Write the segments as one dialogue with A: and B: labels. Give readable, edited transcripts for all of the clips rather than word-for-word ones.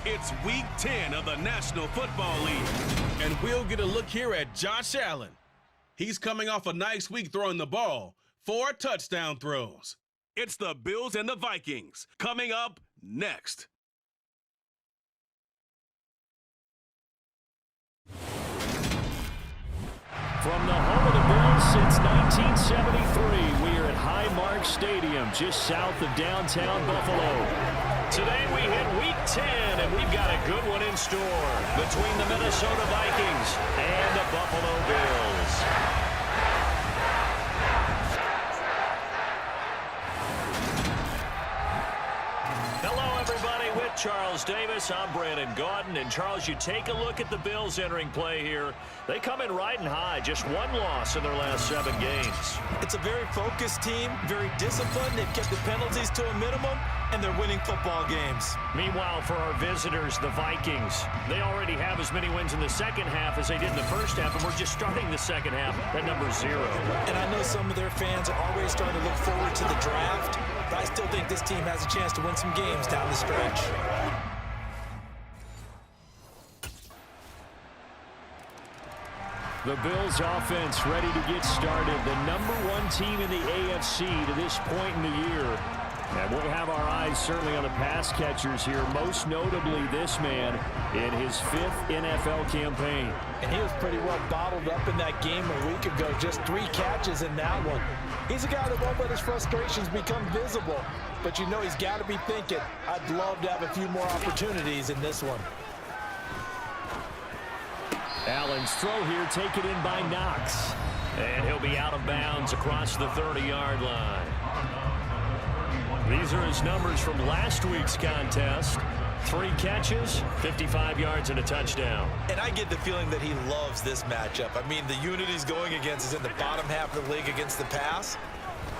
A: It's Week 10 of the National Football League. And we'll get a look here at Josh Allen. He's coming off a nice week throwing the ball, 4 touchdown throws. It's the Bills and the Vikings coming up next.
B: From the home of the Bills since 1973, we are at Highmark Stadium, just south of downtown Buffalo. Today we hit Week 10, and we've got a good one in store between the Minnesota Vikings and the Buffalo Bills. Charles Davis, I'm Brandon Gaudin, and Charles, you take a look at the Bills entering play here. They come in riding high, just 1 loss in their last 7 games.
C: It's a very focused team, very disciplined. They've kept the penalties to a minimum, and they're winning football games.
B: Meanwhile, for our visitors, the Vikings, they already have as many wins in the second half as they did in the first half, and we're just starting the second half at number 0.
C: And I know some of their fans are already starting to look forward to the draft, but I still think this team has a chance to win some games down the stretch.
B: The Bills offense ready to get started. The #1 team in the AFC to this point in the year. And we'll have our eyes certainly on the pass catchers here, most notably this man in his 5th NFL campaign.
C: And he was pretty well bottled up in that game a week ago. Just 3 catches in that one. He's a guy that won't let his frustrations become visible. But you know he's got to be thinking, I'd love to have a few more opportunities in this one.
B: Allen's throw here taken in by Knox. And he'll be out of bounds across the 30-yard line. These are his numbers from last week's contest. 3 catches, 55 yards, and a touchdown.
C: And I get the feeling that he loves this matchup. I mean, the unit he's going against is in the bottom half of the league against the pass.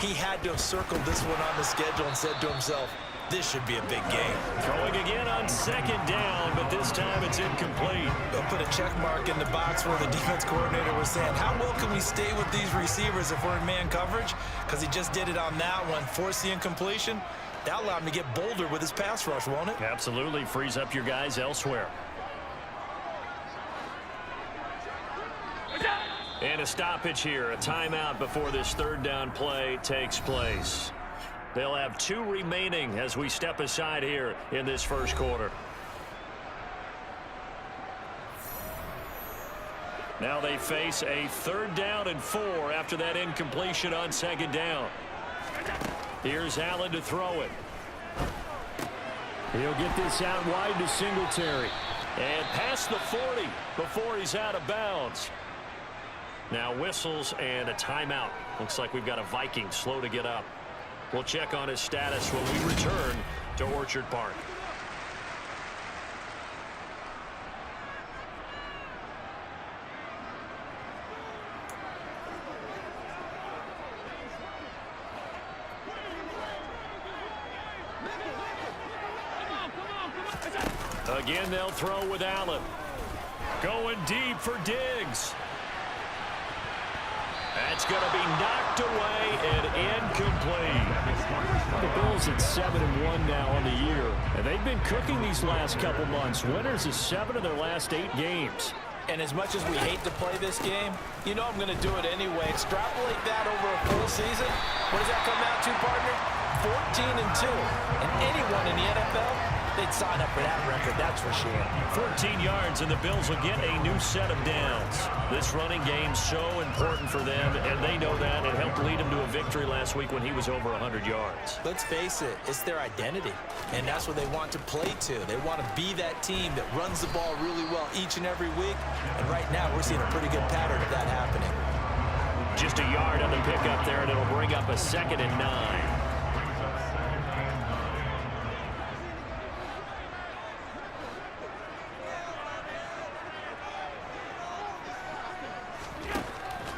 C: He had to have circled this one on the schedule and said to himself, this should be a big game.
B: Throwing again on 2nd down, but this time it's incomplete.
C: They'll put a check mark in the box where the defense coordinator was saying, how well can we stay with these receivers if we're in man coverage? Because he just did it on that one, forced the incompletion. That'll allow him to get bolder with his pass rush, won't it?
B: Absolutely. Frees up your guys elsewhere. And a stoppage here, a timeout before this 3rd down play takes place. They'll have 2 remaining as we step aside here in this first quarter. Now they face a 3rd down and 4 after that incompletion on 2nd down. Here's Allen to throw it. He'll get this out wide to Singletary. And past the 40 before he's out of bounds. Now whistles and a timeout. Looks like we've got a Viking slow to get up. We'll check on his status when we return to Orchard Park. Again, they'll throw with Allen. Going deep for Diggs. That's going to be knocked away and incomplete. The Bills at 7-1 now on the year. And they've been cooking these last couple months. Winners of 7 of their last 8 games.
C: And as much as we hate to play this game, you know I'm going to do it anyway. Extrapolate that over a full season. What does that come out to, partner? 14-2. And anyone in the NFL, they'd sign up for that record, that's for sure.
B: 14 yards, and the Bills will get a new set of downs. This running game's so important for them, and they know that. It helped lead them to a victory last week when he was over 100 yards.
C: Let's face it, it's their identity, and that's what they want to play to. They want to be that team that runs the ball really well each and every week, and right now we're seeing a pretty good pattern of that happening.
B: Just a yard on the pickup there, and it'll bring up a 2nd and 9.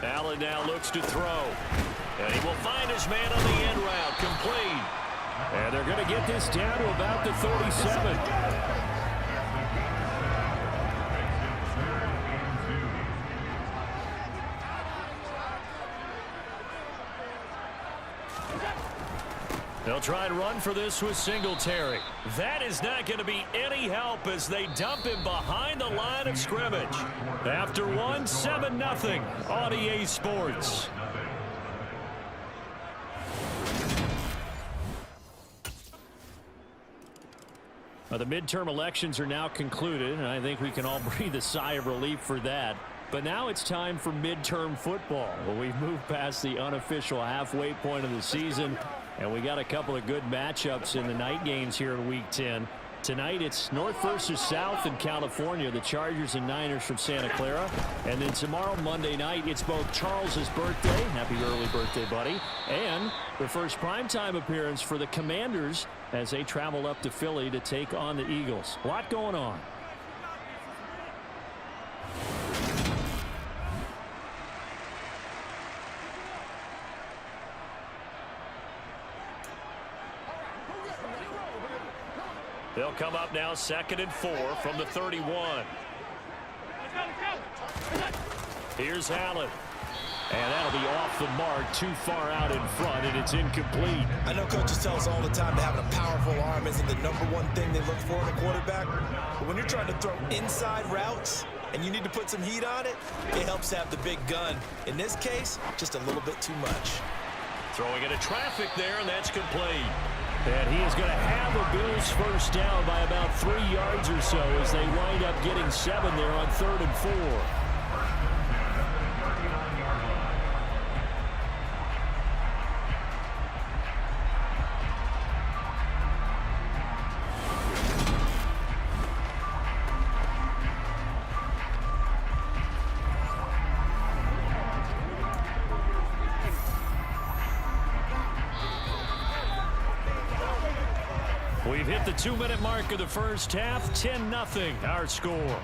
B: Allen now looks to throw. And he will find his man on the end route, complete. And they're going to get this down to about the 37. They'll They'll try and run for this with Singletary. That is not going to be any help as they dump him behind the line of scrimmage. After one, 7-0 on EA Sports. The midterm elections are now concluded, and I think we can all breathe a sigh of relief for that. But now it's time for midterm football. Well, we've moved past the unofficial halfway point of the season, and we got a couple of good matchups in the night games here in Week 10. Tonight it's North versus South in California, the Chargers and Niners from Santa Clara. And then tomorrow, Monday night, it's both Charles's birthday, happy early birthday, buddy, and the first primetime appearance for the Commanders as they travel up to Philly to take on the Eagles. A lot going on. They'll come up now 2nd and 4 from the 31. Here's Allen. And that'll be off the mark, too far out in front, and it's incomplete.
C: I know coaches tell us all the time that having a powerful arm isn't the #1 thing they look for in a quarterback. But when you're trying to throw inside routes and you need to put some heat on it, it helps have the big gun. In this case, just a little bit too much.
B: Throwing into traffic there, and that's complete. And he is going to have a Bills first down by about 3 yards or so as they wind up getting 7 there on 3rd and 4. We've hit the 2-minute mark of the first half. 10-0 our score.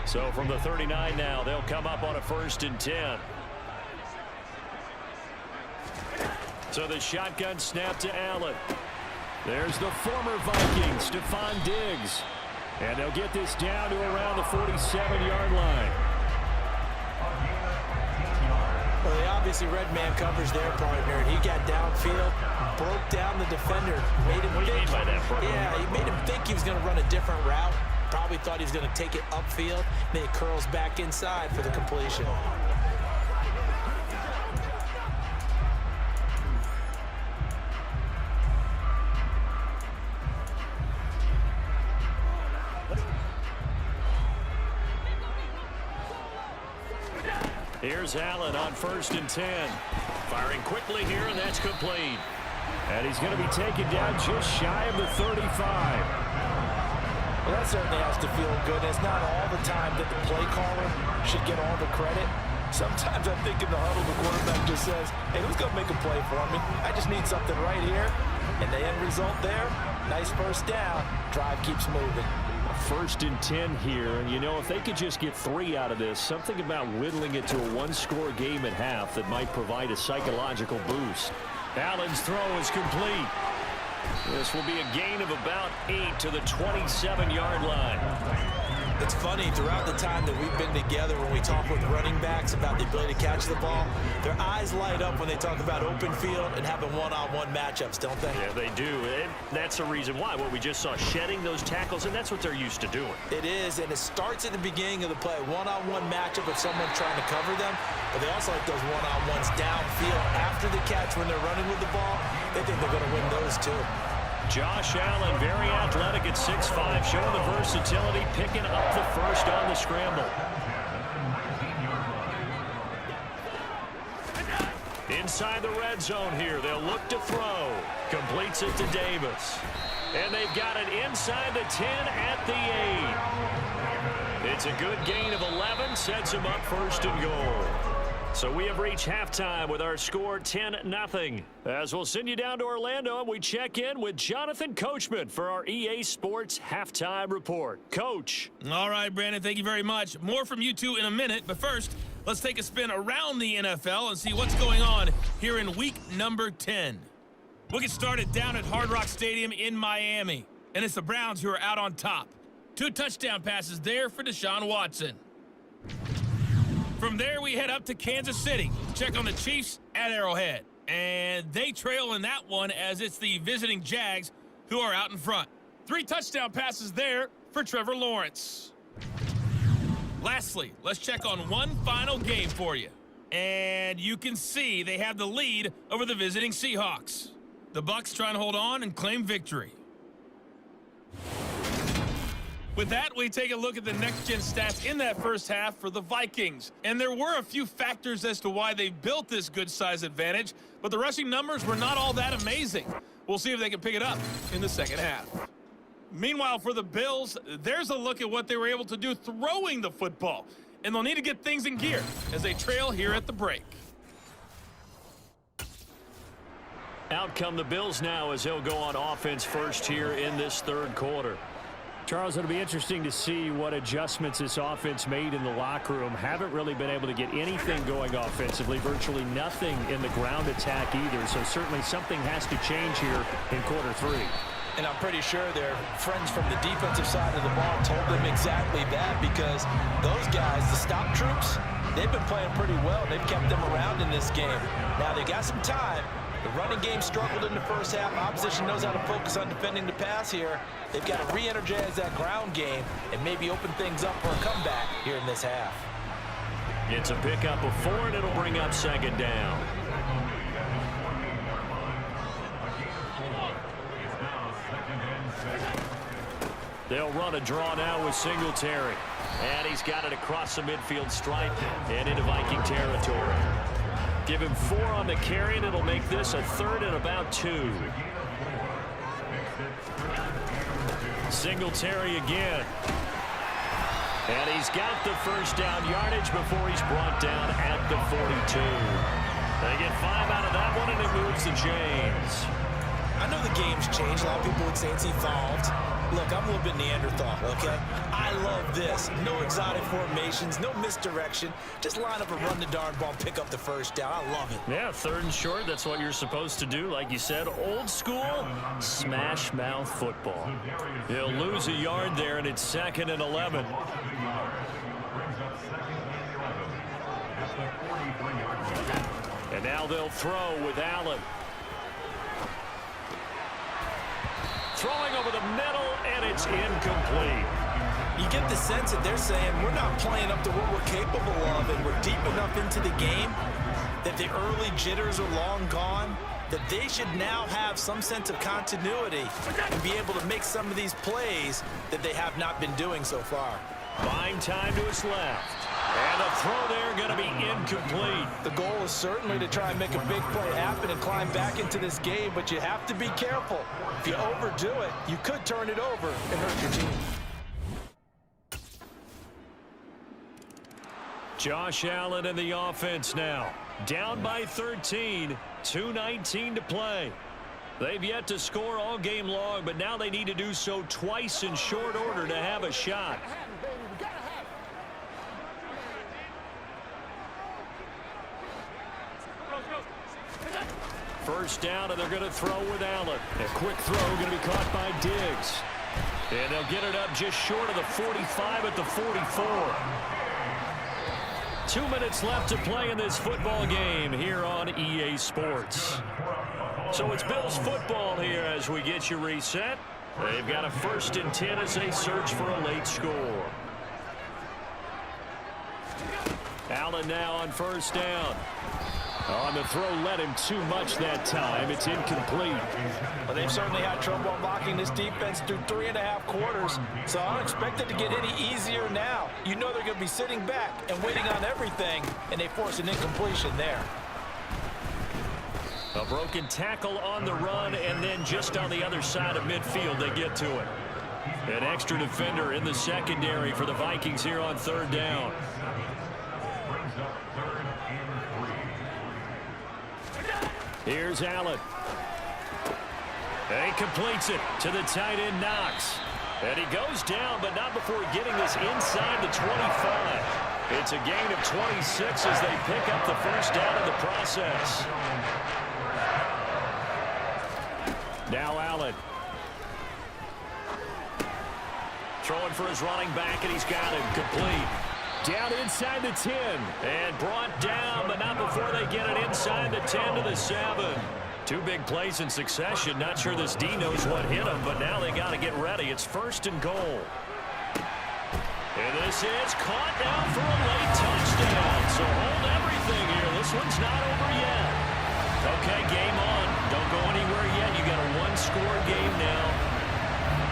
B: So from the 39 now, they'll come up on a 1st and 10. So the shotgun snap to Allen. There's the former Viking, Stephon Diggs. And they'll get this down to around the 47-yard line.
C: Well, they obviously red man covers their partner, and he got downfield, broke down the defender, made him
B: What do you
C: think.
B: mean by that, Bro?
C: Yeah, he made him think he was going to run a different route. Probably thought he was going to take it upfield. Then he curls back inside for the completion.
B: Here's Allen on 1st and 10. Firing quickly here, and that's complete. And he's going to be taken down just shy of the 35.
C: Well, that certainly has to feel good. It's not all the time that the play caller should get all the credit. Sometimes I think in the huddle, the quarterback just says, hey, who's going to make a play for me? I just need something right here. And the end result there, nice first down. Drive keeps moving.
B: 1st and 10 here. You know, if they could just get 3 out of this, something about whittling it to a 1-score game at half that might provide a psychological boost. Allen's throw is complete. This will be a gain of about 8 to the 27-yard line.
C: It's funny, throughout the time that we've been together, when we talk with running backs about the ability to catch the ball, their eyes light up when they talk about open field and having one-on-one matchups, don't they?
B: Yeah, they do. And that's the reason why. What we just saw, shedding those tackles, and that's what they're used to doing.
C: It is, and it starts at the beginning of the play. One-on-one matchup with someone trying to cover them, but they also like those one-on-ones downfield after the catch when they're running with the ball. They think they're going to win those too.
B: Josh Allen, very athletic at 6'5", showing the versatility, picking up the first on the scramble. Inside the red zone here, they'll look to throw. Completes it to Davis. And they've got it inside the 10 at the 8. It's a good gain of 11, sets them up 1st and goal. So we have reached halftime with our score 10-0. As we'll send you down to Orlando, and we check in with Jonathan Coachman for our EA Sports Halftime Report. Coach.
D: All right, Brandon, thank you very much. More from you two in a minute, but first, let's take a spin around the NFL and see what's going on here in week number 10. We'll get started down at Hard Rock Stadium in Miami. And it's the Browns who are out on top. 2 touchdown passes there for Deshaun Watson. From there, we head up to Kansas City to check on the Chiefs at Arrowhead. And they trail in that one as it's the visiting Jags who are out in front. 3 touchdown passes there for Trevor Lawrence. Lastly, let's check on one final game for you. And you can see they have the lead over the visiting Seahawks. The Bucs trying to hold on and claim victory. With that, we take a look at the next-gen stats in that first half for the Vikings. And there were a few factors as to why they built this good-size advantage, but the rushing numbers were not all that amazing. We'll see if they can pick it up in the second half. Meanwhile, for the Bills, there's a look at what they were able to do throwing the football. And they'll need to get things in gear as they trail here at the break.
B: Out come the Bills now as they'll go on offense first here in this third quarter. Charles, it'll be interesting to see what adjustments this offense made in the locker room. Haven't really been able to get anything going offensively, virtually nothing in the ground attack either. So certainly something has to change here in quarter 3.
C: And I'm pretty sure their friends from the defensive side of the ball told them exactly that, because those guys, the stop troops, they've been playing pretty well. They've kept them around in this game. Now they got some time. The running game struggled in the first half. Opposition knows how to focus on defending the pass here. They've got to re-energize that ground game and maybe open things up for a comeback here in this half.
B: It's a pickup of 4, and it'll bring up second down. They'll run a draw now with Singletary. And he's got it across the midfield stripe and into Viking territory. Give him 4 on the carry, and it'll make this a 3rd and about 2. Singletary again. And he's got the first down yardage before he's brought down at the 42. They get 5 out of that one, and it moves the chains.
C: I know the game's changed. A lot of people would say it's evolved. Look, I'm a little bit Neanderthal, okay? I love this. No exotic formations, no misdirection. Just line up and run the darn ball, pick up the first down. I love it.
B: Yeah, 3rd and short. That's what you're supposed to do. Like you said, old school, smash mouth football. He'll lose a yard there, and it's 2nd and 11. And now they'll throw with Allen. Throwing over the middle, and it's incomplete.
C: You get the sense that they're saying we're not playing up to what we're capable of, and we're deep enough into the game that the early jitters are long gone, that they should now have some sense of continuity and be able to make some of these plays that they have not been doing so far.
B: Buying time to his left. And the throw there going to be incomplete.
C: The goal is certainly to try and make a big play happen and climb back into this game, but you have to be careful. If you overdo it, you could turn it over and hurt your team.
B: Josh Allen in the offense now. Down by 13, 2:19 to play. They've yet to score all game long, but now they need to do so twice in short order to have a shot. First down, and they're going to throw with Allen. A quick throw going to be caught by Diggs. And they'll get it up just short of the 45 at the 44. 2 minutes left to play in this football game here on EA Sports. So it's Bills football here as we get you reset. They've got a 1st and 10 as they search for a late score. Allen now on first down. On the throw, led him too much that time. It's incomplete.
C: Well, they've certainly had trouble unlocking this defense through 3.5 quarters, so I don't expect it to get any easier now. You know they're going to be sitting back and waiting on everything, and they force an incompletion there.
B: A broken tackle on the run, and then just on the other side of midfield, they get to it. An extra defender in the secondary for the Vikings here on 3rd down. Here's Allen. He completes it to the tight end, Knox. And he goes down, but not before getting this inside the 25. It's a gain of 26 as they pick up the first down in the process. Now Allen. Throwing for his running back, and he's got him complete. Down inside the 10. And brought down, but not before they get it inside the 10 to the 7. Two big plays in succession. Not sure this D knows what hit him, but now they got to get ready. It's 1st and goal. And this is caught now for a late touchdown. So hold everything here. This one's not over yet. Okay, game on. Don't go anywhere yet. You got a one-score game now.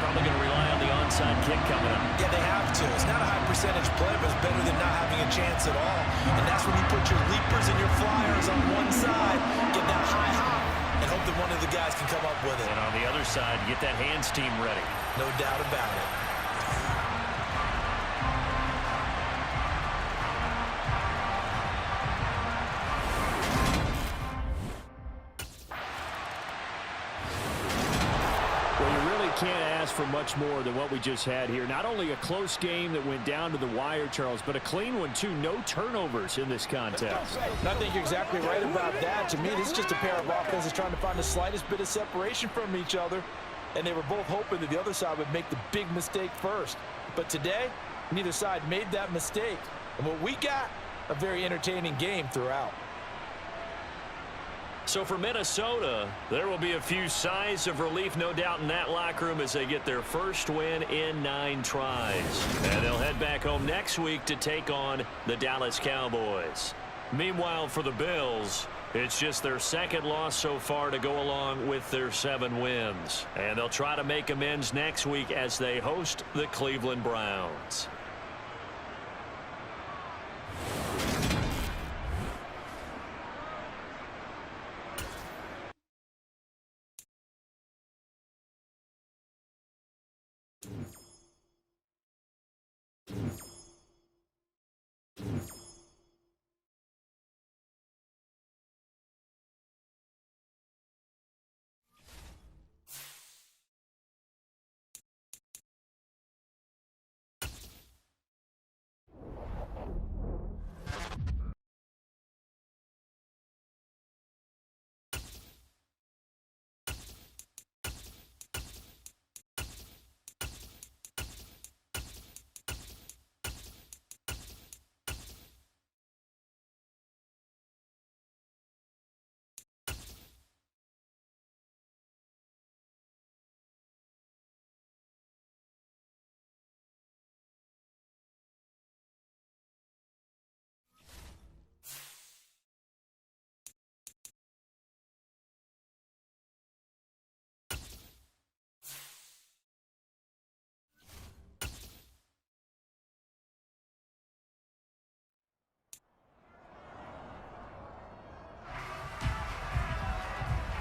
B: Probably going to rely on the onside kick coming up.
C: Yeah, they have to. It's not a high percentage play, but it's better than not having a chance at all. And that's when you put your leapers and your flyers on one side, get that high hop, and hope that one of the guys can come up with it.
B: And on the other side, get that hands team ready.
C: No doubt about it.
B: Can't ask for much more than what we just had here. Not only a close game that went down to the wire, Charles, but a clean one, too. No turnovers in this contest.
C: I think you're exactly right about that. To me, this is just a pair of offenses trying to find the slightest bit of separation from each other, and they were both hoping that the other side would make the big mistake first. But today, neither side made that mistake. And what we got, a very entertaining game throughout.
B: So for Minnesota, there will be a few sighs of relief, no doubt, in that locker room as they get their first win in 9 tries. And they'll head back home next week to take on the Dallas Cowboys. Meanwhile, for the Bills, it's just their 2nd loss so far to go along with their 7 wins. And they'll try to make amends next week as they host the Cleveland Browns.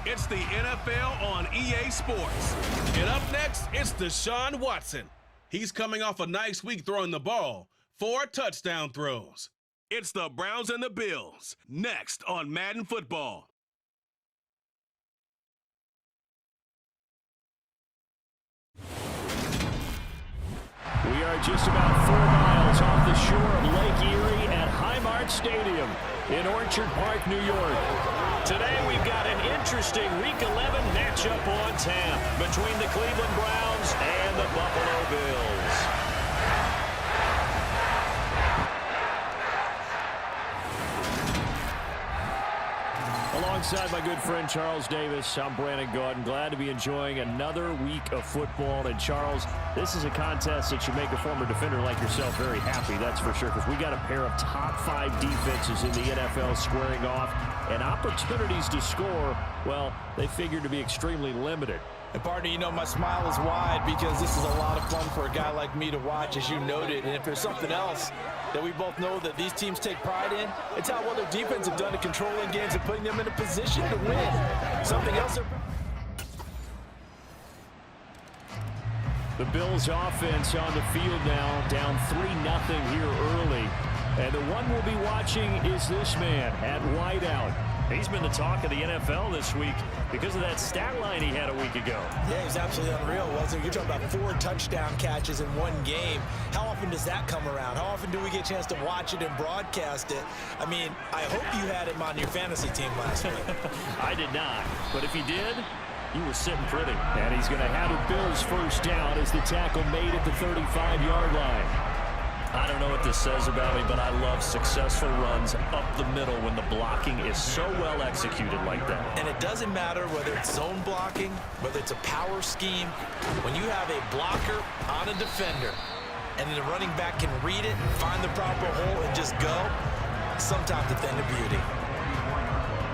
A: It's the NFL on EA Sports. And up next, it's Deshaun Watson. He's coming off a nice week throwing the ball. 4 touchdown throws. It's the Browns and the Bills. Next on Madden Football.
B: We are just about 4 miles off the shore of Lake Erie at Highmark Stadium in Orchard Park, New York. Today we've got an interesting Week 11 matchup on tap between the Cleveland Browns and the Buffalo Bills. Alongside my good friend Charles Davis, I'm Brandon Gaudin. Glad to be enjoying another week of football. And Charles, this is a contest that should make a former defender like yourself very happy, that's for sure, because we got a pair of top 5 defenses in the NFL squaring off, and opportunities to score, well, they figure to be extremely limited.
C: And partner, you know, my smile is wide because this is a lot of fun for a guy like me to watch, as you noted. And if there's something else that we both know that these teams take pride in, it's how well their defense have done at controlling games and putting them in a position to win. Something else.
B: The Bills offense on the field now, down 3-0 here early. And the one we'll be watching is this man at wideout. He's been the talk of the NFL this week because of that stat line he had a week ago.
C: Yeah, he's absolutely unreal, wasn't he? You're talking about 4 touchdown catches in one game. How often does that come around? How often do we get a chance to watch it and broadcast it? I mean, I hope you had him on your fantasy team last week.
B: I did not. But if you did, You were sitting pretty. And he's going to have a Bills first down as the tackle made at the 35-yard line.
E: I don't know what this says about me, but I love successful runs up the middle when the blocking is so well executed like that.
C: And it doesn't matter whether it's zone blocking, whether it's a power scheme. When you have a blocker on a defender and then the running back can read it, find the proper hole, and just go, sometimes a thing of beauty.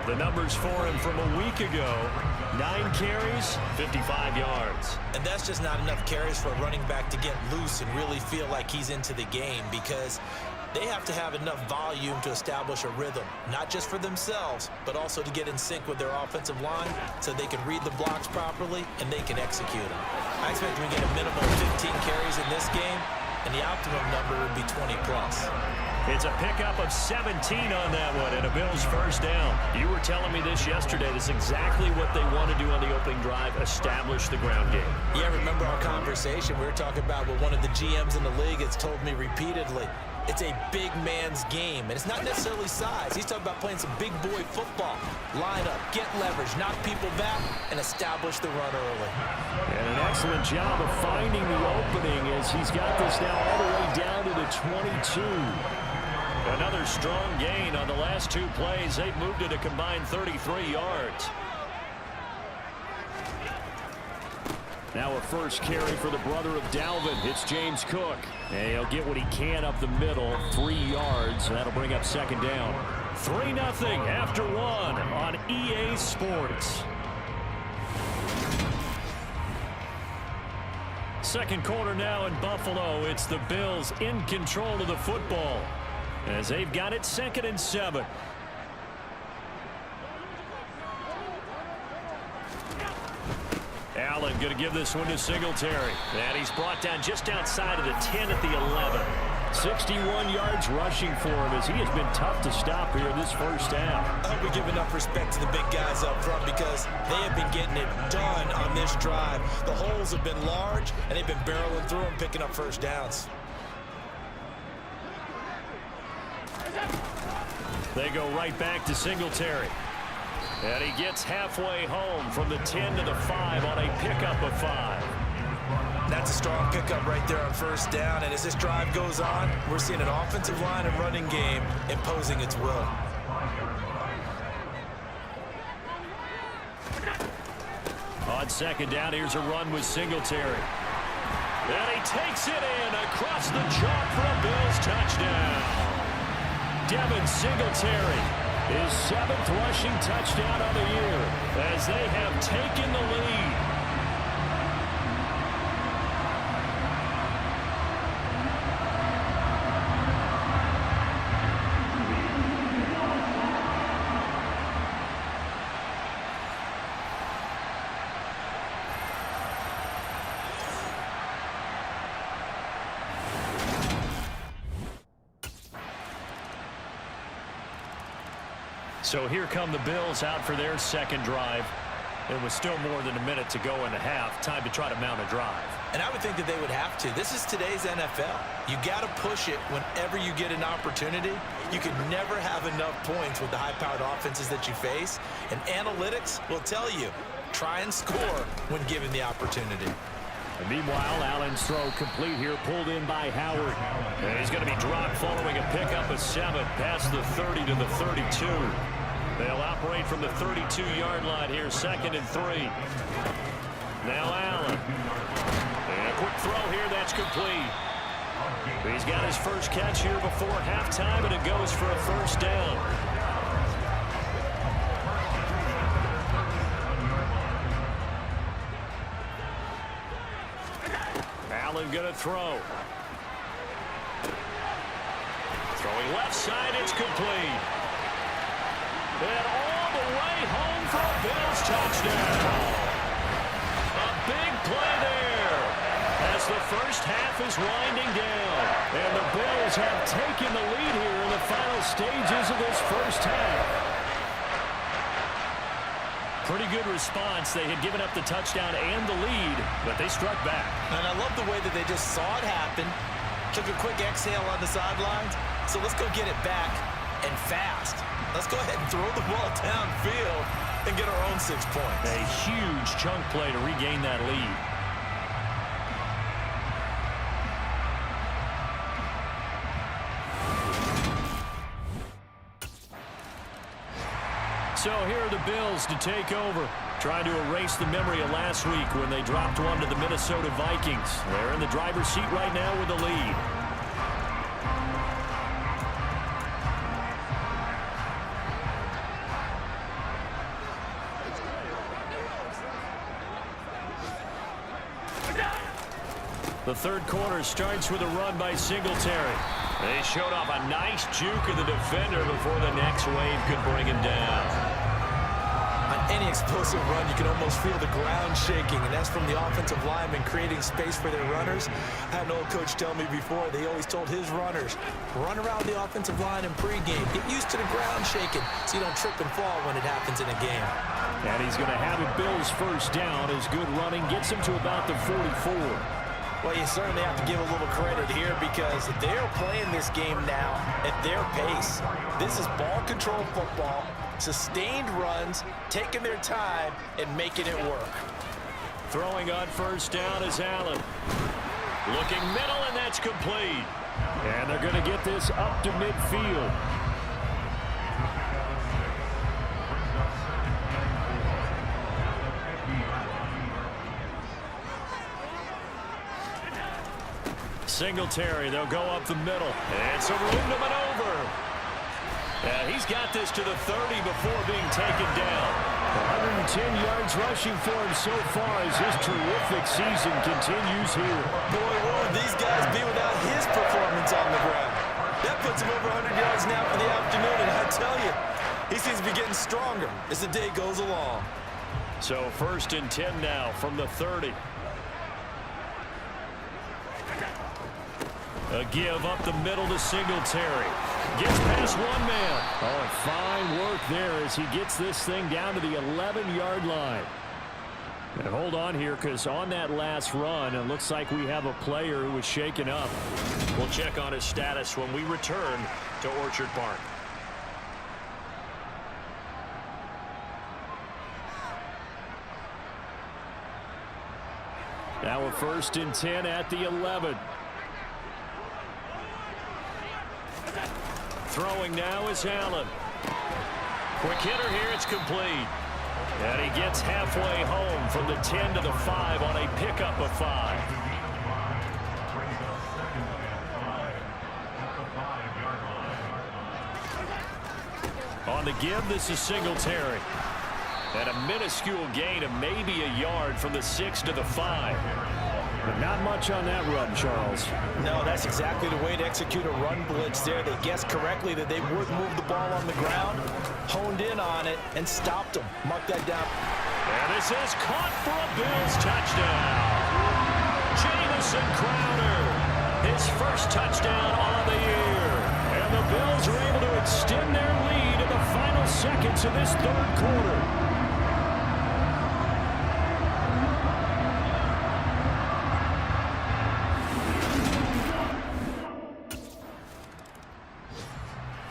B: The numbers for him from a week ago: 9 carries, 55 yards.
C: And that's just not enough carries for a running back to get loose and really feel like he's into the game, because they have to have enough volume to establish a rhythm, not just for themselves, but also to get in sync with their offensive line so they can read the blocks properly and they can execute them. I expect we get a minimum of 15 carries in this game, and the optimum number would be 20 plus.
B: It's a pickup of 17 on that one and a Bills first down.
E: You were telling me this yesterday. This is exactly what they want to do on the opening drive, establish the ground game.
C: Yeah, remember our conversation? We were talking about what one of the GMs in the league has told me repeatedly. It's a big man's game, and it's not necessarily size. He's talking about playing some big boy football. Line up, get leverage, knock people back, and establish the run early.
B: And an excellent job of finding the opening as he's got this now all the way down to the 22.
E: Another strong gain on the last 2 plays. They've moved it a combined 33 yards.
B: Now a first carry for the brother of Dalvin. It's James Cook. And he'll get what he can up the middle, 3 yards. That'll bring up second down. 3-0 after 1 on EA Sports. Second quarter now in Buffalo. It's the Bills in control of the football as they've got it 2nd and 7. Allen going to give this one to Singletary. And he's brought down just outside of the 10 at the 11. 61 yards rushing for him as he has been tough to stop here this first half.
C: I hope we give enough respect to the big guys up front, because they have been getting it done on this drive. The holes have been large, and they've been barreling through them, picking up first downs.
B: They go right back to Singletary. And he gets halfway home from the 10 to the 5 on a pickup of 5.
C: That's a strong pickup right there on first down. And as this drive goes on, we're seeing an offensive line and running game imposing its will.
B: On second down, here's a run with Singletary. And he takes it in across the chalk for a Bills touchdown. Devin Singletary, his 7th rushing touchdown of the year as they have taken the lead. So here come the Bills out for their second drive. It was still more than a minute to go in the half. Time to try to mount a drive.
C: And I would think that they would have to. This is today's NFL. You got to push it whenever you get an opportunity. You can never have enough points with the high-powered offenses that you face. And analytics will tell you, try and score when given the opportunity.
B: And meanwhile, Allen's throw complete here, pulled in by Howard. And he's going to be dropped following a pickup of 7 past the 30 to the 32. They'll operate from the 32-yard line here, 2nd and 3. Now Allen. And a quick throw here, that's complete. He's got his first catch here before halftime, and it goes for a first down. Allen going to throw. Throwing left side, it's complete. And all the way home for a Bills touchdown. A big play there as the first half is winding down. And the Bills have taken the lead here in the final stages of this first half. Pretty good response. They had given up the touchdown and the lead, but they struck back.
C: And I love the way that they just saw it happen, took a quick exhale on the sidelines. So let's go get it back and fast. Let's go ahead and throw the ball downfield and get our own 6 points.
B: A huge chunk play to regain that lead. So here are the Bills to take over, trying to erase the memory of last week when they dropped one to the Minnesota Vikings. They're in the driver's seat right now with the lead. The third quarter starts with a run by Singletary. They showed off a nice juke of the defender before the next wave could bring him down.
C: On any explosive run, you can almost feel the ground shaking, and that's from the offensive linemen creating space for their runners. I had an old coach tell me before, they always told his runners, run around the offensive line in pregame. Get used to the ground shaking so you don't trip and fall when it happens in a game.
B: And he's going to have it Bills first down as good running gets him to about the 44.
C: Well, you certainly have to give a little credit here because they're playing this game now at their pace. This is ball control football, sustained runs, taking their time, and making it work.
B: Throwing on first down is Allen. Looking middle, and that's complete. And they're going to get this up to midfield. Singletary, they'll go up the middle. It's a room to maneuver. And he's got this to the 30 before being taken down. 110 yards rushing for him so far as his terrific season continues here.
C: Boy, what would these guys be without his performance on the ground? That puts him over 100 yards now for the afternoon, and I tell you, he seems to be getting stronger as the day goes along.
B: So 1st and 10 now from the 30. A give up the middle to Singletary. Gets past one man. Oh, and fine work there as he gets this thing down to the 11-yard line. And hold on here, because on that last run, it looks like we have a player who was shaken up. We'll check on his status when we return to Orchard Park. Now a 1st and 10 at the 11. Throwing now is Allen. Quick hitter here, it's complete. And he gets halfway home from the 10 to the 5 on a pickup of 5. On the give, this is Singletary. And a minuscule gain of maybe a yard from the 6 to the 5. But not much on that run, Charles.
C: No, that's exactly the way to execute a run blitz there. They guessed correctly that they would move the ball on the ground, honed in on it, and stopped them. Mark that down.
B: And this is caught for a Bills touchdown. Jamison Crowder, his first touchdown on the year. And the Bills are able to extend their lead in the final seconds of this third quarter.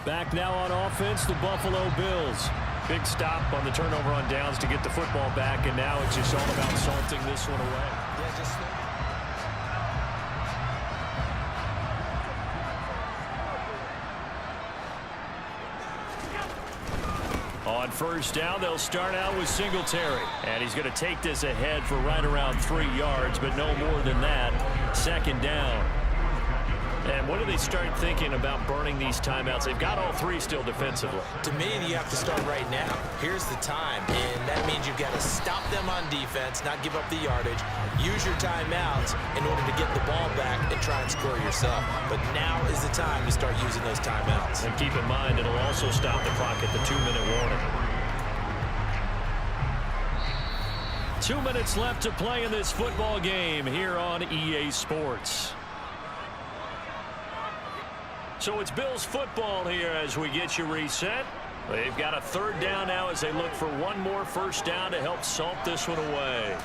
B: Back now on offense, the Buffalo Bills. Big stop on the turnover on downs to get the football back, and now it's just all about salting this one away. On first down, they'll start out with Singletary. And he's going to take this ahead for right around 3 yards, but no more than that. 2nd down. And what do they start thinking about burning these timeouts? They've got all 3 still defensively.
C: To me, you have to start right now. Here's the time, and that means you've got to stop them on defense, not give up the yardage. Use your timeouts in order to get the ball back and try and score yourself. But now is the time to start using those timeouts.
B: And keep in mind, it'll also stop the clock at the 2-minute warning. 2 minutes left to play in this football game here on EA Sports. So it's Bills football here as we get you reset. They've got a 3rd down now as they look for one more first down to help salt this one away.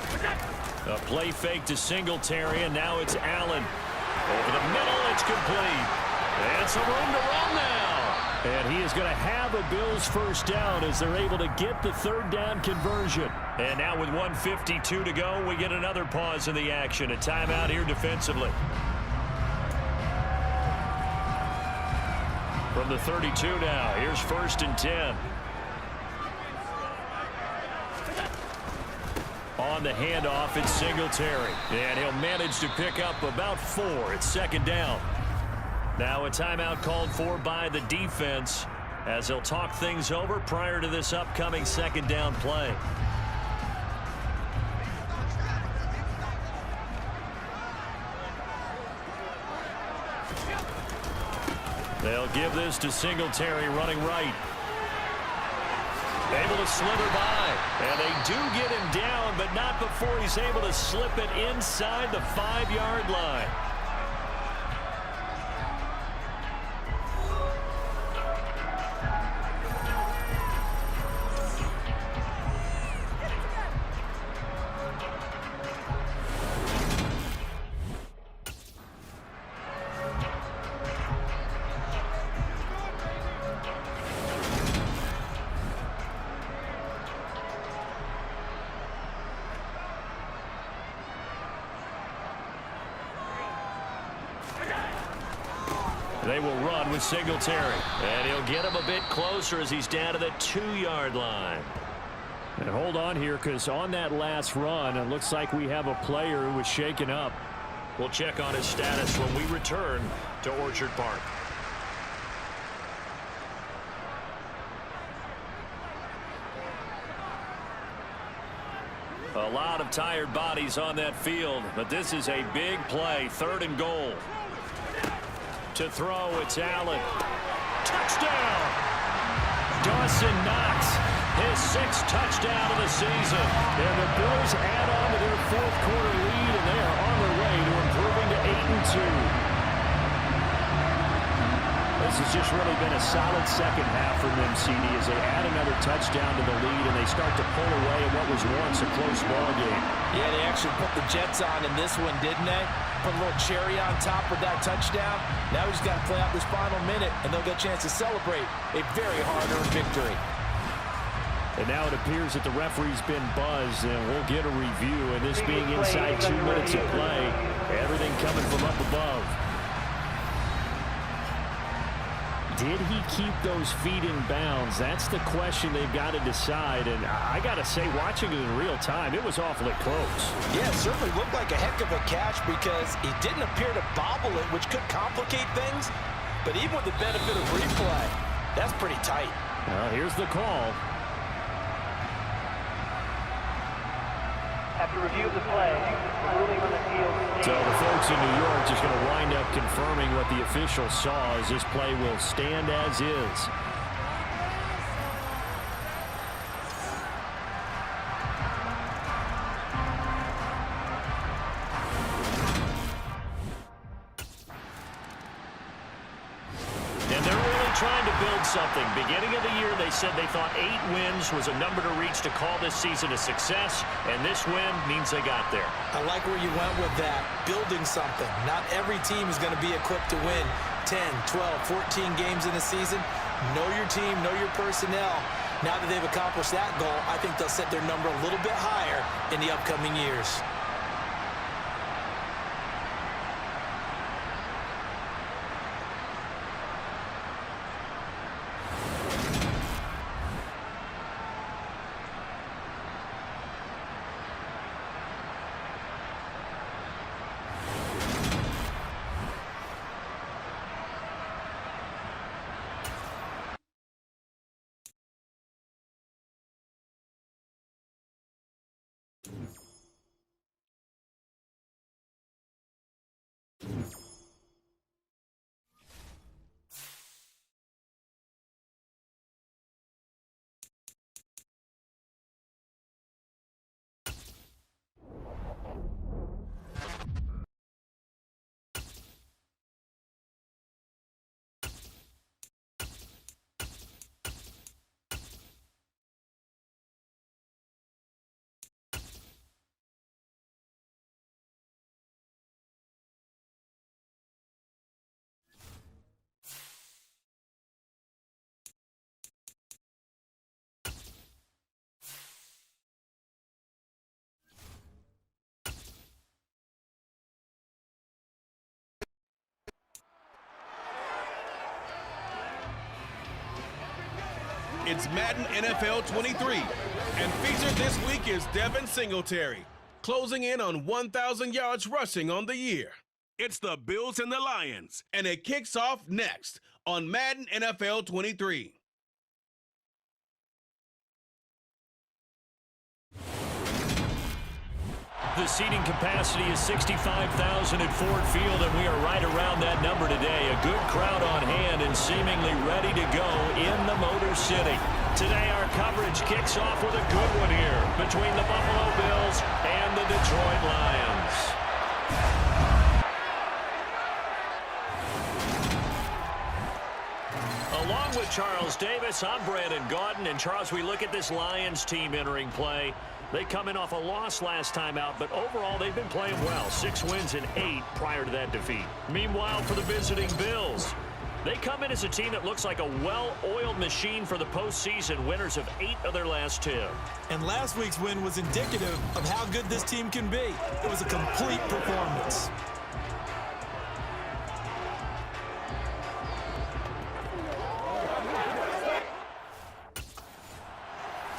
B: A play fake to Singletary, and now it's Allen. Over the middle, it's complete. And some room to run now. And he is going to have a Bills first down as they're able to get the third down conversion.
E: And now with 1:52 to go, we get another pause in the action. A timeout here defensively. From the 32 now, here's 1st and 10. On the handoff, it's Singletary. And he'll manage to pick up about 4. It's 2nd down. Now a timeout called for by the defense as they'll talk things over prior to this upcoming 2nd down play. They'll give this to Singletary running right. Able to slither by. And they do get him down, but not before he's able to slip it inside the 5-yard line. They will run with Singletary. And he'll get him a bit closer as he's down to the 2-yard line.
B: And hold on here, because on that last run, it looks like we have a player who was shaken up.
E: We'll check on his status when we return to Orchard Park. A lot of tired bodies on that field, but this is a big play. 3rd and goal. To throw, it's Allen. Touchdown! Dawson Knox, his 6th touchdown of the season.
B: And the Bills add on to their 4th quarter lead, and they are on their way to improving to 8-2. This has just really been a solid second half from them, CD, as they add another touchdown to the lead, and they start to pull away in what was once a close ball game.
C: Yeah, they actually put the Jets on in this one, didn't they? Put a little cherry on top with that touchdown. Now he's got to play out this final minute, and they'll get a chance to celebrate a very hard-earned victory.
B: And now it appears that the referee's been buzzed, and we'll get a review. And this being inside 2 minutes of play, everything coming from up above. Did he keep those feet in bounds? That's the question they've got to decide. And I got to say, watching it in real time, it was awfully close.
C: Yeah, it certainly looked like a heck of a catch because he didn't appear to bobble it, which could complicate things. But even with the benefit of replay, that's pretty tight.
B: Well, here's the call.
F: After review of the play, ruling on the field.
B: So the folks in New York just going to wind up confirming what the official saw, as this play will stand as is.
E: And they're really trying to build something. Beginning of the year, they said they thought 8 wins was a number to reach to call this season a success, and this win means they got there.
C: I like where you went with that, building something. Not every team is going to be equipped to win 10, 12, 14 games in a season. Know your team, know your personnel. Now that they've accomplished that goal, I think they'll set their number a little bit higher in the upcoming years.
A: It's Madden NFL 23, and featured this week is Devin Singletary, closing in on 1,000 yards rushing on the year. It's the Bills and the Lions, and it kicks off next on Madden NFL 23.
E: The seating capacity is 65,000 at Ford Field, and we are right around that number today. A good crowd on hand and seemingly ready to go in the Motor City. Today our coverage kicks off with a good one here between the Buffalo Bills and the Detroit Lions. Along with Charles Davis, I'm Brandon Gaudin. And Charles, we look at this Lions team entering play. They come in off a loss last time out, but overall they've been playing well. 6 wins and 8 prior to that defeat. Meanwhile, for the visiting Bills, they come in as a team that looks like a well-oiled machine for the postseason, winners of 8 of their last 10.
C: And last week's win was indicative of how good this team can be. It was a complete performance.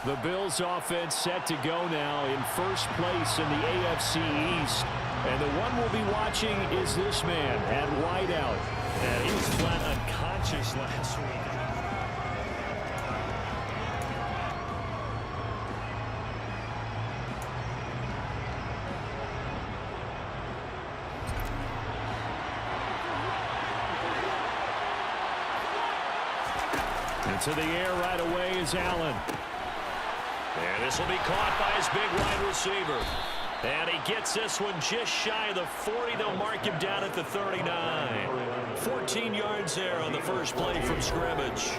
B: The Bills offense set to go now in first place in the AFC East. And the one we'll be watching is this man at wideout.
E: And he was flat unconscious last week.
B: Into the air right away is Allen.
E: And this will be caught by his big wide receiver. And he gets this one just shy of the 40. They'll mark him down at the 39. 14 yards there on the first play from scrimmage.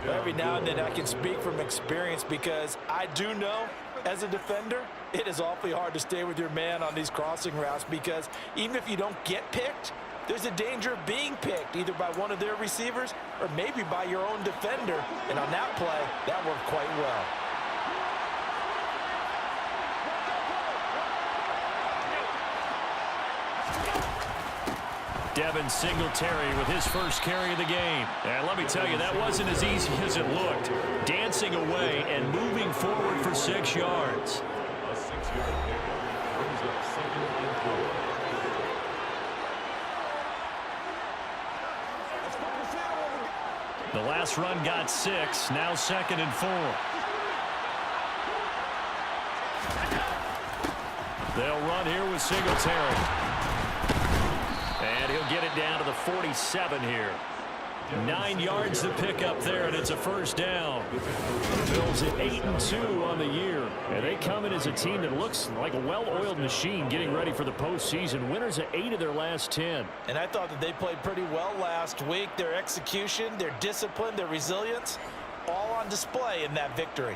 C: Every now and then I can speak from experience because I do know as a defender it is awfully hard to stay with your man on these crossing routes because even if you don't get picked, there's a danger of being picked either by one of their receivers or maybe by your own defender. And on that play, that worked quite well.
E: Devin Singletary with his first carry of the game. And let me tell you, that wasn't as easy as it looked. Dancing away and moving forward for 6 yards. The last run got 6, now 2nd and 4. They'll run here with Singletary. And he'll get it down to the 47 here. 9 yards to pick up there, and it's a first down.
B: The Bills at 8-2 on the year. And they come in as a team that looks like a well-oiled machine getting ready for the postseason. Winners at 8 of their last 10.
C: And I thought that they played pretty well last week. Their execution, their discipline, their resilience, all on display in that victory.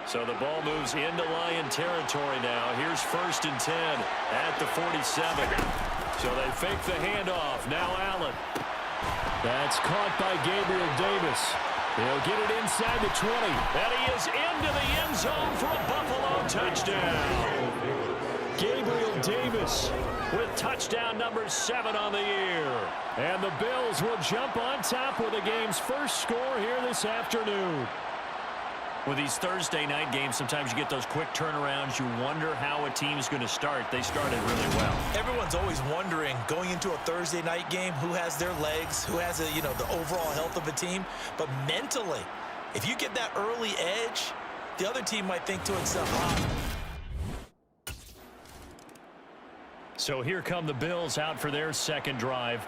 E: So the ball moves into Lion territory now. Here's 1st and 10 at the 47. So they fake the handoff. Now Allen.
B: That's caught by Gabriel Davis. He'll get it inside the 20.
E: And he is into the end zone for a Buffalo touchdown.
B: Gabriel Davis
E: with touchdown number 7 on the year.
B: And the Bills will jump on top with the game's first score here this afternoon.
E: With these Thursday night games, sometimes you get those quick turnarounds. You wonder how a team's going to start. They started really well.
C: Everyone's always wondering, going into a Thursday night game, who has their legs, who has the overall health of a team. But mentally, if you get that early edge, the other team might think to itself,
E: So here come the Bills out for their second drive.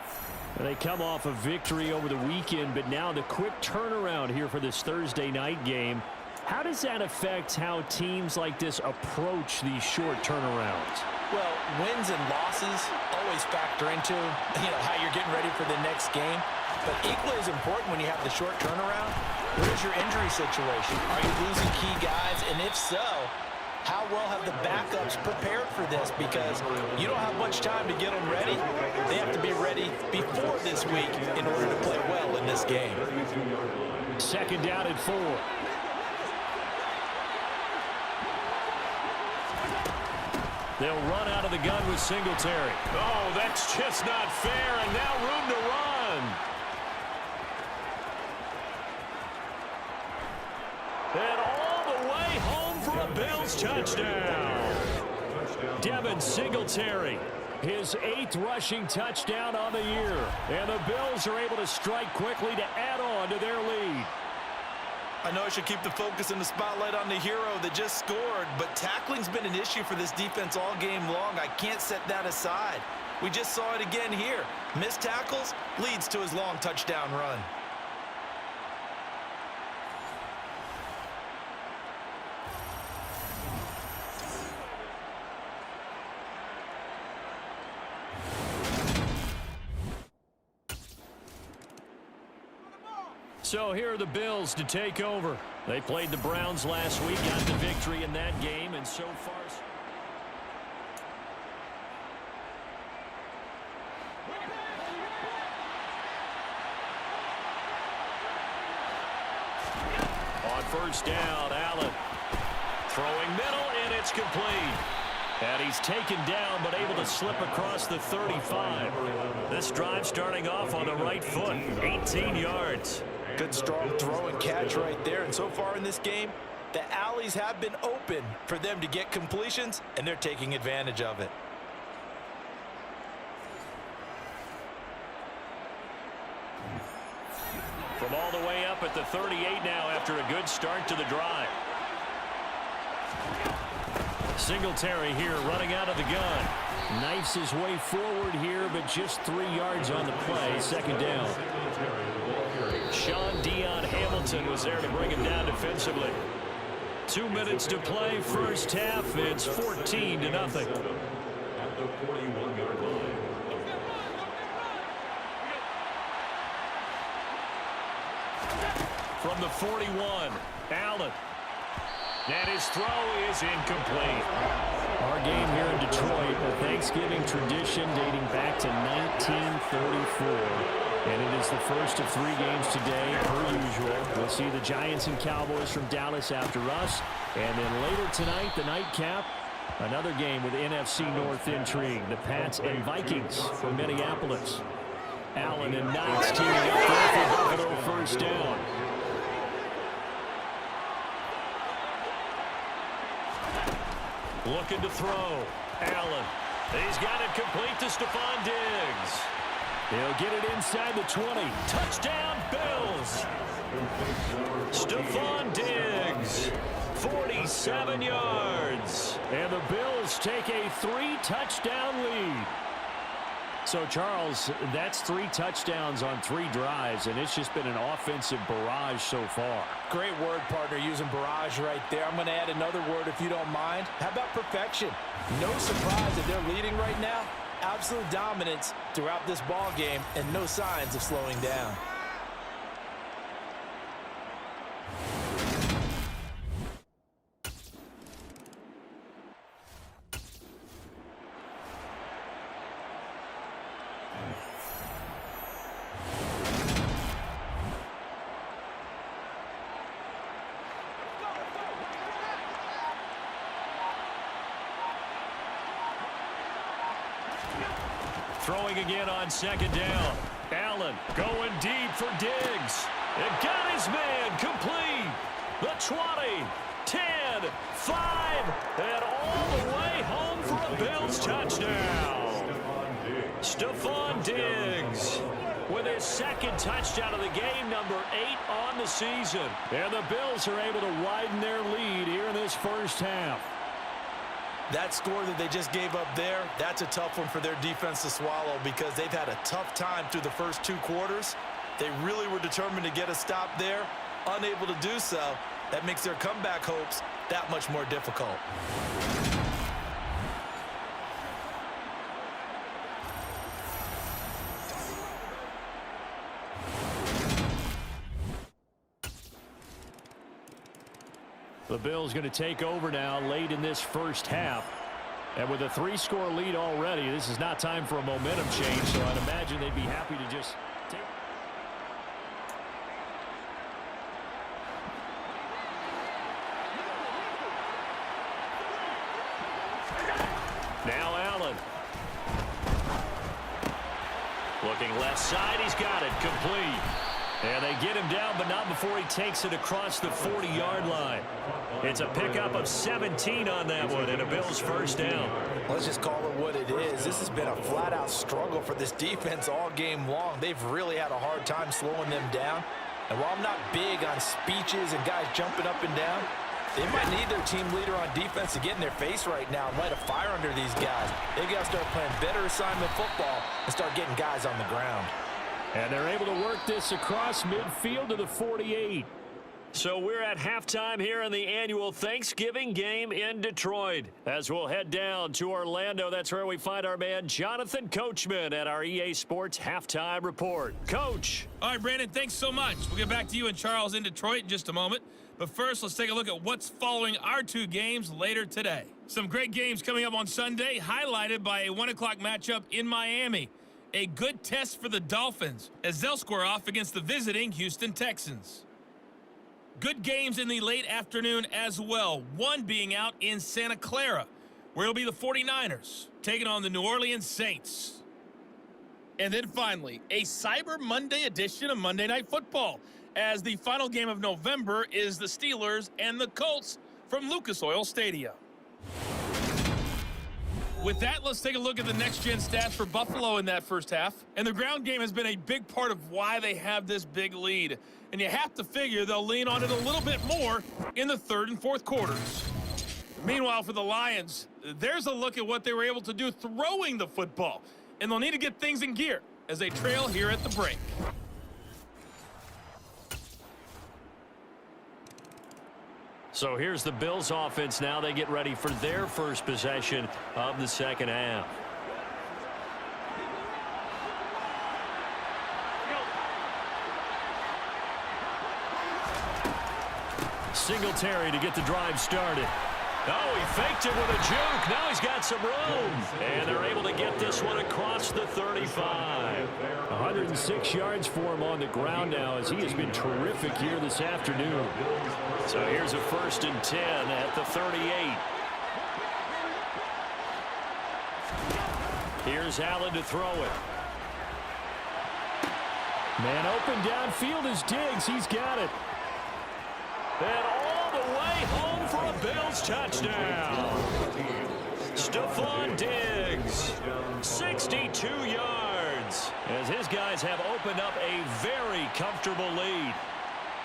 B: They come off a victory over the weekend, but now the quick turnaround here for this Thursday night game. How does that affect how teams like this approach these short turnarounds?
C: Well, wins and losses always factor into, how you're getting ready for the next game. But equally as important when you have the short turnaround, what is your injury situation? Are you losing key guys? And if so, how well have the backups prepared for this? Because you don't have much time to get them ready. They have to be ready before this week in order to play well in this game.
B: 2nd down and 4.
E: They'll run out of the gun with Singletary. Oh, that's just not fair, and now room to run. And all the way home for a Bills touchdown. Devin Singletary, his 8th rushing touchdown on the year. And the Bills are able to strike quickly to add on to their lead.
C: I know I should keep the focus and the spotlight on the hero that just scored, but tackling's been an issue for this defense all game long. I can't set that aside. We just saw it again here. Missed tackles leads to his long touchdown run.
E: So here are the Bills to take over. They played the Browns last week, got the victory in that game, and so far... On first down, Allen. Throwing middle, and it's complete. And he's taken down, but able to slip across the 35. This drive starting off on the right foot, 18 yards.
C: Good strong throw and catch right there. And so far in this game, the alleys have been open for them to get completions, and they're taking advantage of it.
E: From all the way up at the 38 now after a good start to the drive. Singletary here running out of the gun. Knifes his way forward here, but just 3 yards on the play. Second down. Sean Dion Hamilton was there to bring him down defensively. 2 minutes to play, first half. It's 14-0. At the 41-yard line. From the 41, Allen. And his throw is incomplete.
B: Our game here in Detroit, a Thanksgiving tradition dating back to 1934. And it is the first of 3 games today, per usual. We'll see the Giants and Cowboys from Dallas after us. And then later tonight, the nightcap, another game with NFC North intrigue. The Pats and Vikings from Minneapolis. Allen and Knox teaming up there for Buffalo first down.
E: Looking to throw. Allen. He's got it complete to Stephon Diggs.
B: He'll get it inside the 20.
E: Touchdown, Bills. Stephon Diggs. 47 yards.
B: And the Bills take a 3-touchdown lead. So, Charles, that's 3 touchdowns on 3 drives, and it's just been an offensive barrage so far.
C: Great word, partner, using barrage right there. I'm going to add another word if you don't mind. How about perfection? No surprise that they're leading right now. Absolute dominance throughout this ball game and no signs of slowing down.
E: Throwing again on second down. Allen going deep for Diggs. And got his man complete. The 20, 10, 5, and all the way home for a Bills touchdown. Stephon Diggs with his 2nd touchdown of the game, number 8 on the season.
B: And the Bills are able to widen their lead here in this first half.
C: That score that they just gave up there, that's a tough one for their defense to swallow because they've had a tough time through the first 2 quarters. They really were determined to get a stop there, unable to do so. That makes their comeback hopes that much more difficult.
B: The Bills going to take over now late in this first half. And with a 3-score lead already, this is not time for a momentum change, so I'd imagine they'd be happy to just take.
E: Now Allen. Looking left side, he's got it complete. And they get him down, but not before he takes it across the 40-yard line. It's a pickup of 17 on that one, and a Bills first down.
C: Let's just call it what it is. This has been a flat-out struggle for this defense all game long. They've really had a hard time slowing them down. And while I'm not big on speeches and guys jumping up and down, they might need their team leader on defense to get in their face right now and light a fire under these guys. They've got to start playing better assignment football and start getting guys on the ground.
B: And they're able to work this across midfield to the 48.
E: So we're at halftime here in the annual Thanksgiving game in Detroit. As we'll head down to Orlando, that's where we find our man Jonathan Coachman at our EA Sports Halftime Report. Coach.
D: All right, Brandon, thanks so much. We'll get back to you and Charles in Detroit in just a moment. But first, let's take a look at what's following our two games later today. Some great games coming up on Sunday, highlighted by a 1 o'clock matchup in Miami. A good test for the Dolphins as they'll square off against the visiting Houston Texans. Good games in the late afternoon as well, one being out in Santa Clara, where it'll be the 49ers taking on the New Orleans Saints. And then finally, a Cyber Monday edition of Monday Night Football, as the final game of November is the Steelers and the Colts from Lucas Oil Stadium. With that, let's take a look at the next-gen stats for Buffalo in that first half. And the ground game has been a big part of why they have this big lead. And you have to figure they'll lean on it a little bit more in the third and fourth quarters. Meanwhile, for the Lions, there's a look at what they were able to do throwing the football. And they'll need to get things in gear as they trail here at the break.
E: So here's the Bills offense now. They get ready for their first possession of the second half. Singletary to get the drive started. Oh, he faked it with a juke. Now he's got some room. And they're able to get this one across the 35.
B: 106 yards for him on the ground now, as he has been terrific here this afternoon.
E: So here's a 1st and 10 at the 38. Here's Allen to throw it.
B: Man open downfield is Diggs. He's got it.
E: And all the way home for a Bills touchdown. Stephon Diggs, 62 yards, as his guys have opened up a very comfortable lead.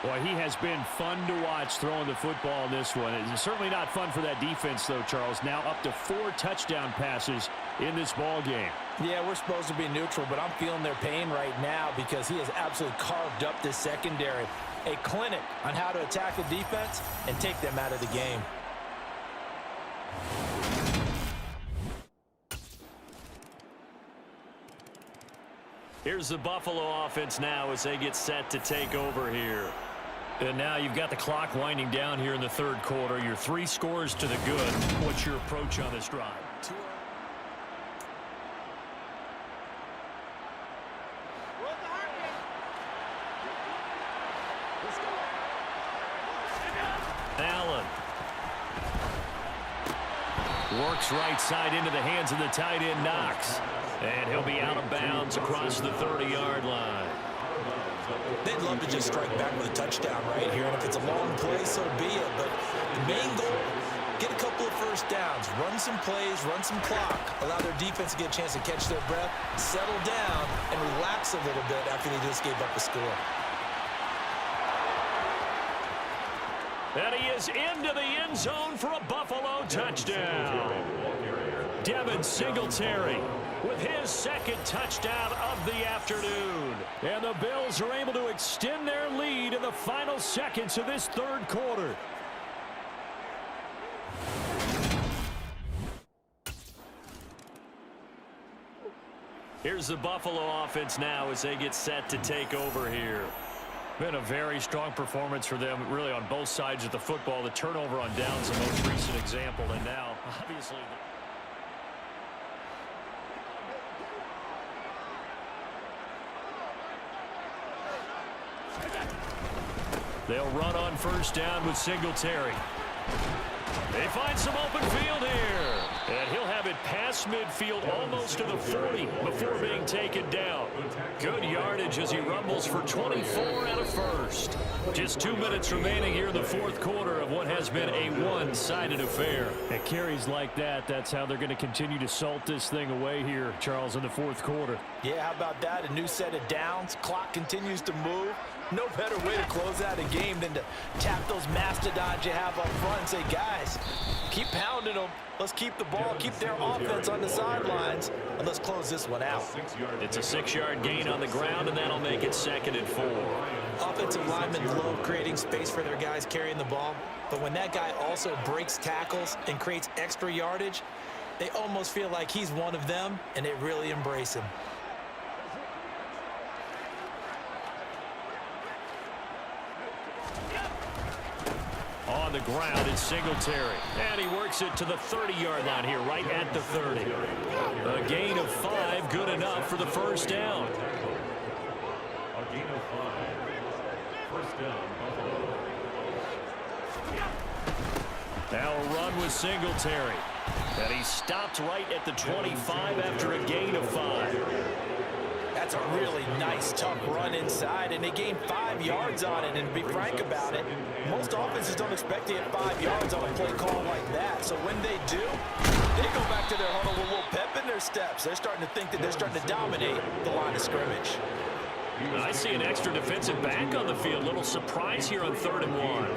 B: Boy, he has been fun to watch throwing the football in this one. It's certainly not fun for that defense, though, Charles. Now up to 4 touchdown passes in this ball game.
C: Yeah, we're supposed to be neutral, but I'm feeling their pain right now because he has absolutely carved up this secondary. A clinic on how to attack the defense and take them out of the game.
E: Here's the Buffalo offense now as they get set to take over here.
B: And now you've got the clock winding down here in the third quarter. You're 3 scores to the good. What's your approach on this drive?
E: Allen works right side into the hands of the tight end Knox. And he'll be out of bounds across the 30-yard line.
C: They'd love to just strike back with a touchdown right here. And if it's a long play, so be it. But the main goal, get a couple of first downs, run some plays, run some clock, allow their defense to get a chance to catch their breath, settle down, and relax a little bit after they just gave up a score.
E: And he is into the end zone for a Buffalo touchdown. Devin Singletary with his second touchdown of the afternoon.
B: And the Bills are able to extend their lead in the final seconds of this third quarter.
E: Here's the Buffalo offense now as they get set to take over here.
B: Been a very strong performance for them, really, on both sides of the football. The turnover on downs, the most recent example, and now, obviously...
E: They'll run on first down with Singletary. They find some open field here. And he'll have it past midfield almost to the 40 before being taken down. Good yardage as he rumbles for 24 and a first. Just 2 minutes remaining here in the fourth quarter of what has been a one-sided affair.
B: At carries like that, that's how they're going to continue to salt this thing away here, Charles, in the fourth quarter.
C: Yeah, how about that? A new set of downs. Clock continues to move. No better way to close out a game than to tap those mastodons you have up front and say, guys, keep pounding them. Let's keep the ball, keep their offense on the sidelines, and let's close this one out.
E: It's a 6-yard gain on the ground, and that'll make it 2nd and 4.
C: Offensive linemen love creating space for their guys carrying the ball, but when that guy also breaks tackles and creates extra yardage, they almost feel like he's one of them, and they really embrace him.
E: On the ground, it's Singletary. And he works it to the 30-yard line here, right at the 30. A gain of 5, good enough for the first down.
B: A gain of 5. First down, Buffalo.
E: Now a run with Singletary. And he stopped right at the 25 after a gain of 5.
C: That's a really nice, tough run inside, and they gained 5 yards on it. And to be frank about it, most offenses don't expect to get 5 yards on a play call like that. So when they do, they go back to their huddle with a little pep in their steps. They're starting to think that they're starting to dominate the line of scrimmage.
E: I see an extra defensive back on the field. Little surprise here on 3rd and 1.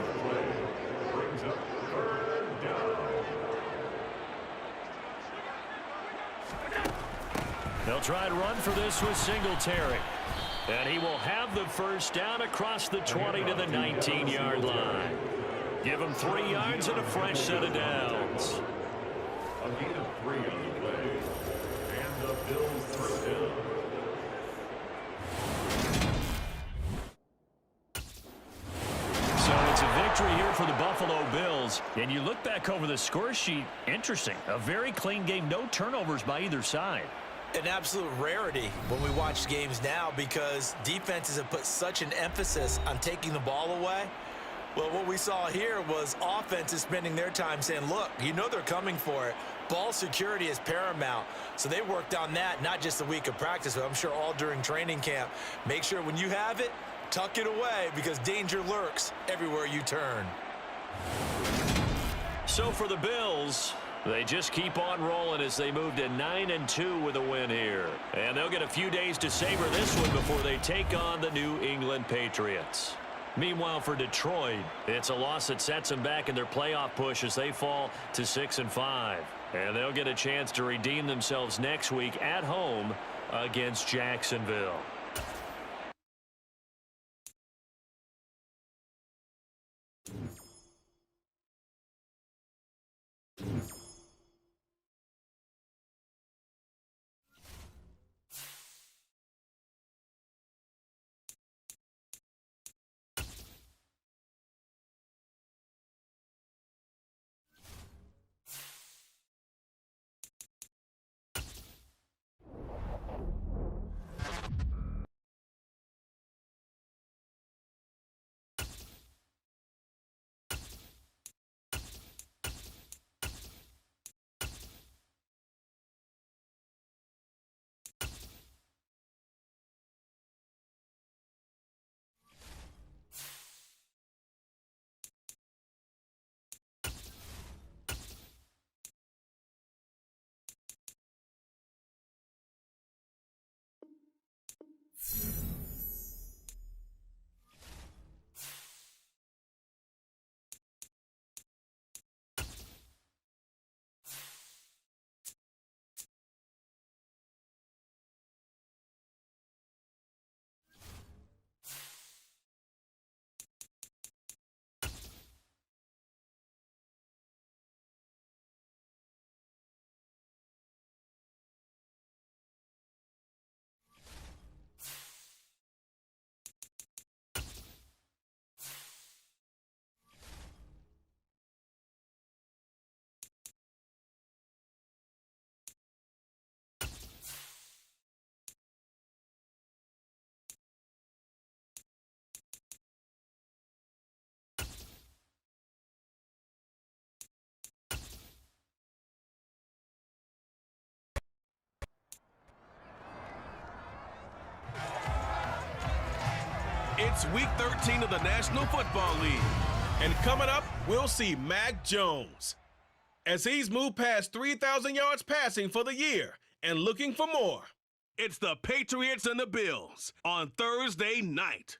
E: They'll try and run for this with Singletary. And he will have the first down across the 20 to the 19-yard line. Give him 3 yards and a fresh set of downs.
B: A gain of 3 on the play. And the Bills first down.
E: So it's a victory here for the Buffalo Bills. And you look back over the score sheet, interesting. A very clean game, no turnovers by either side.
C: An absolute rarity when we watch games now because defenses have put such an emphasis on taking the ball away. Well, what we saw here was offenses spending their time saying, look, you know they're coming for it. Ball security is paramount. So they worked on that, not just a week of practice, but I'm sure all during training camp. Make sure when you have it, tuck it away because danger lurks everywhere you turn.
E: So for the Bills, they just keep on rolling as they move to 9-2 with a win here. And they'll get a few days to savor this one before they take on the New England Patriots. Meanwhile, for Detroit, it's a loss that sets them back in their playoff push as they fall to 6-5. And they'll get a chance to redeem themselves next week at home against Jacksonville.
A: It's Week 13 of the National Football League. And coming up, we'll see Mac Jones, as he's moved past 3,000 yards passing for the year and looking for more. It's the Patriots and the Bills on Thursday night.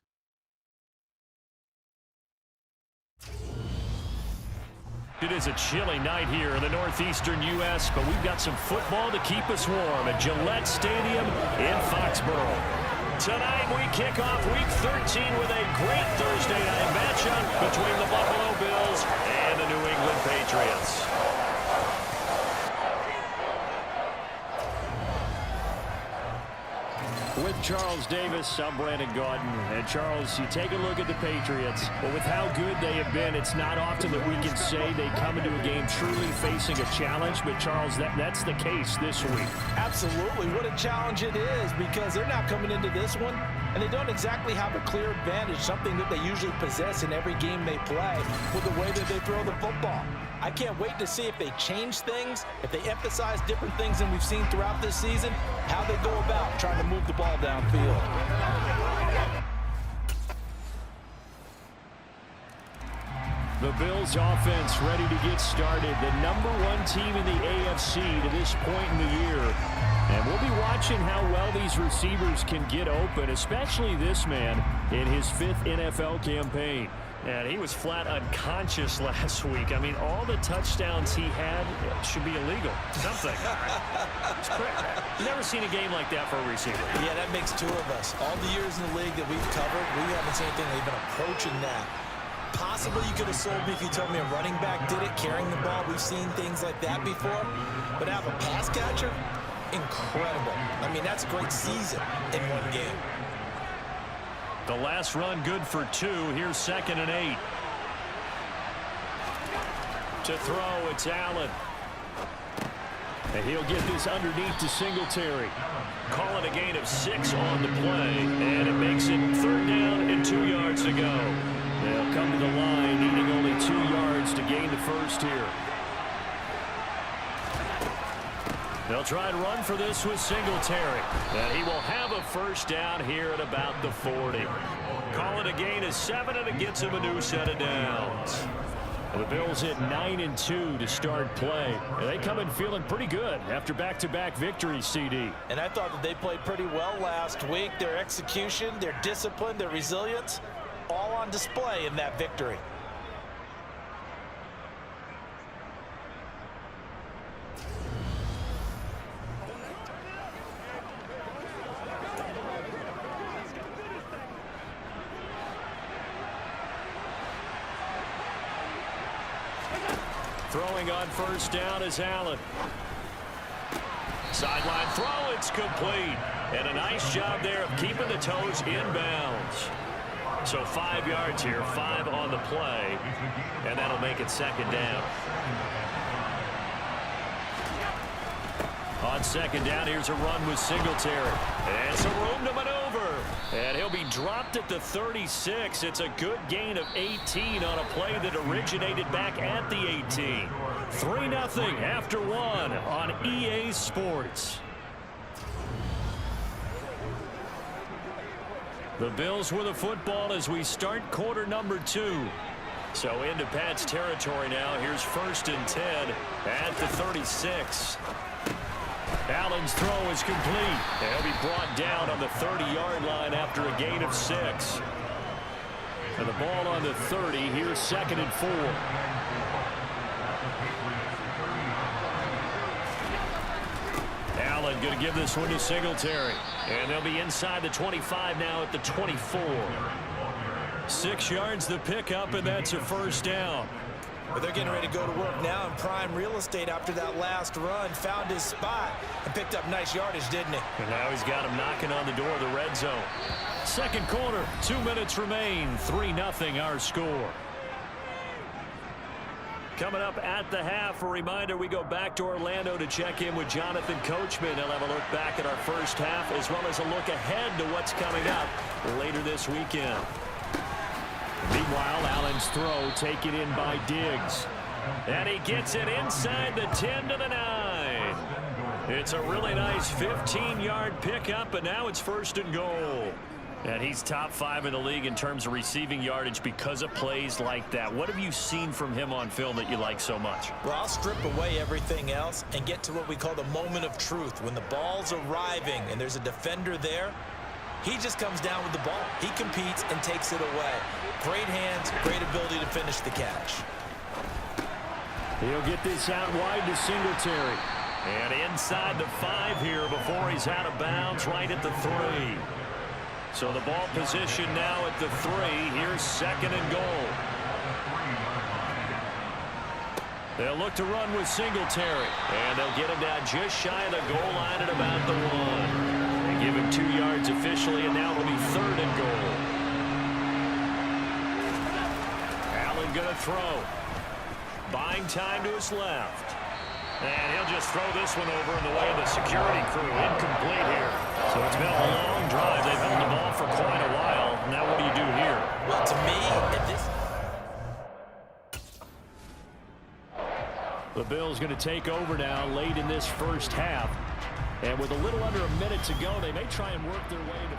B: It is a chilly night here in the northeastern U.S., but we've got some football to keep us warm at Gillette Stadium in Foxborough. Tonight we kick off Week 13 with a great Thursday night matchup between the Buffalo Bills and the New England Patriots. With Charles Davis, I'm Brandon Gaudin. And Charles, you take a look at the Patriots. But with how good they have been, it's not often that we can say they come into a game truly facing a challenge. But Charles, that's the case this week.
C: Absolutely. What a challenge it is, because they're not coming into this one, and they don't exactly have a clear advantage, something that they usually possess in every game they play with the way that they throw the football. I can't wait to see if they change things, if they emphasize different things than we've seen throughout this season, how they go about trying to move the ball downfield.
B: The Bills offense ready to get started. The #1 team in the AFC to this point in the year. And we'll be watching how well these receivers can get open, especially this man in his 5th NFL campaign. And he was flat unconscious last week. I mean, all the touchdowns he had should be illegal. Something. It's crazy. Never seen a game like that for a receiver.
C: Yeah, that makes 2 of us. All the years in the league that we've covered, we haven't seen anything even approaching that. Possibly you could have sold me if you told me a running back did it, carrying the ball. We've seen things like that before. But have a pass catcher? Incredible. I mean, that's a great season in one game.
B: The last run good for 2. Here's 2nd and 8. To throw, it's Allen. And he'll get this underneath to Singletary. Call it a gain of 6 on the play. And it makes it 3rd down and 2 yards to go. They'll come to the line, needing only 2 yards to gain the first here. They'll try and run for this with Singletary. And he will have a first down here at about the 40. Call it a gain of 7, and it gets him a new set of downs. The Bills hit 9-2 to start play. And they come in feeling pretty good after back-to-back victories, CD.
C: And I thought that they played pretty well last week. Their execution, their discipline, their resilience, all on display in that victory.
B: Throwing on first down is Allen. Sideline throw, it's complete. And a nice job there of keeping the toes in bounds. So 5 yards here, 5 on the play. And that'll make it 2nd down. On 2nd down, here's a run with Singletary. And some room to maneuver. And he'll be dropped at the 36. It's a good gain of 18 on a play that originated back at the 18. 3-0 after 1 on EA Sports. The Bills with the football as we start quarter number 2. So into Pat's territory now. Here's 1st and 10 at the 36. Allen's throw is complete. He'll be brought down on the 30-yard line after a gain of 6. And the ball on the 30. Here's 2nd and 4. Allen going to give this one to Singletary. And they'll be inside the 25 now at the 24. 6 yards the pickup, and that's a first down.
C: But they're getting ready to go to work now in prime real estate after that last run. Found his spot and picked up nice yardage, didn't he?
B: And now he's got him knocking on the door of the red zone. 2nd quarter, 2 minutes remain. 3-0 our score. Coming up at the half, a reminder, we go back to Orlando to check in with Jonathan Coachman. He'll have a look back at our first half as well as a look ahead to what's coming up later this weekend. Meanwhile, Allen's throw taken in by Diggs. And he gets it inside the 10 to the 9. It's a really nice 15-yard pickup, and now it's 1st and goal.
E: And he's top 5 in the league in terms of receiving yardage because of plays like that. What have you seen from him on film that you like so much?
C: Well, I'll strip away everything else and get to what we call the moment of truth. When the ball's arriving and there's a defender there, he just comes down with the ball. He competes and takes it away. Great hands, great ability to finish the catch.
B: He'll get this out wide to Singletary.
E: And inside the 5 here before he's out of bounds, right at the 3. So the ball position now at the 3. Here's 2nd and goal. They'll look to run with Singletary. And they'll get him down just shy of the goal line at about the 1. They give him 2 yards officially, and now it'll be 3rd and goal. Allen going to throw. Buying time to his left. And he'll just throw this one over in the way of the security crew. Incomplete here. So it's been a long drive. They've held the ball for quite a while. Now what do you do here?
C: Well, to me, at this...
B: The Bills going to take over now late in this first half. And with a little under a minute to go, they may try and work their way to...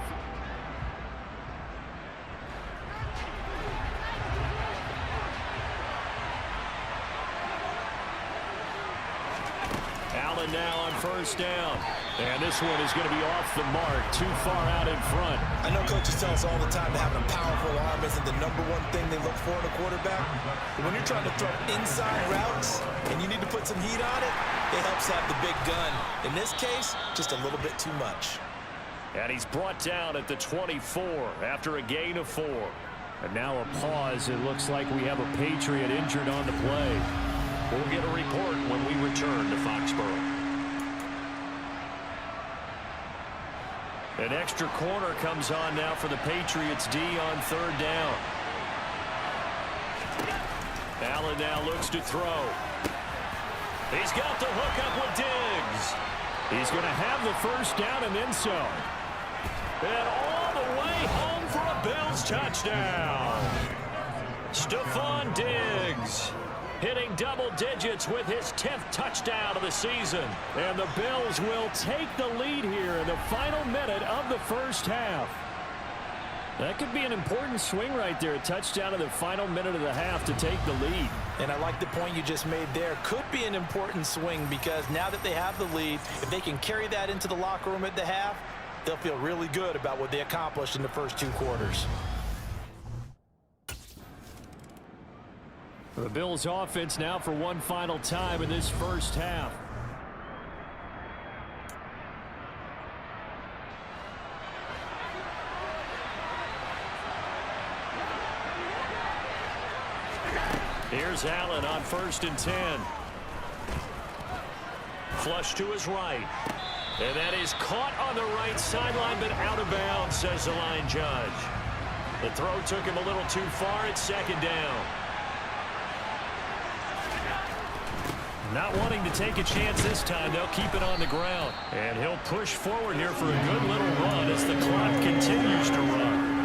B: Allen now on 1st down. And this one is going to be off the mark, too far out in front.
C: I know coaches tell us all the time that having a powerful arm isn't the #1 thing they look for in a quarterback. But when you're trying to throw inside routes and you need to put some heat on it, it helps have the big gun. In this case, just a little bit too much.
E: And he's brought down at the 24 after a gain of 4.
B: And now a pause. It looks like we have a Patriot injured on the play.
E: We'll get a report when we return to Foxborough. An extra corner comes on now for the Patriots D on 3rd down. Allen now looks to throw. He's got the hook up with Diggs.
B: He's going to have the 1st down and then some.
E: And all the way home for a Bills touchdown. Stephon Diggs hitting double digits with his 10th touchdown of the season.
B: And the Bills will take the lead here in the final minute of the first half. That could be an important swing right there. A touchdown in the final minute of the half to take the lead.
C: And I like the point you just made there. Could be an important swing because now that they have the lead, if they can carry that into the locker room at the half, they'll feel really good about what they accomplished in the first 2 quarters.
B: The Bills offense now for one final time in this first half.
E: Here's Allen on 1st and 10. Flush to his right. And that is caught on the right sideline, but out of bounds, says the line judge. The throw took him a little too far. It's 2nd down. Not wanting to take a chance this time, they'll keep it on the ground. And he'll push forward here for a good little run as the clock continues to run.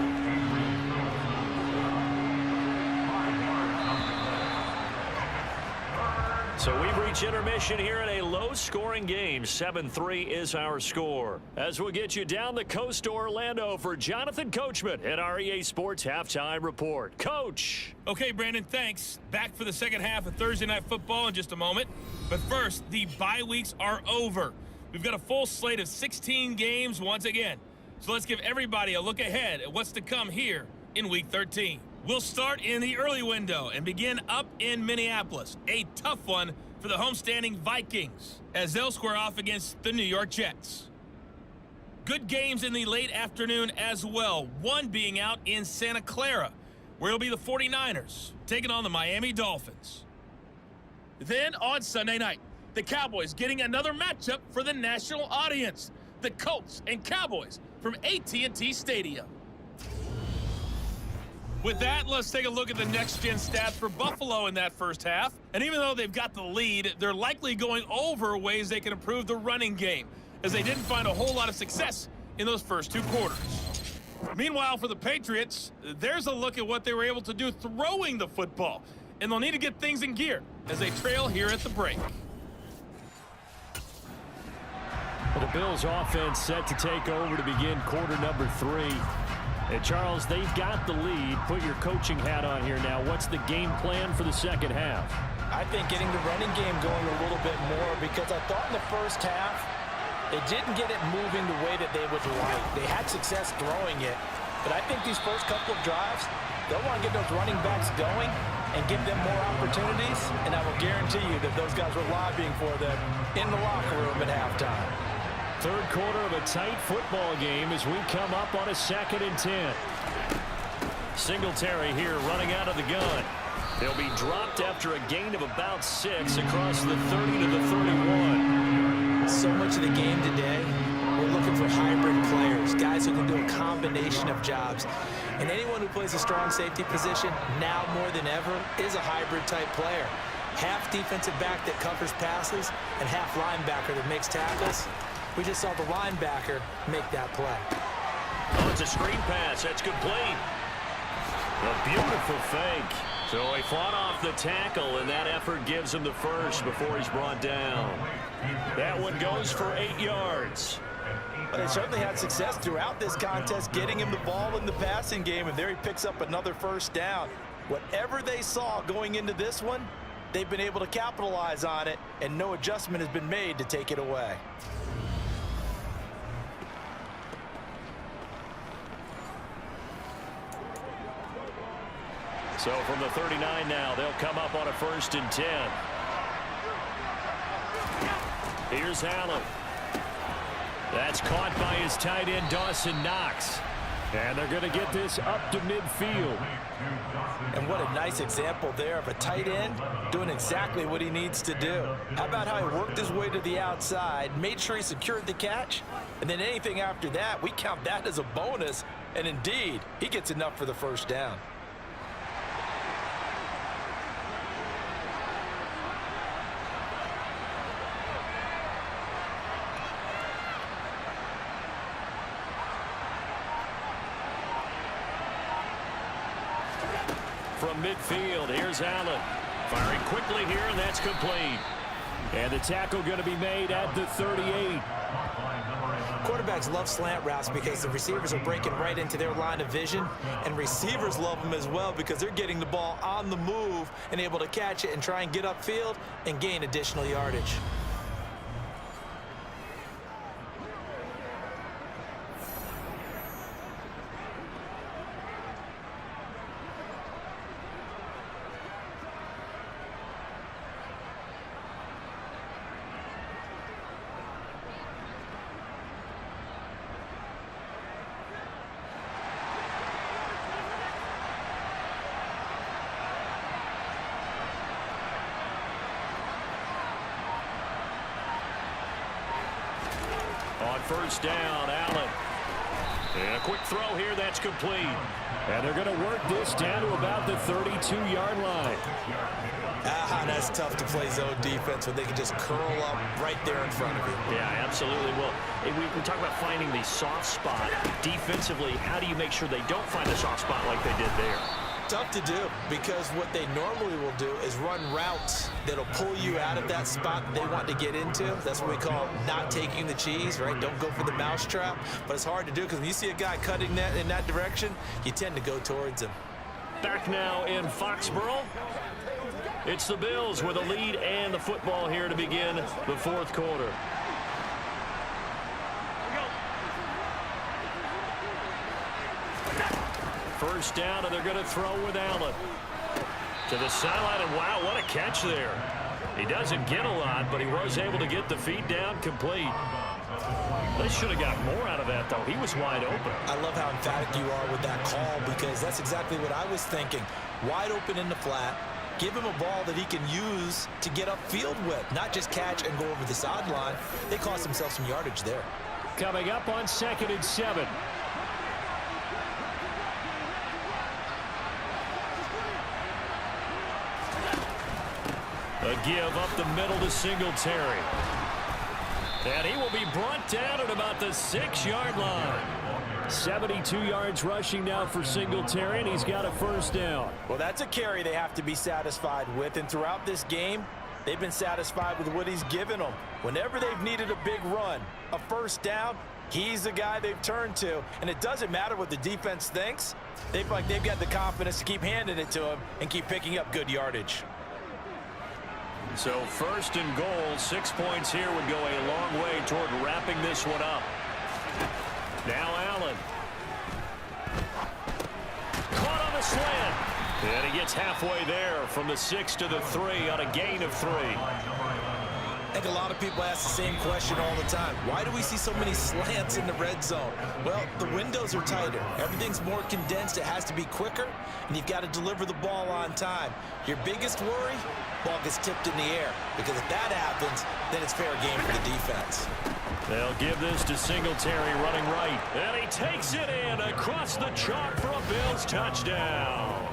E: So we've reached intermission here in a low-scoring game. 7-3 is our score. As we'll get you down the coast to Orlando for Jonathan Coachman at our EA Sports Halftime Report. Coach.
D: Okay, Brandon, thanks. Back for the second half of Thursday Night Football in just a moment. But first, the bye weeks are over. We've got a full slate of 16 games once again. So let's give everybody a look ahead at what's to come here in Week 13. We'll start in the early window and begin up in Minneapolis. A tough one for the homestanding Vikings as they'll square off against the New York Jets. Good games in the late afternoon as well, one being out in Santa Clara, where it'll be the 49ers taking on the Miami Dolphins. Then on Sunday night, the Cowboys getting another matchup for the national audience. The Colts and Cowboys from AT&T Stadium. With that, let's take a look at the next-gen stats for Buffalo in that first half. And even though they've got the lead, they're likely going over ways they can improve the running game, as they didn't find a whole lot of success in those first 2 quarters. Meanwhile, for the Patriots, there's a look at what they were able to do throwing the football. And they'll need to get things in gear as they trail here at the break.
B: The Bills offense set to take over to begin quarter number 3. And Charles, they've got the lead. Put your coaching hat on here now. What's the game plan for the second half?
C: I think getting the running game going a little bit more, because I thought in the first half they didn't get it moving the way that they would like. They had success throwing it, but I think these first couple of drives, they'll want to get those running backs going and give them more opportunities, and I will guarantee you that those guys were lobbying for them in the locker room at halftime.
B: Third quarter of a tight football game as we come up on a 2nd and 10. Singletary here running out of the gun. They'll be dropped after a gain of about 6 across the 30 to the 31.
C: So much of the game today, we're looking for hybrid players, guys who can do a combination of jobs. And anyone who plays a strong safety position, now more than ever, is a hybrid type player. Half defensive back that covers passes and half linebacker that makes tackles. We just saw the linebacker make that play.
E: Oh, it's a screen pass. That's complete. A beautiful fake. So he fought off the tackle, and that effort gives him the first before he's brought down. That one goes for 8 yards.
C: But they certainly had success throughout this contest, getting him the ball in the passing game, and there he picks up another first down. Whatever they saw going into this one, they've been able to capitalize on it, and no adjustment has been made to take it away.
E: So from the 39 now, they'll come up on a 1st and 10. Here's Allen. That's caught by his tight end, Dawson Knox. And they're going to get this up to midfield.
C: And what a nice example there of a tight end doing exactly what he needs to do. How about how he worked his way to the outside, made sure he secured the catch, and then anything after that, we count that as a bonus. And indeed, he gets enough for the first down.
E: From midfield, here's Allen. Firing quickly here, and that's complete.
B: And the tackle going to be made at the 38.
C: Quarterbacks love slant routes because the receivers are breaking right into their line of vision, and receivers love them as well because they're getting the ball on the move and able to catch it and try and get upfield and gain additional yardage.
E: On first down, Allen. And a quick throw here, that's complete.
B: And they're going to work this down to about the 32-yard line.
C: That's tough to play zone defense when they can just curl up right there in front of you.
E: Yeah, absolutely. Well, we talk about finding the soft spot. Defensively, how do you make sure they don't find a soft spot like they did there?
C: Tough to do, because what they normally will do is run routes that'll pull you out of that spot they want to get into. That's what we call not taking the cheese, right? Don't go for the mousetrap. But it's hard to do because when you see a guy cutting that in that direction, you tend to go towards him.
E: Back now in Foxborough. It's the Bills with a lead and the football here to begin the 4th quarter. First down, and they're going to throw with Allen. To the sideline, and wow, what a catch there. He doesn't get a lot, but he was able to get the feet down complete. They should have got more out of that, though. He was wide open.
C: I love how emphatic you are with that call, because that's exactly what I was thinking. Wide open in the flat. Give him a ball that he can use to get upfield with, not just catch and go over the sideline. They cost themselves some yardage there.
B: Coming up on 2nd and 7.
E: A give up the middle to Singletary. And he will be brought down at about the 6-yard line.
B: 72 yards rushing now for Singletary, and he's got a first down.
C: Well, that's a carry they have to be satisfied with, and throughout this game, they've been satisfied with what he's given them. Whenever they've needed a big run, a first down, He's the guy they've turned to, and it doesn't matter what the defense thinks. They feel like they've got the confidence to keep handing it to him and keep picking up good yardage.
E: So 1st and goal, 6 points here would go a long way toward wrapping this one up. Now Allen. Caught on the slant. And he gets halfway there from the 6 to the 3 on a gain of 3.
C: I think a lot of people ask the same question all the time. Why do we see so many slants in the red zone? Well, the windows are tighter. Everything's more condensed. It has to be quicker, and you've got to deliver the ball on time. Your biggest worry, ball gets tipped in the air, because if that happens, then it's fair game for the defense.
E: They'll give this to Singletary running right. And he takes it in across the chalk for a Bills touchdown.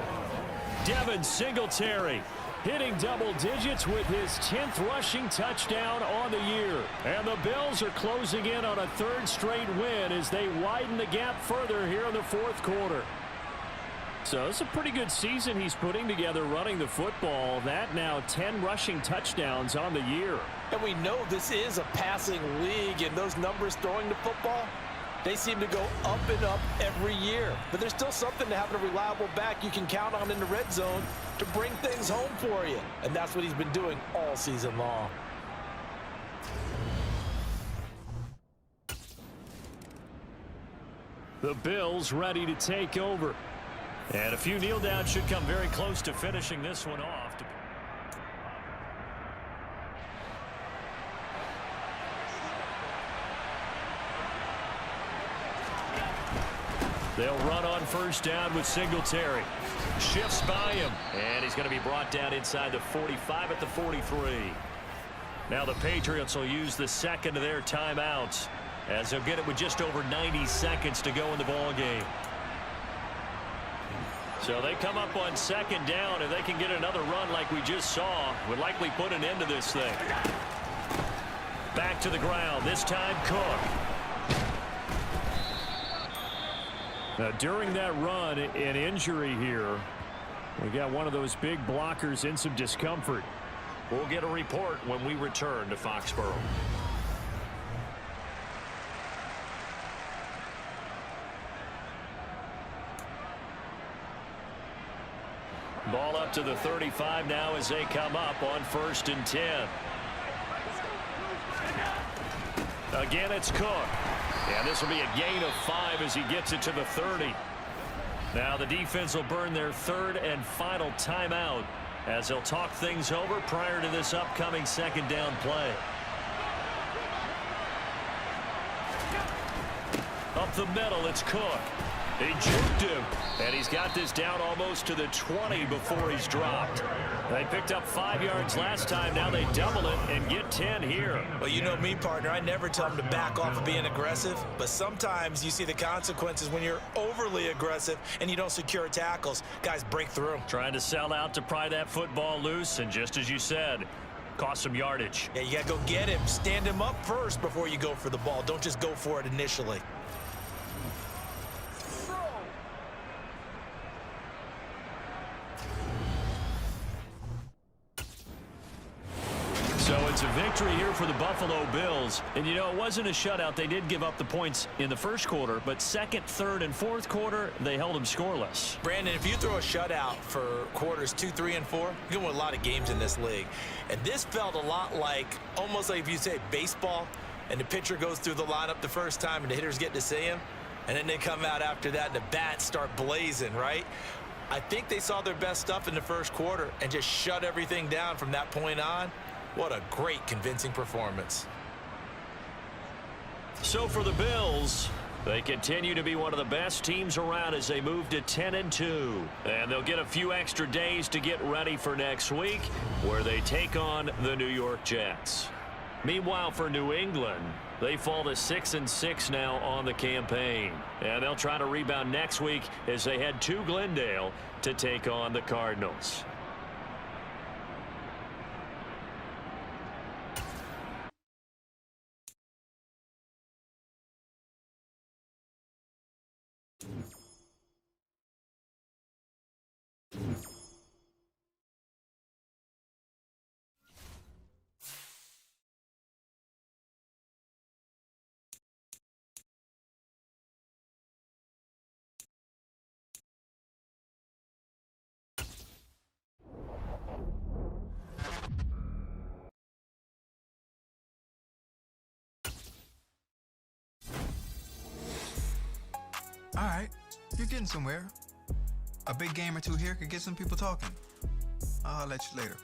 E: Devin Singletary hitting double digits with his 10th rushing touchdown on the year. And the Bills are closing in on a 3rd straight win as they widen the gap further here in the 4th quarter. So it's a pretty good season he's putting together running the football. That now 10 rushing touchdowns on the year.
C: And we know this is a passing league, and those numbers throwing the football, they seem to go up and up every year. But there's still something to having a reliable back you can count on in the red zone to bring things home for you. And that's what he's been doing all season long.
E: The Bills ready to take over. And a few kneel downs should come very close to finishing this one off. They'll run on 1st down with Singletary. Shifts by him. And he's going to be brought down inside the 45 at the 43. Now the Patriots will use the 2nd of their timeouts, as they'll get it with just over 90 seconds to go in the ball game. So they come up on 2nd down. If they can get another run like we just saw, would likely put an end to this thing. Back to the ground. This time Cook. Now, during that run, an injury here. We got one of those big blockers in some discomfort. We'll get a report when we return to Foxborough. Ball up to the 35 now as they come up on 1st and 10. Again, it's Cook. And this will be a gain of 5 as he gets it to the 30. Now the defense will burn their 3rd and final timeout as they'll talk things over prior to this upcoming 2nd down play. Up the middle, it's Cook. He juked him, and he's got this down almost to the 20 before he's dropped. They picked up 5 yards last time. Now they double it and get 10 here.
C: Well, you know me, partner. I never tell them to back off of being aggressive, but sometimes you see the consequences when you're overly aggressive and you don't secure tackles. Guys break through.
E: Trying to sell out to pry that football loose, and just as you said, cost some yardage.
C: Yeah, you got to go get him. Stand him up first before you go for the ball. Don't just go for it initially.
E: So it's a victory here for the Buffalo Bills. And, you know, it wasn't a shutout. They did give up the points in the 1st quarter, but 2nd, 3rd, and 4th quarter, they held them scoreless.
C: Brandon, if you throw a shutout for quarters 2, 3, and 4, you're going to win a lot of games in this league. And this felt a lot like, almost like if you say baseball, and the pitcher goes through the lineup the first time and the hitters get to see him, and then they come out after that and the bats start blazing, right? I think they saw their best stuff in the 1st quarter and just shut everything down from that point on. What a great, convincing performance.
E: So for the Bills, they continue to be one of the best teams around as they move to 10-2. And they'll get a few extra days to get ready for next week, where they take on the New York Jets. Meanwhile, for New England, they fall to 6-6 now on the campaign. And they'll try to rebound next week as they head to Glendale to take on the Cardinals.
G: All right, you're getting somewhere. A big game or two here could get some people talking. I'll let you later.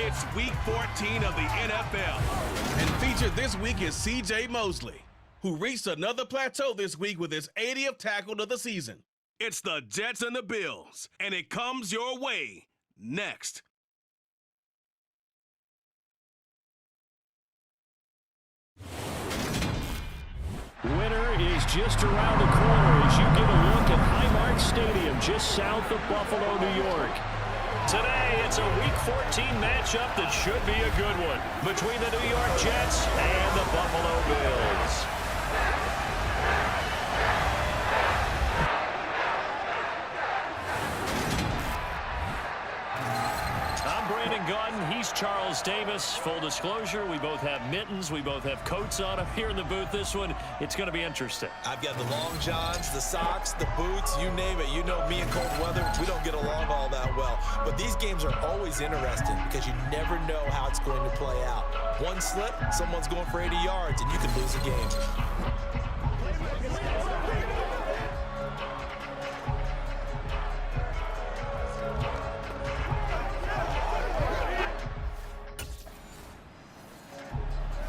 A: It's week 14 of the NFL. And featured this week is C.J. Mosley, who reached another plateau this week with his 80th tackle of the season. It's the Jets and the Bills, and it comes your way next.
B: Winter is just around the corner as you get a look at Highmark Stadium just south of Buffalo, New York.
E: Today, it's a Week 14 matchup that should be a good one between the New York Jets and the Buffalo Bills. He's Charles Davis. Full disclosure, we both have mittens. We both have coats on up here in the booth. This one, it's going to be interesting.
C: I've got the long johns, the socks, the boots, you name it. You know me and cold weather, we don't get along all that well. But these games are always interesting because you never know how it's going to play out. One slip, someone's going for 80 yards, and you could lose a game.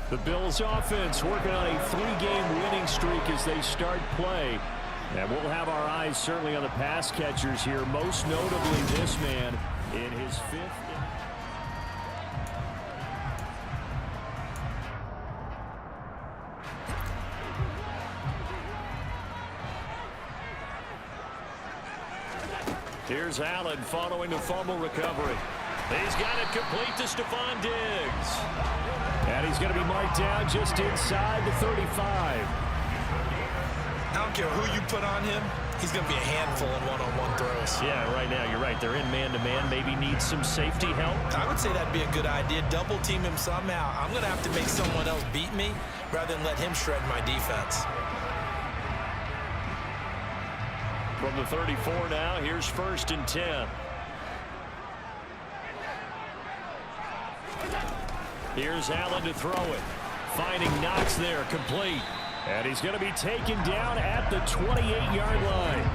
B: The Bills offense working on a 3-game winning streak as they start play. And we'll have our eyes certainly on the pass catchers here, most notably this man in his 5th.
E: Here's Allen following the fumble recovery. He's got it complete to Stephon Diggs.
B: And he's going to be marked down just inside the 35.
C: I don't care who you put on him, he's going to be a handful in one-on-one throws.
E: Yeah, right now, you're right. They're in man-to-man. Maybe needs some safety help.
C: I would say that'd be a good idea. Double team him somehow. I'm going to have to make someone else beat me rather than let him shred my defense.
E: From the 34 now, here's 1st and 10. Here's Allen to throw it. Finding Knox there, complete. And he's going to be taken down at the 28-yard line.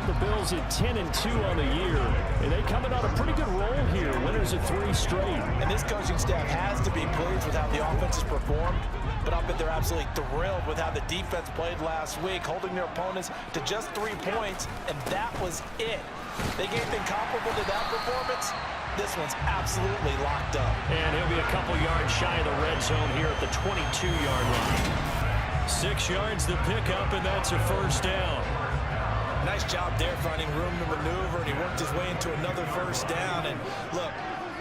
E: The Bills at 10-2 on the year. And they coming on a pretty good roll here. Winners of 3 straight.
C: And this coaching staff has to be pleased with how the offense has performed. But I bet they're absolutely thrilled with how the defense played last week, holding their opponents to just 3 points, and that was it. They gave anything comparable to that performance. This one's absolutely locked up.
E: And he'll be a couple yards shy of the red zone here at the 22-yard line. 6 yards to pick up, and that's a 1st down.
C: Nice job there finding room to maneuver, and he worked his way into another 1st down. And look,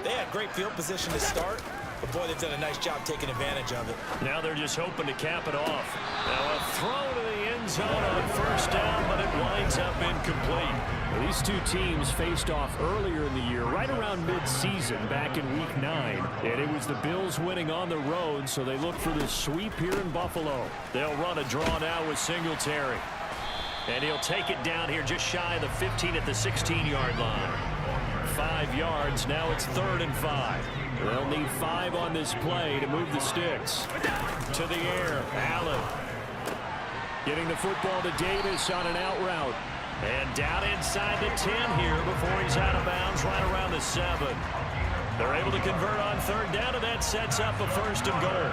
C: they had great field position to start, but boy, they've done a nice job taking advantage of it.
E: Now they're just hoping to cap it off. Now a throw to the end zone on 1st down, but it winds up incomplete.
B: These two teams faced off earlier in the year, right around mid-season, back in Week 9. And it was the Bills winning on the road, so they look for this sweep here in Buffalo.
E: They'll run a draw now with Singletary. And he'll take it down here just shy of the 15 at the 16-yard line. 5 yards, now it's 3rd and 5.
B: They'll need 5 on this play to move the sticks.
E: To the air, Allen.
B: Getting the football to Davis on an out route.
E: And down inside the 10 here before he's out of bounds right around the 7. They're able to convert on third down, and that sets up a 1st and goal.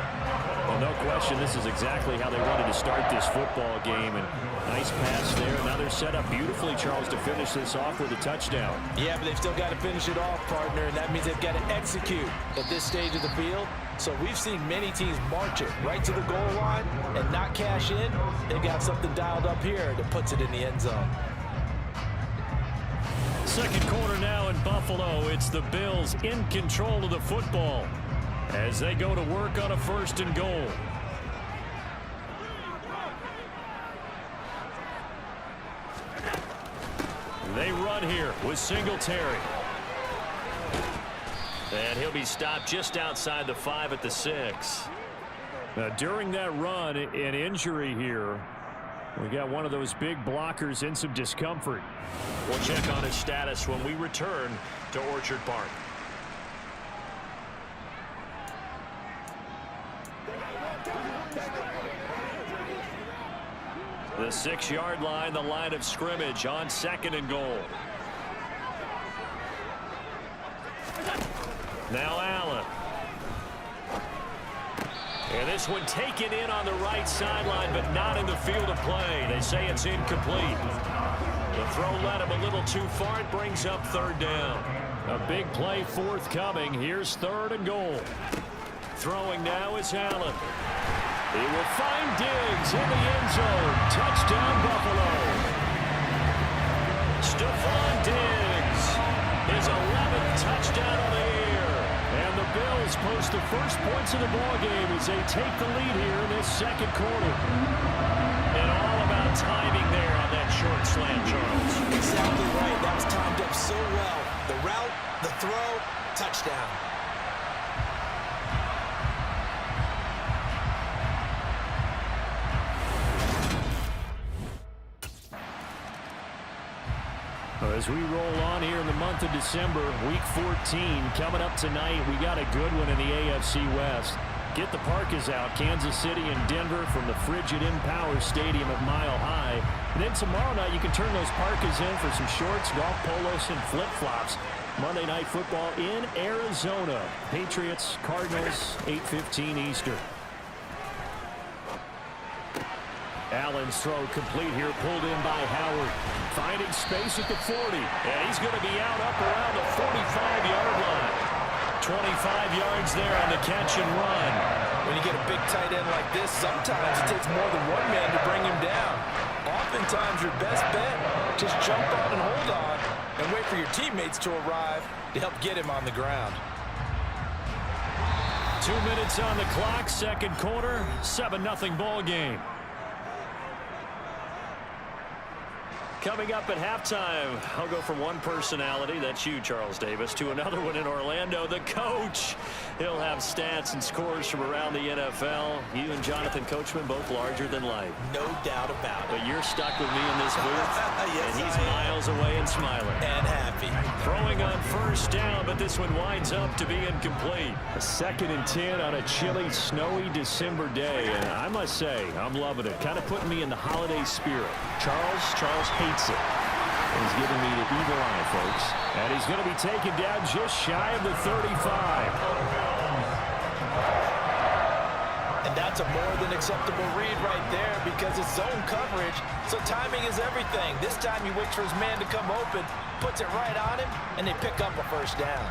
B: Well, no question, this is exactly how they wanted to start this football game. And nice pass there. Now they're set up beautifully, Charles, to finish this off with a touchdown.
C: Yeah, but they've still got to finish it off, partner, and that means they've got to execute at this stage of the field. So we've seen many teams march it right to the goal line and not cash in. They've got something dialed up here that puts it in the end zone.
E: Second quarter now in Buffalo. It's the Bills in control of the football as they go to work on a 1st and goal. They run here with Singletary. And he'll be stopped just outside the 5 at the 6. Now, during that run, an injury here. We got one of those big blockers in some discomfort. We'll check on his status when we return to Orchard Park. The 6-yard line, the line of scrimmage on 2nd and goal. Now Allen. And this one taken in on the right sideline, but not in the field of play. They say it's incomplete. The throw led him a little too far. It brings up 3rd down. A big play forthcoming. Here's 3rd and goal. Throwing now is Allen. He will find Diggs in the end zone. Touchdown, Buffalo. Stephon Diggs, his 11th touchdown on the year. And the Bills post the first points of the ballgame as they take the lead here in this 2nd quarter. And all about timing there on that short slant, Charles.
C: Exactly right. That was timed up so well. The route, the throw, touchdown.
B: As we roll on here in the month of December, Week 14 coming up tonight. We got a good one in the AFC West. Get the Parkas out, Kansas City and Denver from the frigid Empower Stadium at Mile High. And then tomorrow night you can turn those Parkas in for some shorts, golf polos, and flip-flops. Monday Night Football in Arizona. Patriots, Cardinals, 8:15 Eastern. Allen's throw complete here, pulled in by Howard. Finding space at the 40. And he's going to be out up around the 45-yard line. 25 yards there on the catch and run.
C: When you get a big tight end like this, sometimes it takes more than one man to bring him down. Oftentimes your best bet, just jump on and hold on and wait for your teammates to arrive to help get him on the ground.
E: 2 minutes on the clock, 2nd quarter, 7-0 ball game. Coming up at halftime, I'll go from one personality, that's you, Charles Davis, to another one in Orlando, the coach. He'll have stats and scores from around the NFL. You and Jonathan Coachman both larger than life.
C: No doubt about it.
E: But you're stuck with me in this booth,
C: yes,
E: and he's miles away and smiling.
C: And happy.
E: Throwing on 1st down, but this one winds up to be incomplete.
B: A 2nd and 10 on a chilly, snowy December day. And I must say, I'm loving it. Kind of putting me in the holiday spirit. Charles hates it. He's giving me the evil eye, folks.
E: And he's going to be taken down just shy of the 35.
C: And that's a more than acceptable read right there because it's zone coverage, so timing is everything. This time he waits for his man to come open, puts it right on him, and they pick up a 1st down.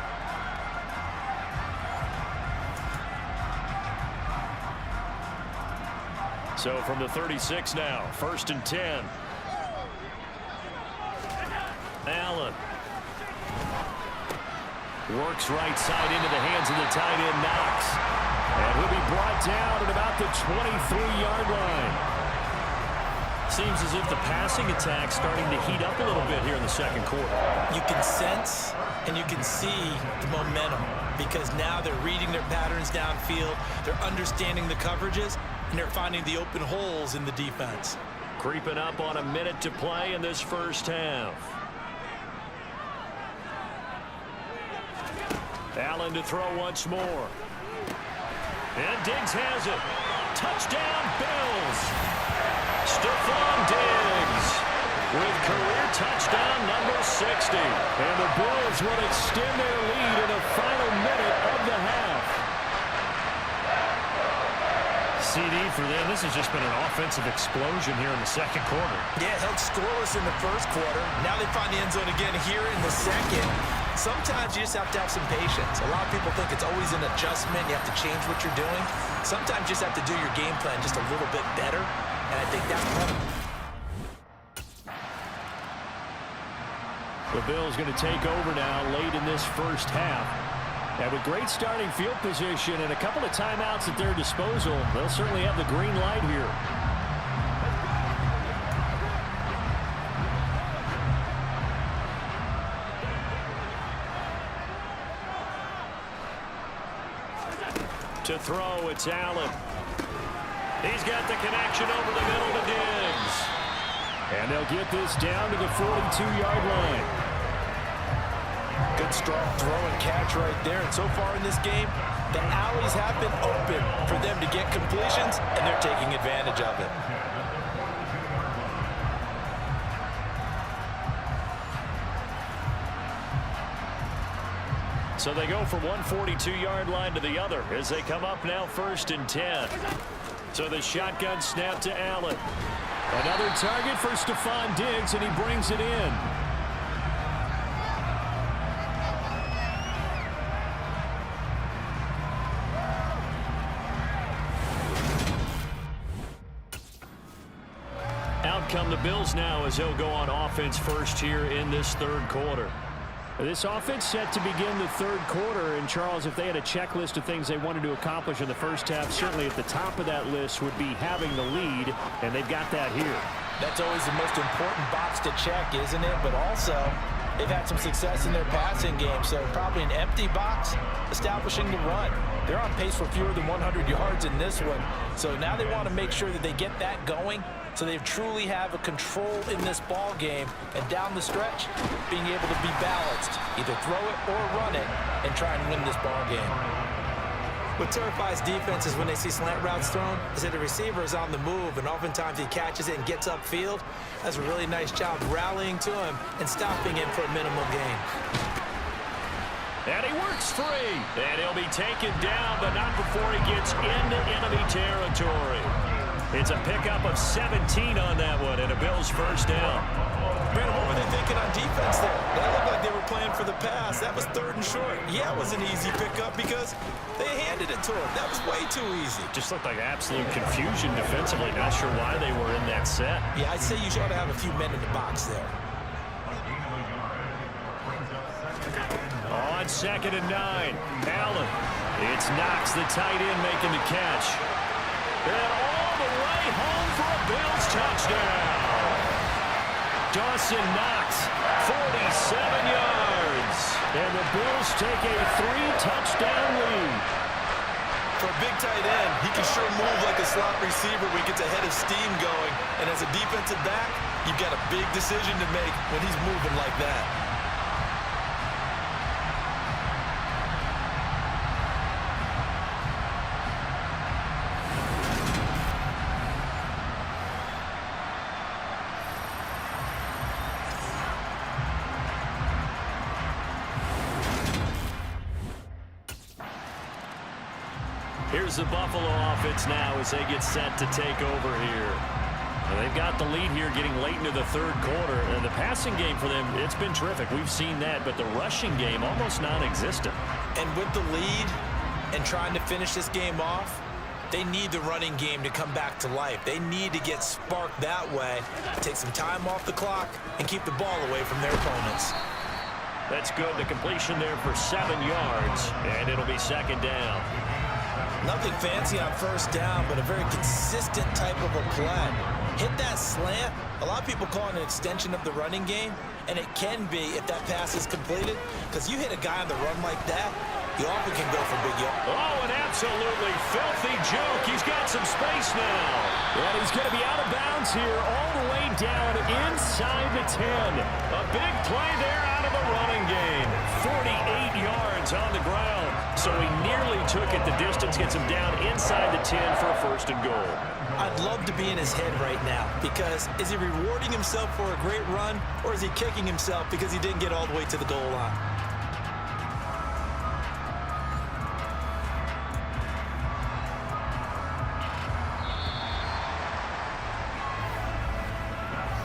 E: So from the 36 now, 1st and 10. Allen works right side into the hands of the tight end, Knox. And he'll be brought down at about the 23-yard line. Seems as if the passing attack's starting to heat up a little bit here in the 2nd quarter.
C: You can sense and you can see the momentum because now they're reading their patterns downfield, they're understanding the coverages, and they're finding the open holes in the defense.
E: Creeping up on a minute to play in this 1st half. Allen to throw once more. And Diggs has it. Touchdown, Bills. Stephon Diggs. with career touchdown number 60. And the Bills will extend their lead in the final minute of the half.
B: CD for them. This has just been an offensive explosion here in the second quarter.
C: Yeah, held scoreless in the first quarter. Now they find the end zone again here in the second. Sometimes you just have to have some patience. A lot of people think it's always an adjustment. You have to change what you're doing. Sometimes you just have to do your game plan just a little bit better, and I think that's part of it.
E: The Bills going to take over now late in this first half. And with great starting field position and a couple of timeouts at their disposal, they'll certainly have the green light here. To throw, it's Allen. He's got the connection over the middle to Diggs. And they'll get this down to the 42-yard line.
C: Good strong throw and catch right there. And so far in this game, the alleys have been open for them to get completions, and they're taking advantage of it.
E: So they go from one 42-yard line to the other as they come up now 1st and 10. So the shotgun snap to Allen. Another target for Stephon Diggs, and he brings it in. Out come the Bills now as they'll go on offense first here in this third quarter. This offense set to begin the third quarter, and Charles, if they had a checklist of things they wanted to accomplish in the first half, certainly at the top of that list would be having the lead, and they've got that here.
C: That's always the most important box to check, isn't it? But also, they've had some success in their passing game, so probably an empty box establishing the run. They're on pace for fewer than 100 yards in this one, so now they want to make sure that they get that going so they truly have a control in this ball game, and down the stretch, being able to be balanced, either throw it or run it, and try and win this ball game. What terrifies defenses when they see slant routes thrown is that the receiver is on the move, and oftentimes he catches it and gets upfield. That's a really nice job rallying to him and stopping him for a minimal gain.
E: And he works free, and he'll be taken down, but not before he gets into enemy territory. It's a pickup of 17 on that one, and a Bills first down.
C: Brandon, what were they thinking on defense there? That looked like they were playing for the pass. That was 3rd and short. Yeah, it was an easy pickup because they handed it to him. That was way too easy.
E: Just looked like absolute confusion defensively. Not sure why they were in that set.
C: Yeah, I'd say you ought to have a few men in the box there.
E: On 2nd and 9, Allen. It's Knox, the tight end, making the catch. And all the way home for a Bills touchdown. Dawson Knox, 47 yards. And the Bills take a 3-touchdown lead.
C: For a big tight end, he can sure move like a slot receiver when he gets a head of steam going. And as a defensive back, you've got a big decision to make when he's moving like that.
E: Here's the Buffalo offense now as they get set to take over here. And they've got the lead here getting late into the third quarter. And the passing game for them, it's been terrific. We've seen that, but the rushing game almost non-existent.
C: And with the lead and trying to finish this game off, they need the running game to come back to life. They need to get sparked that way, take some time off the clock, and keep the ball away from their opponents.
E: That's good. The completion there for 7 yards, and it'll be 2nd down.
C: Nothing fancy on 1st down, but a very consistent type of a play. Hit that slant. A lot of people call it an extension of the running game, and it can be if that pass is completed, because you hit a guy on the run like that, You often can go for big yard.
E: Oh, an absolutely filthy juke. He's got some space now.
B: And he's going to be out of bounds here all the way down inside the 10.
E: A big play there out of the running game. 48 yards on the ground. So he nearly took it the distance, gets him down inside the 10 for a first and goal.
C: I'd love to be in his head right now, because is he rewarding himself for a great run, or is he kicking himself because he didn't get all the way to the goal line?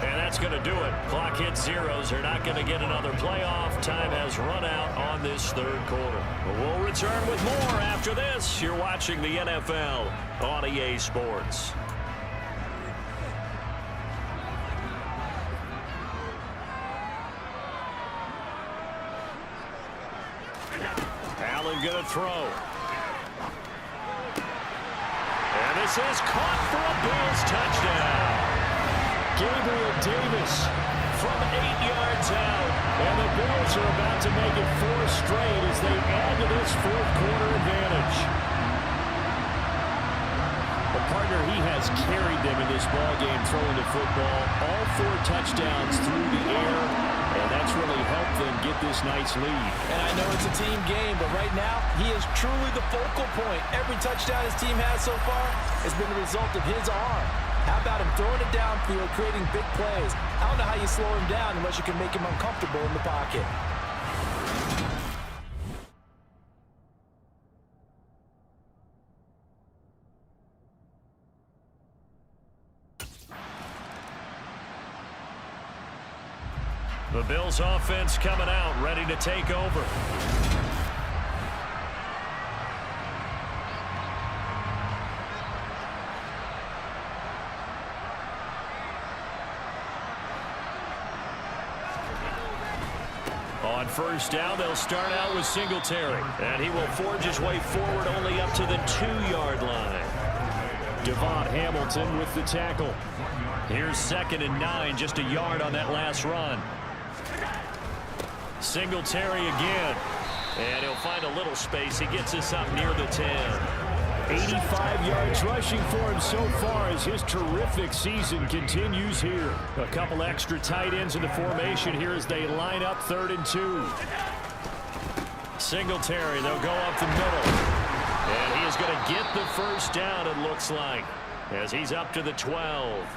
E: That's going to do it. Clock hits zeros. They're not going to get another playoff. Time has run out on this third quarter. We'll return with more after this. You're watching the NFL on EA Sports. Allen going to throw. And this is caught for a Bills touchdown.
B: Gabriel Davis from 8 yards out. And the Bills are about to make it 4 straight as they add to this fourth quarter advantage. The partner, he has carried them in this ballgame throwing the football. All 4 touchdowns through the air. And that's really helped them get this nice lead.
C: And I know it's a team game, but right now, he is truly the focal point. Every touchdown his team has so far has been the result of his arm. How about him throwing it downfield, creating big plays? I don't know how you slow him down unless you can make him uncomfortable in the pocket.
E: The Bills offense coming out, ready to take over. On first down, they'll start out with Singletary. And he will forge his way forward only up to the 2-yard line.
B: Devon Hamilton with the tackle.
E: Here's 2nd and 9, just a yard on that last run. Singletary again. And he'll find a little space. He gets us up near the 10.
B: 85 yards rushing for him so far as his terrific season continues here. A couple extra tight ends in the formation here as they line up 3rd and 2.
E: Singletary, they'll go up the middle. And he is going to get the first down, it looks like, as he's up to the 12.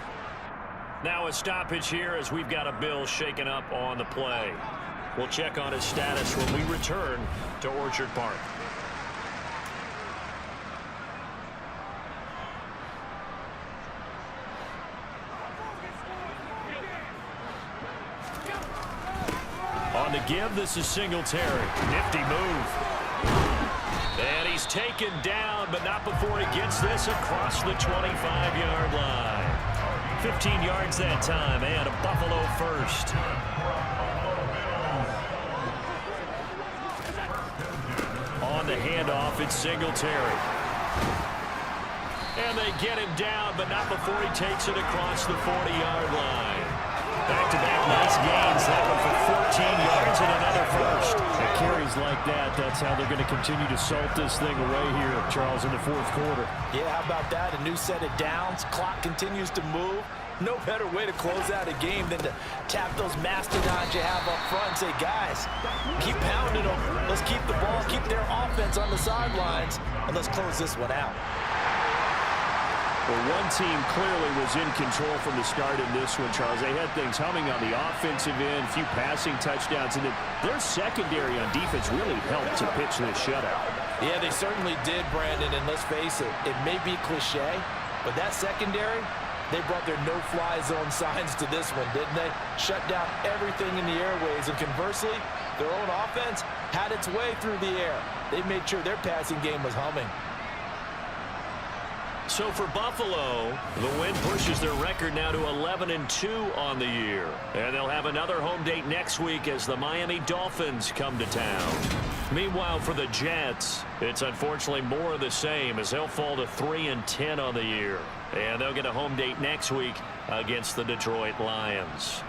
E: Now a stoppage here as we've got a Bill shaken up on the play. We'll check on his status when we return to Orchard Park. On the give, this is Singletary. Nifty move. And he's taken down, but not before he gets this across the 25-yard line. 15 yards that time, and a Buffalo first. On the handoff, it's Singletary. And they get him down, but not before he takes it across the 40-yard line. Back-to-back nice gains. That one for 14 yards and another first.
B: It carries like that. That's how they're going to continue to salt this thing away here, Charles, in the fourth quarter.
C: Yeah, how about that? A new set of downs. Clock continues to move. No better way to close out a game than to tap those mastodons you have up front and say, guys, keep pounding them. Let's keep the ball, keep their offense on the sidelines, and let's close this one out.
B: Well, one team clearly was in control from the start in this one, Charles. They had things humming on the offensive end, a few passing touchdowns, and their secondary on defense really helped to pitch this shutout.
C: Yeah, they certainly did, Brandon, and let's face it, it may be cliche, but that secondary, they brought their no-fly zone signs to this one, didn't they? Shut down everything in the airways, and conversely, their own offense had its way through the air. They made sure their passing game was humming.
E: So for Buffalo, the win pushes their record now to 11-2 on the year. And they'll have another home date next week as the Miami Dolphins come to town. Meanwhile, for the Jets, it's unfortunately more of the same as they'll fall to 3-10 on the year. And they'll get a home date next week against the Detroit Lions.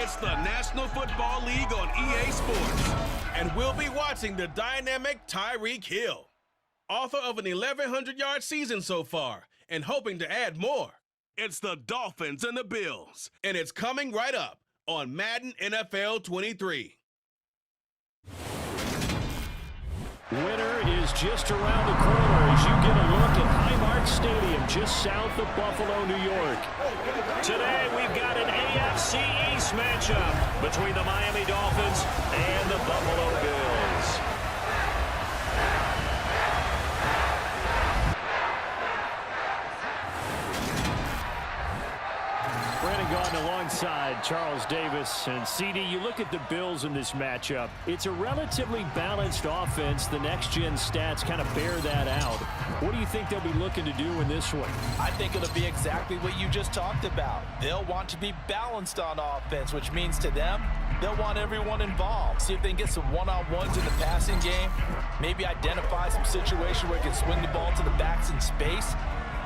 A: It's the National Football League on EA Sports. And we'll be watching the dynamic Tyreek Hill, author of an 1,100-yard season so far, and hoping to add more. It's the Dolphins and the Bills, and it's coming right up on Madden NFL 23.
B: Winter is just around the corner as you get a look at Highmark Stadium just south of Buffalo, New York.
E: Today we've got an AFC East matchup between the Miami Dolphins and the Buffalo Bills.
B: Brandon Gaudin alongside Charles Davis. And CD, you look at the Bills in this matchup. It's a relatively balanced offense. The next-gen stats kind of bear that out. What do you think they'll be looking to do in this one?
C: I think it'll be exactly what you just talked about. They'll want to be balanced on offense, which means to them, they'll want everyone involved. See if they can get some one-on-ones in the passing game. Maybe identify some situation where they can swing the ball to the backs in space.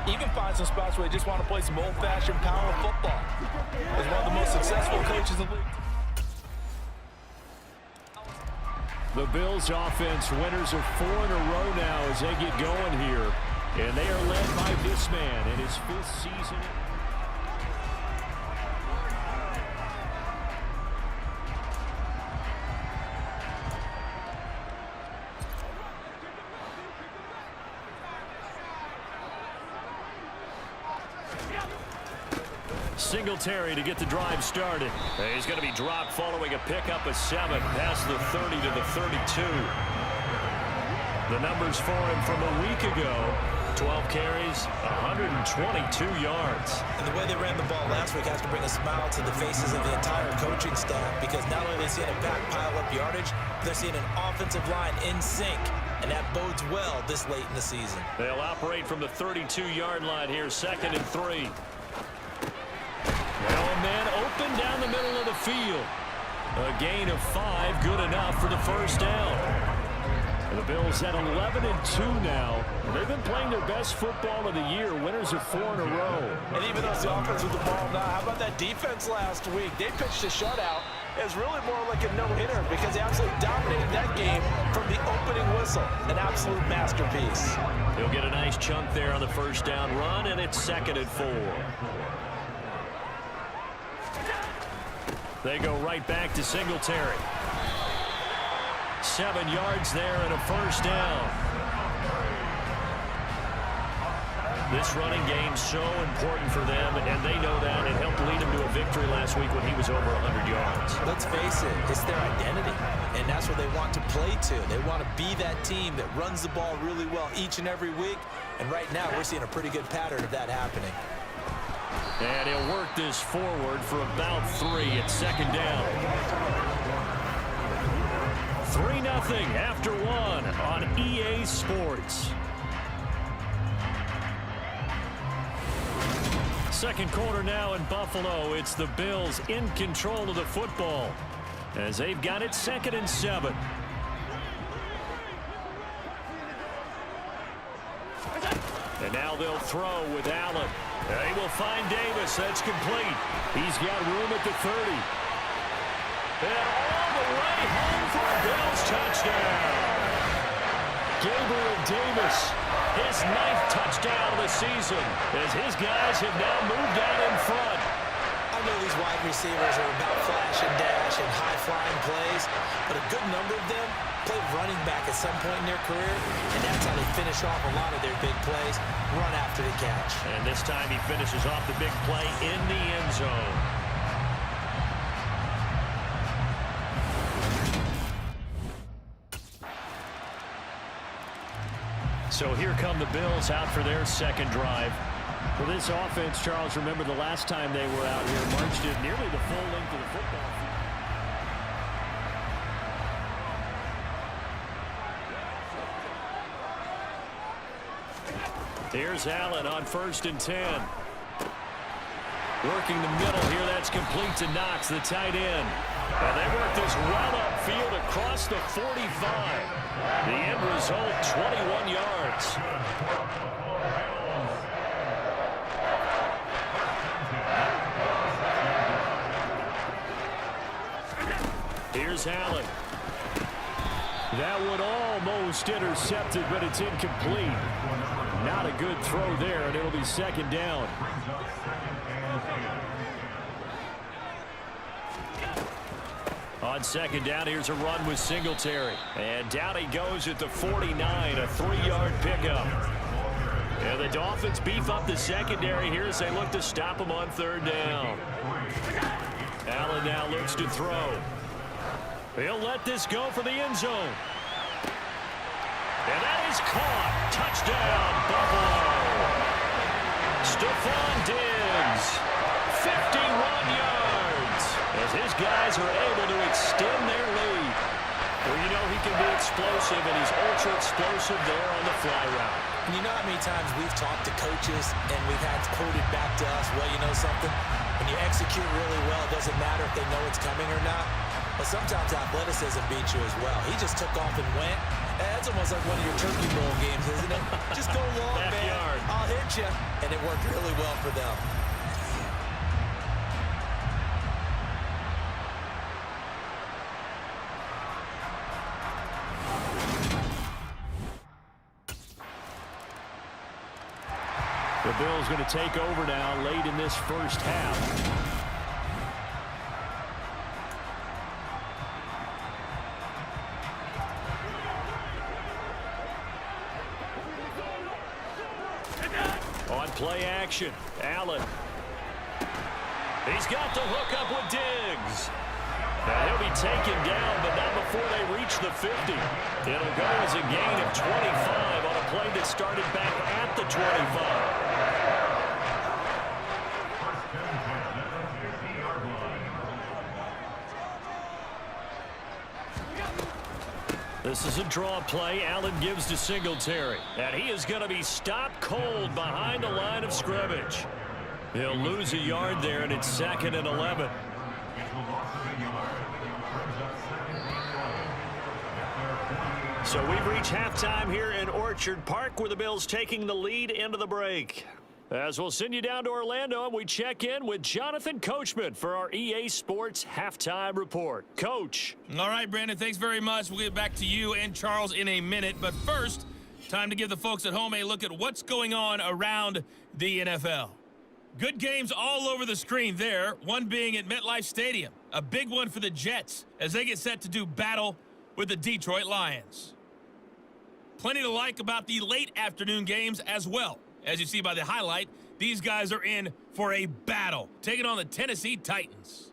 C: Even find some spots where they just want to play some old-fashioned power football. As one of the most successful coaches in the league.
B: The Bills offense winners of 4 in a row now as they get going here. And they are led by this man in his 5th season. Singletary to get the drive started.
E: He's going to be dropped following a pickup of 7 past the 30 to the 32. The numbers for him from a week ago: 12 carries, 122 yards.
C: And the way they ran the ball last week has to bring a smile to the faces of the entire coaching staff, because not only are they seeing a back pile up yardage, they're seeing an offensive line in sync. And that bodes well this late in the season.
E: They'll operate from the 32-yard line here, 2nd and 3.
B: Well, a man open down the middle of the field. A gain of 5, good enough for the first down. And the Bills at 11-2 now. They've been playing their best football of the year, winners of 4 in a row.
C: And even though it's the offense with the ball now, how about that defense last week? They pitched a shutout. It was really more like a no-hitter because they absolutely dominated that game from the opening whistle. An absolute masterpiece.
E: He'll get a nice chunk there on the first down run, and it's 2nd and 4.
B: They go right back to Singletary. 7 yards there and a first down. This running game's so important for them, and they know that. It helped lead them to a victory last week when he was over 100 yards.
C: Let's face it, it's their identity, and that's what they want to play to. They want to be that team that runs the ball really well each and every week, and right now we're seeing a pretty good pattern of that happening.
B: And he'll work this forward for about 3 at 2nd down. 3-0 after 1 on EA Sports. Second quarter now in Buffalo. It's the Bills in control of the football as they've got it 2nd and 7. And now they'll throw with Allen. They will find Davis. That's complete. He's got room at the 30. And all the way home for a Bills touchdown. Gabriel Davis, his 9th touchdown of the season, as his guys have now moved out in front.
C: I know these wide receivers are about flash and dash and high-flying plays, but a good number of them played running back at some point in their career, and that's how they finish off a lot of their big plays, run after the catch.
E: And this time he finishes off the big play in the end zone.
B: So here come the Bills out for their second drive. For this offense, Charles, remember the last time they were out here, marched it nearly the full length of the football field. Here's Allen on 1st and 10. Working the middle here, that's complete to Knox, the tight end. And they work this well upfield across the 45. The end result, 21 yards.
E: it's Allen. That one almost intercepted, but it's incomplete. Not a good throw there, and it'll be second down. On second down, here's a run with Singletary. And down he goes at the 49, a 3-yard pickup. And the Dolphins beef up the secondary here as they look to stop him on third down. Allen now looks to throw. He'll let this go for the end zone. And that is caught. Touchdown, Buffalo. Stephon Diggs, 51 yards. As his guys are able to extend their lead. Well, you know he can be explosive, and he's ultra explosive there on the fly route.
C: You know how many times we've talked to coaches and we've had quoted back to us, well, you know something? When you execute really well, it doesn't matter if they know it's coming or not. But sometimes athleticism beats you as well. He just took off and went. That's almost like one of your Turkey Bowl games, isn't it? Just go long, man. I'll hit you. And it worked really well for them.
E: The Bills going to take over now late in this first half. On play action, Allen. He's got the hook up with Diggs. Now he'll be taken down, but not before they reach the 50. It'll go as a gain of 25 on a play that started back at the 25. This is a draw play. Allen gives to Singletary. And he is going to be stopped cold behind the line of scrimmage. He'll lose a yard there, and it's 2nd and 11. So we've reached halftime here in Orchard Park, where the Bills taking the lead into the break. As we'll send you down to Orlando, and we check in with Jonathan Coachman for our EA Sports Halftime Report. Coach.
D: All right, Brandon, thanks very much. We'll get back to you and Charles in a minute. But first, time to give the folks at home a look at what's going on around the NFL. Good games all over the screen there, one being at MetLife Stadium. A big one for the Jets as they get set to do battle with the Detroit Lions. Plenty to like about the late afternoon games as well. As you see by the highlight, these guys are in for a battle, taking on the Tennessee Titans.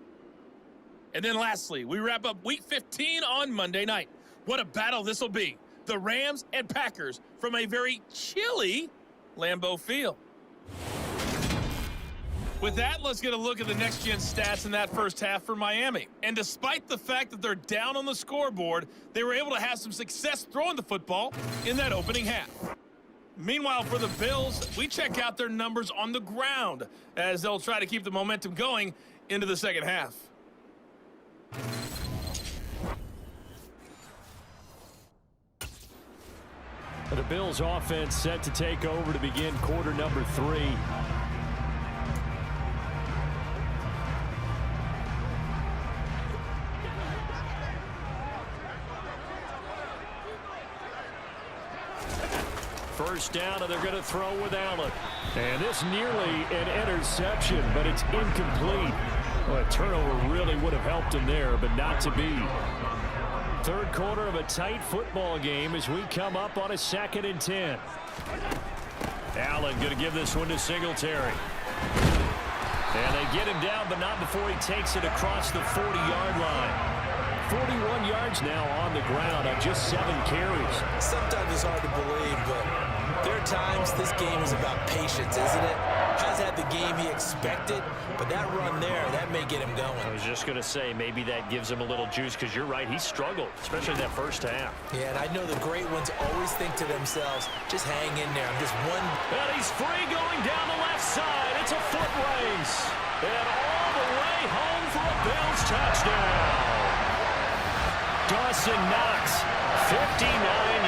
D: And then lastly, we wrap up Week 15 on Monday night. What a battle this will be. The Rams and Packers from a very chilly Lambeau Field. With that, let's get a look at the next-gen stats in that first half for Miami. And despite the fact that they're down on the scoreboard, they were able to have some success throwing the football in that opening half. Meanwhile, for the Bills, we check out their numbers on the ground as they'll try to keep the momentum going into the second half.
E: The Bills offense set to take over to begin quarter number 3. First down, and they're going to throw with Allen. And this nearly an interception, but it's incomplete. Well, a turnover really would have helped him there, but not to be. Third quarter of a tight football game as we come up on a 2nd and 10. Allen going to give this one to Singletary. And they get him down, but not before he takes it across the 40-yard line. 41 yards now on the ground on just 7 carries.
C: Sometimes it's hard to believe, but there are times this game is about patience, isn't it? Has had the game he expected, but that run there, that may get him going.
E: I was just going to say, maybe that gives him a little juice, because you're right, he struggled, especially in that first half.
C: Yeah, and I know the great ones always think to themselves, just hang in there. I'm just one.
E: And he's free going down the left side. It's a foot race. And all the way home for a Bills touchdown. Dawson Knox, 59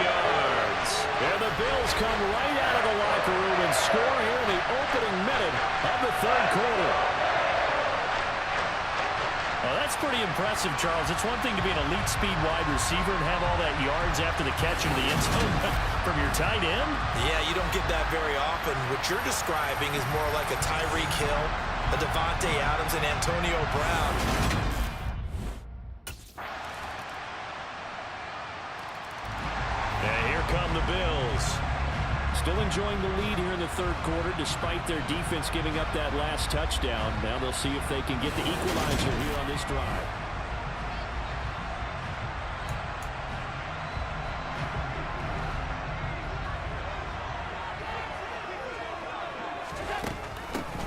E: yards. And the Bills come right out of the locker room and score here in the opening minute of the third quarter. Well, that's pretty impressive, Charles. It's one thing to be an elite speed wide receiver and have all that yards after the catch into the end zone, but from your tight end?
C: Yeah, you don't get that very often. What you're describing is more like a Tyreek Hill, a Devontae Adams, and Antonio Brown.
E: And here come the Bills. Still enjoying the lead here in the third quarter despite their defense giving up that last touchdown. Now they'll see if they can get the equalizer here on this drive.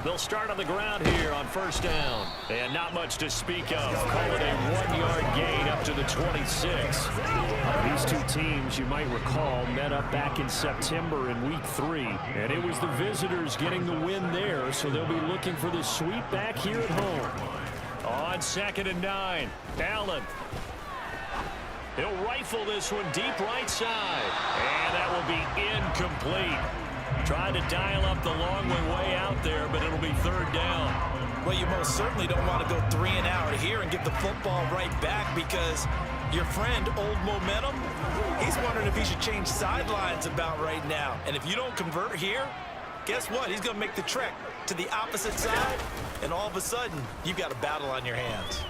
E: They'll start on the ground here on first down. And not much to speak of. Call it a 1-yard gain up to the 26. These two teams, you might recall, met up back in September in Week 3. And it was the visitors getting the win there, so they'll be looking for the sweep back here at home. On 2nd and 9, Allen. He'll rifle this one deep right side. And that will be incomplete. Trying to dial up the long way out there, but it'll be third down.
C: Well, you most certainly don't want to go 3 and out here and give the football right back because your friend, Old Momentum, he's wondering if he should change sidelines about right now. And if you don't convert here, guess what? He's going to make the trek to the opposite side, and all of a sudden, you've got a battle on your hands.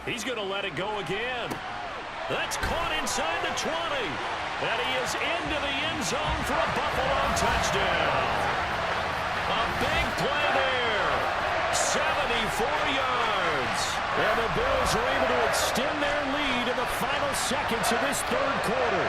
E: He's going to let it go again. That's caught inside the 20. And he is into the end zone for a Buffalo touchdown. A big play there. 74 yards. And the Bills are able to extend their lead in the final seconds of this third quarter.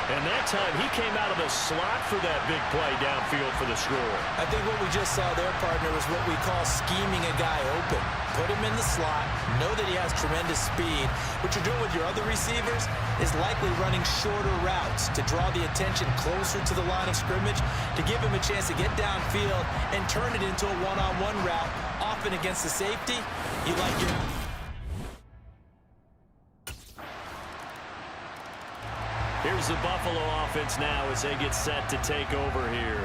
E: And that time, he came out of the slot for that big play downfield for the score.
C: I think what we just saw there, partner, is what we call scheming a guy open. Put him in the slot, know that he has tremendous speed. What you're doing with your other receivers is likely running shorter routes to draw the attention closer to the line of scrimmage, to give him a chance to get downfield and turn it into a one-on-one route, often against the safety. You like your...
E: Here's the Buffalo offense now as they get set to take over here.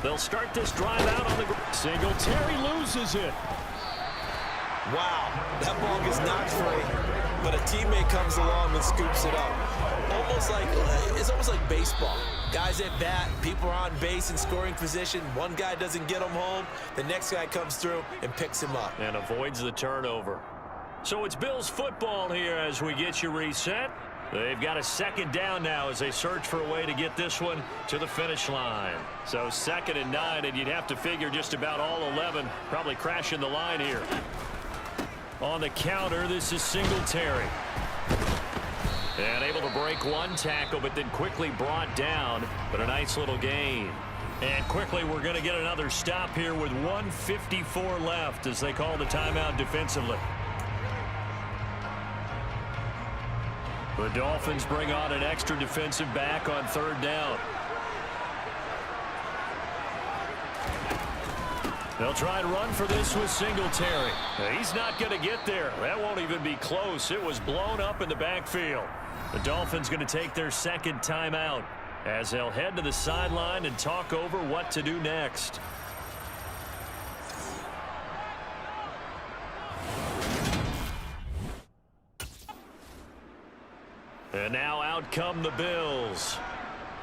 E: They'll start this drive out on the ground. Singletary loses it.
C: Wow, that ball gets knocked free, but a teammate comes along and scoops it up. It's almost like baseball. Guys at bat, people are on base in scoring position. One guy doesn't get him home. The next guy comes through and picks him up.
E: And avoids the turnover. So it's Bills football here as we get you reset. They've got a second down now as they search for a way to get this one to the finish line. So 2nd and 9, and you'd have to figure just about all 11 probably crashing the line here. On the counter, this is Singletary. And able to break one tackle, but then quickly brought down. But a nice little gain. And quickly, we're going to get another stop here with 1:54 left as they call the timeout defensively. The Dolphins bring on an extra defensive back on third down. They'll try and run for this with Singletary. He's not going to get there. That won't even be close. It was blown up in the backfield. The Dolphins going to take their second timeout as they'll head to the sideline and talk over what to do next. And now out come the Bills.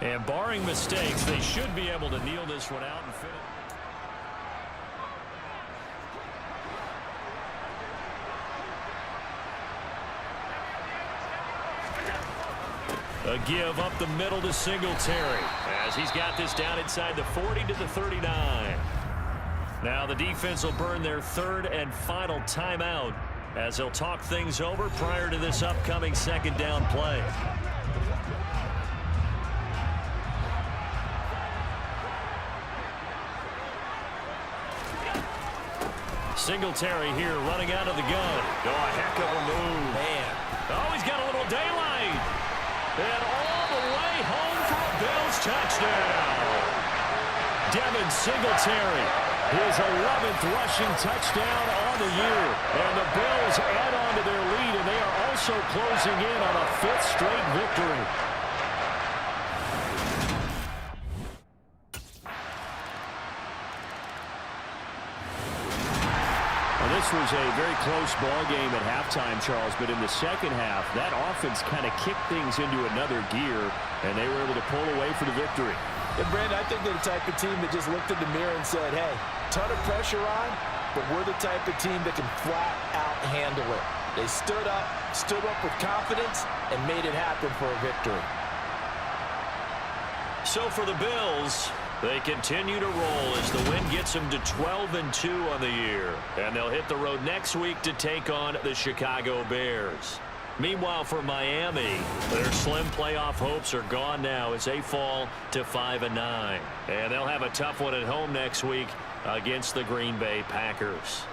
E: And barring mistakes, they should be able to kneel this one out and fit it. A give up the middle to Singletary as he's got this down inside the 40 to the 39. Now the defense will burn their third and final timeout as they'll talk things over prior to this upcoming second down play. Singletary here running out of the gun. Oh, a heck of a move.
C: Man.
E: Oh, he's got a little daylight. And all the way home for a Bills touchdown. Devin Singletary
B: His 11th rushing touchdown on the year. And the Bills add on to their lead, and they are also closing in on a 5th straight victory. Well, this was a very close ball game at halftime, Charles, but in the second half, that offense kind of kicked things into another gear, and they were able to pull away for the victory.
C: And Brandon, I think they're the type of team that just looked in the mirror and said, hey, ton of pressure on, but we're the type of team that can flat out handle it. They stood up with confidence, and made it happen for a victory.
E: So for the Bills, they continue to roll as the win gets them to 12-2 on the year. And they'll hit the road next week to take on the Chicago Bears. Meanwhile, for Miami, their slim playoff hopes are gone now as they fall to 5-9. And they'll have a tough one at home next week against the Green Bay Packers.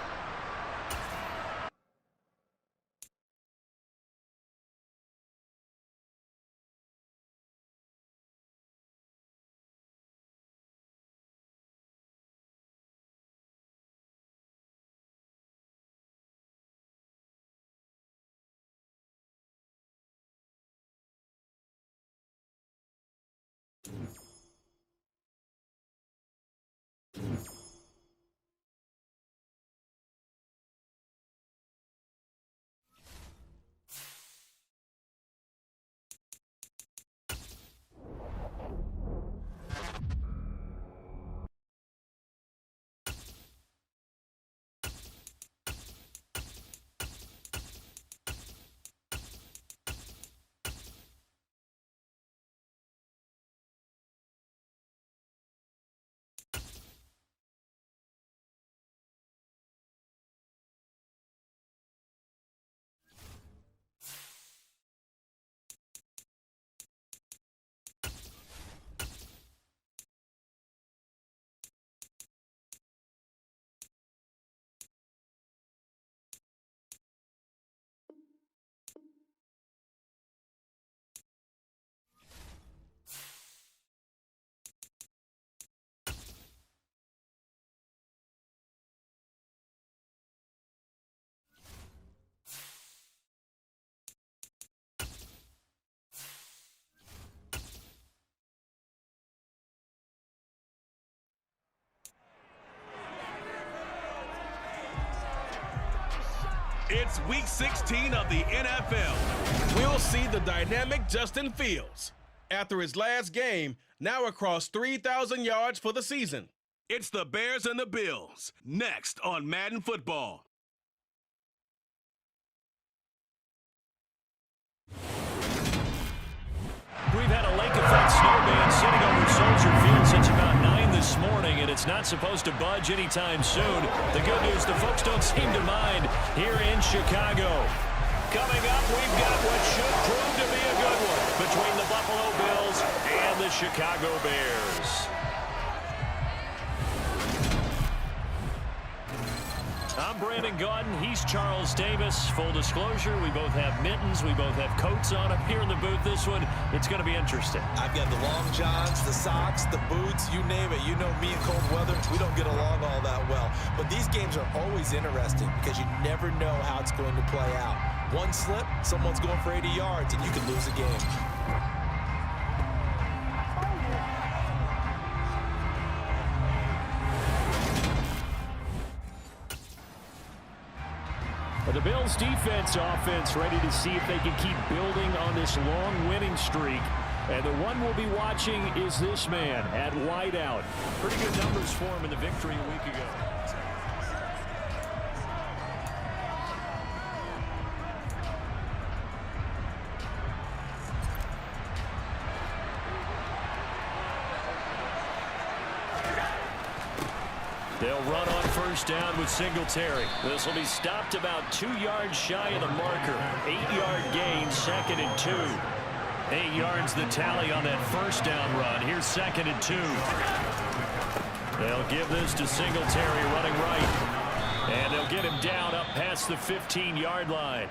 A: It's week 16 of the NFL. We'll see the dynamic Justin Fields. After his last game, now across 3,000 yards for the season. It's the Bears and the Bills, next on Madden Football.
B: We've had a lake effect snowman sitting over Soldier Field since about 9 this morning, and it's not supposed to budge anytime soon. The good news, the folks don't seem to mind here in Chicago. Coming up, we've got what should prove to be a good one between the Buffalo Bills and the Chicago Bears. I'm Brandon Gaudin. He's Charles Davis. Full disclosure, we both have mittens. We both have coats on up here in the booth. This one, it's going to be interesting.
C: I've got the long johns, the socks, the boots, you name it. You know me in cold weather, we don't get along all that well. But these games are always interesting because you never know how it's going to play out. One slip, someone's going for 80 yards, and you could lose a game.
B: The Bills offense ready to see if they can keep building on this long winning streak. And the one we'll be watching is this man at wideout. Pretty good numbers for him in the victory a week ago. They'll run on first down with Singletary. This will be stopped about 2 yards shy of the marker. 8-yard gain, 2nd and 2. 8 yards the tally on that first down run. Here's 2nd and 2. They'll give this to Singletary running right. And they'll get him down up past the 15-yard line.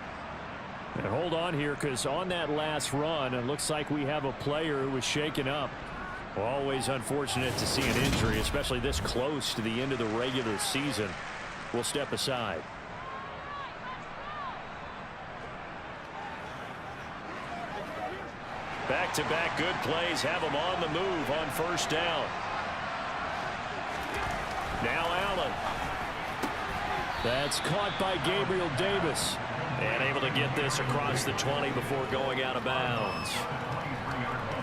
B: And hold on here, because on that last run, it looks like we have a player who was shaken up. Always unfortunate to see an injury, especially this close to the end of the regular season. We'll step aside. Back-to-back good plays have them on the move on first down. Now Allen. That's caught by Gabriel Davis. And able to get this across the 20 before going out of bounds.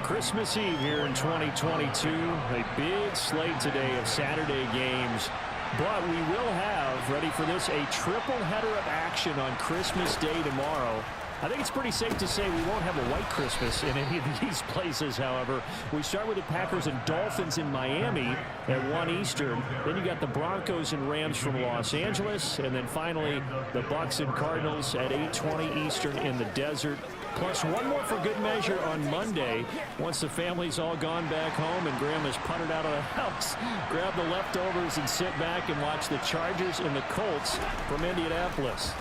B: Christmas Eve here in 2022. A big slate today of Saturday games. But we will have, ready for this, a triple header of action on Christmas Day tomorrow. I think it's pretty safe to say we won't have a white Christmas in any of these places, however. We start with the Packers and Dolphins in Miami at 1 Eastern. Then you got the Broncos and Rams from Los Angeles. And then finally, the Bucs and Cardinals at 8:20 Eastern in the desert. Plus one more for good measure on Monday. Once the family's all gone back home and Grandma's punted out of the house, grab the leftovers and sit back and watch the Chargers and the Colts from Indianapolis.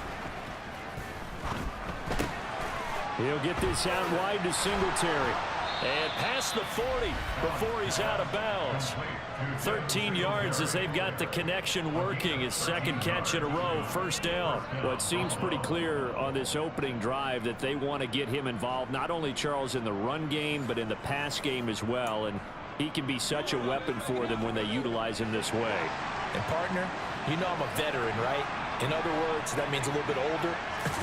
B: He'll get this out wide to Singletary. And past the 40 before he's out of bounds. 13 yards as they've got the connection working. His second catch in a row, first down. Well, it seems pretty clear on this opening drive that they want to get him involved, not only, Charles, in the run game, but in the pass game as well. And he can be such a weapon for them when they utilize him this way.
C: And, partner, you know I'm a veteran, right? In other words, that means a little bit older.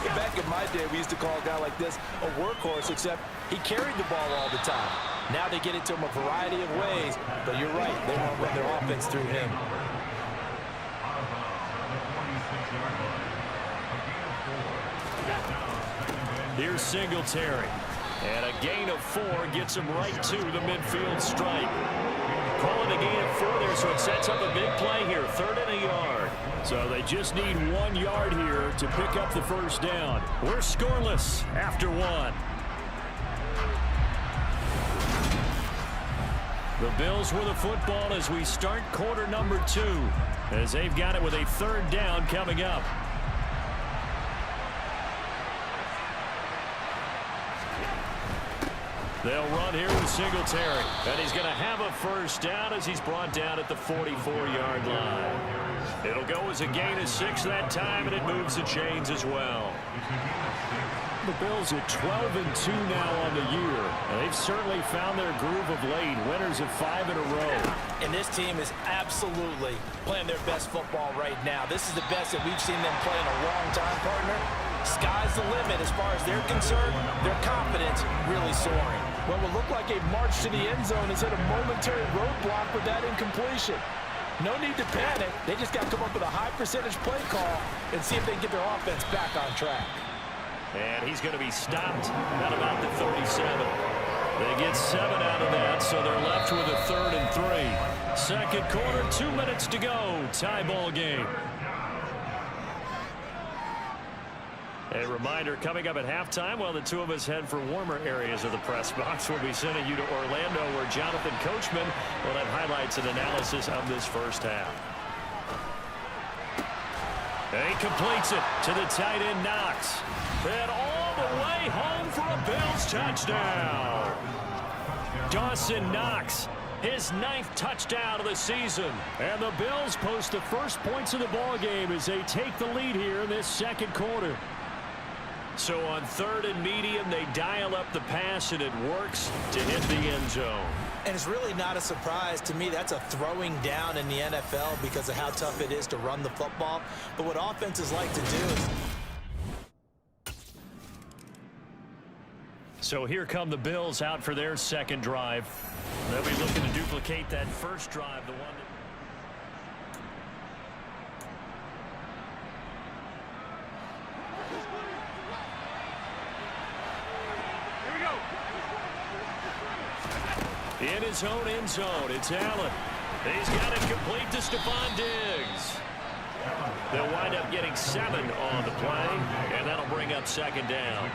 C: Back in my day, we used to call a guy like this a workhorse, except he carried the ball all the time. Now they get it to him a variety of ways, but you're right, they want to run their offense through him.
B: Here's Singletary. And a gain of 4 gets him right to the midfield stripe. Calling a gain of 4 there, so it sets up a big play here. 3rd and a yard. So they just need 1 yard here to pick up the first down. We're scoreless after 1. The Bills with the football as we start quarter number 2. As they've got it with a 3rd down coming up. They'll run here with Singletary. And he's going to have a first down as he's brought down at the 44-yard line. It'll go as a gain of 6 that time, and it moves the chains as well. The Bills are 12-2 now on the year. And they've certainly found their groove of late. Winners of 5 in a row.
C: And this team is absolutely playing their best football right now. This is the best that we've seen them play in a long time, partner. Sky's the limit as far as they're concerned. Their confidence really soaring. What will look like a march to the end zone has hit a momentary roadblock with that incompletion. No need to panic. They just got to come up with a high percentage play call and see if they can get their offense back on track.
B: And he's going to be stopped at about the 37. They get 7 out of that, so they're left with a 3rd and 3. Second quarter, 2 minutes to go. Tie ball game. A reminder, coming up at halftime, while the two of us head for warmer areas of the press box, we'll be sending you to Orlando, where Jonathan Coachman will have highlights and analysis of this first half. And he completes it to the tight end, Knox. And all the way home for a Bills touchdown. Dawson Knox, his 9th touchdown of the season. And the Bills post the first points of the ball game as they take the lead here in this second quarter. So on 3rd and medium, they dial up the pass, and it works to hit the end zone.
C: And it's really not a surprise to me. That's a throwing down in the NFL because of how tough it is to run the football. But what offenses like to do is...
B: So here come the Bills out for their second drive. They'll be looking to duplicate that first drive, the one that... In his own end zone, it's Allen. He's got it complete to Stephon Diggs. They'll wind up getting 7 on the play, and that'll bring up 2nd down.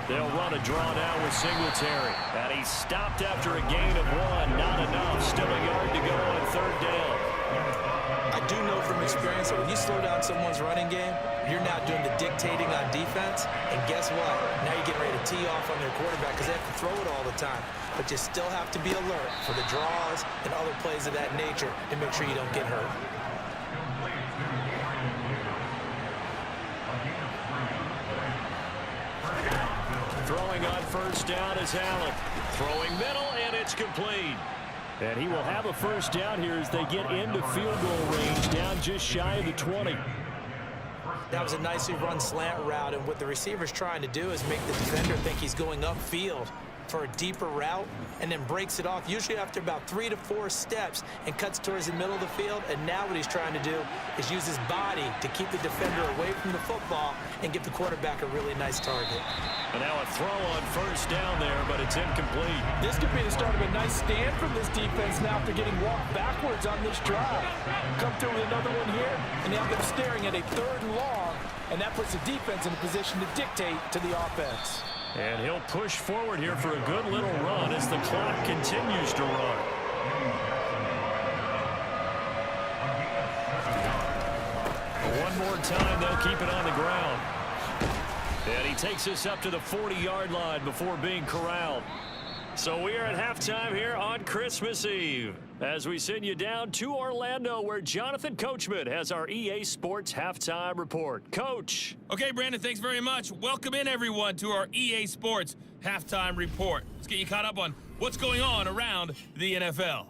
B: They'll run a draw now with Singletary. And he's stopped after a gain of 1. Not enough. Still a yard to go on 3rd down.
C: I do know from experience that when you slow down someone's running game, you're now doing the dictating on defense. And guess what? Now you're getting ready to tee off on their quarterback because they have to throw it all the time. But you still have to be alert for the draws and other plays of that nature to make sure you don't get hurt.
E: Throwing on first down is Allen. Throwing middle, and it's complete. And he will have a first down here as they get into field goal range, down just shy of the 20.
C: That was a nicely run slant route, and what the receiver's trying to do is make the defender think he's going upfield for a deeper route and then breaks it off, usually after about 3 to 4 steps, and cuts towards the middle of the field. And now what he's trying to do is use his body to keep the defender away from the football and give the quarterback a really nice target.
E: And now a throw on first down there, but it's incomplete.
C: This could be the start of a nice stand from this defense now after getting walked backwards on this drive. Come through with another one here, and now they're staring at a 3rd and long, and that puts the defense in a position to dictate to the offense.
E: And he'll push forward here for a good little run as the clock continues to run. One more time, they'll keep it on the ground. And he takes us up to the 40-yard line before being corralled. So we are at halftime here on Christmas Eve as we send you down to Orlando, where Jonathan Coachman has our EA Sports Halftime Report. Coach.
D: Okay, Brandon, thanks very much. Welcome in, everyone, to our EA Sports Halftime Report. Let's get you caught up on what's going on around the NFL.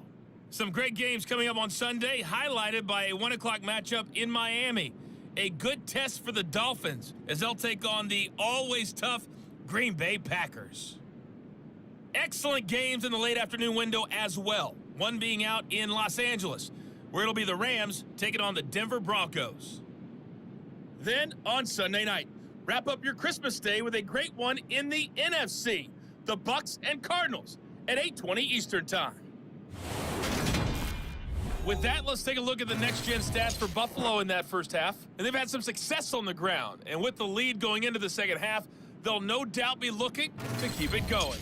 D: Some great games coming up on Sunday, highlighted by a 1 o'clock matchup in Miami. A good test for the Dolphins as they'll take on the always tough Green Bay Packers. Excellent games in the late afternoon window as well. One being out in Los Angeles, where it'll be the Rams taking on the Denver Broncos. Then on Sunday night, wrap up your Christmas day with a great one in the NFC. The Bucs and Cardinals at 8:20 Eastern Time. With that, let's take a look at the next-gen stats for Buffalo in that first half. And they've had some success on the ground. And with the lead going into the second half, they'll no doubt be looking to keep it going.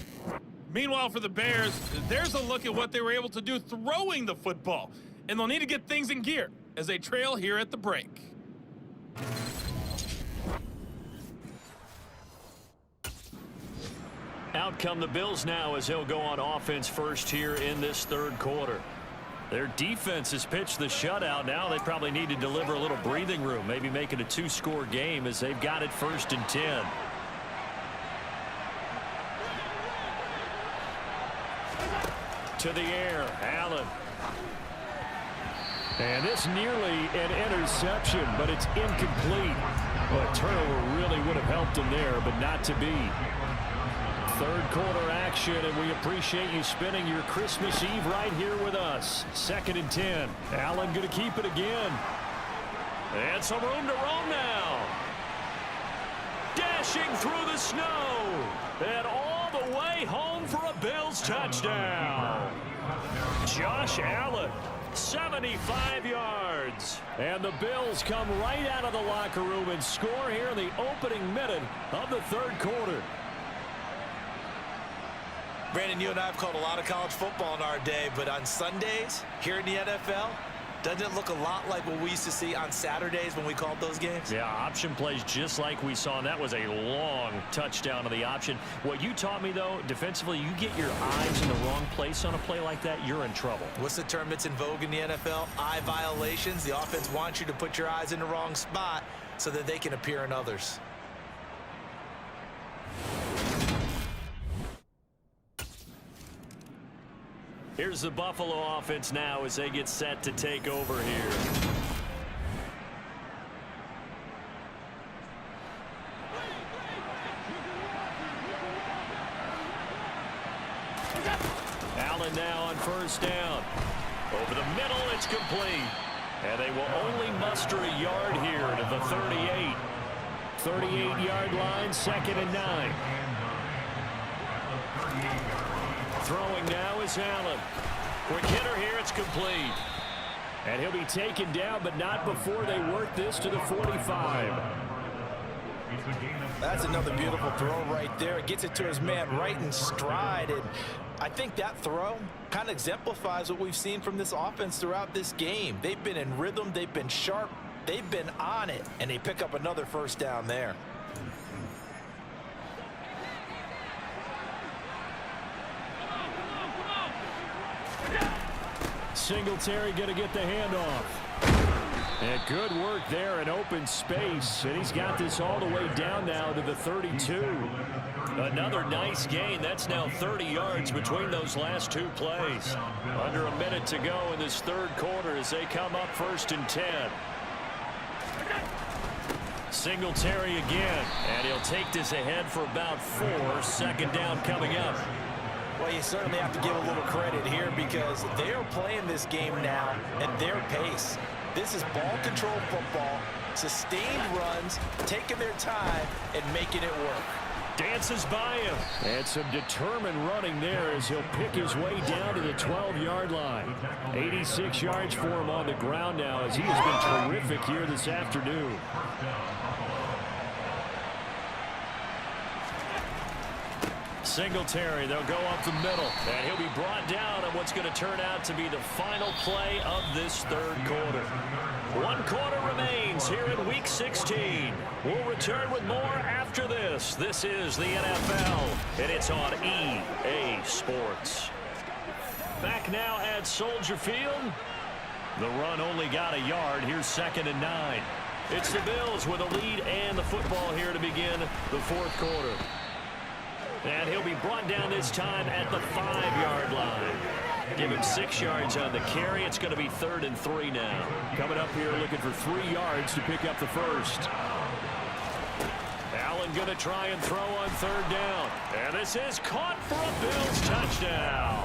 D: Meanwhile, for the Bears, there's a look at what they were able to do throwing the football. And they'll need to get things in gear as they trail here at the break.
E: Out come the Bills now as he'll go on offense first here in this 3rd quarter. Their defense has pitched the shutout. Now they probably need to deliver a little breathing room, maybe make it a 2-score game as they've got it 1st and 10. To the air, Allen. And this nearly an interception, but it's incomplete. Well, a turnover really would have helped him there, but not to be. 3rd quarter action, and we appreciate you spending your Christmas Eve right here with us. 2nd and 10. Allen going to keep it again. And some room to roam now. Dashing through the snow. And all the way home for a Bills touchdown. Josh Allen, 75 yards. And the Bills come right out of the locker room and score here in the opening minute of the 3rd quarter.
C: Brandon, you and I have called a lot of college football in our day, but on Sundays here in the NFL, doesn't it look a lot like what we used to see on Saturdays when we called those games?
E: Yeah, option plays just like we saw, and that was a long touchdown to the option. What you taught me, though, defensively, you get your eyes in the wrong place on a play like that, you're in trouble.
C: What's the term that's in vogue in the NFL? Eye violations. The offense wants you to put your eyes in the wrong spot so that they can appear in others.
E: Here's the Buffalo offense now as they get set to take over here. Allen now on first down. Over the middle, it's complete. And they will only muster a yard here to the 38. 38-yard line, 2nd and 9. Throwing now is Allen. Quick hitter here, it's complete. And he'll be taken down, but not before they work this to the 45.
C: That's another beautiful throw right there. It gets it to his man right in stride. And I think that throw kind of exemplifies what we've seen from this offense throughout this game. They've been in rhythm. They've been sharp. They've been on it. And they pick up another first down there.
B: Singletary going to get the handoff. And good work there in open space. And he's got this all the way down now to the 32.
E: Another nice gain. That's now 30 yards between those last two plays. Under a minute to go in this third quarter as they come up 1st and 10. Singletary again. And he'll take this ahead for about 4. 2nd down coming up.
C: Well, you certainly have to give a little credit here because they are playing this game now at their pace. This is ball control football, sustained runs, taking their time and making it work.
E: Dances by him.
B: And some determined running there as he'll pick his way down to the 12-yard line. 86 yards for him on the ground now as he has been terrific here this afternoon.
E: Singletary, they'll go up the middle, and he'll be brought down on what's going to turn out to be the final play of this third quarter. 1 quarter remains here in Week 16. We'll return with more after this. This is the NFL, and it's on EA Sports. Back now at Soldier Field. The run only got a yard. Here's 2nd and 9. It's the Bills with a lead and the football here to begin the fourth quarter. And he'll be brought down this time at the 5-yard line. Give him 6 yards on the carry. It's going to be 3rd and 3 now.
B: Coming up here looking for 3 yards to pick up the first.
E: Allen going to try and throw on 3rd down. And this is caught for a Bills touchdown.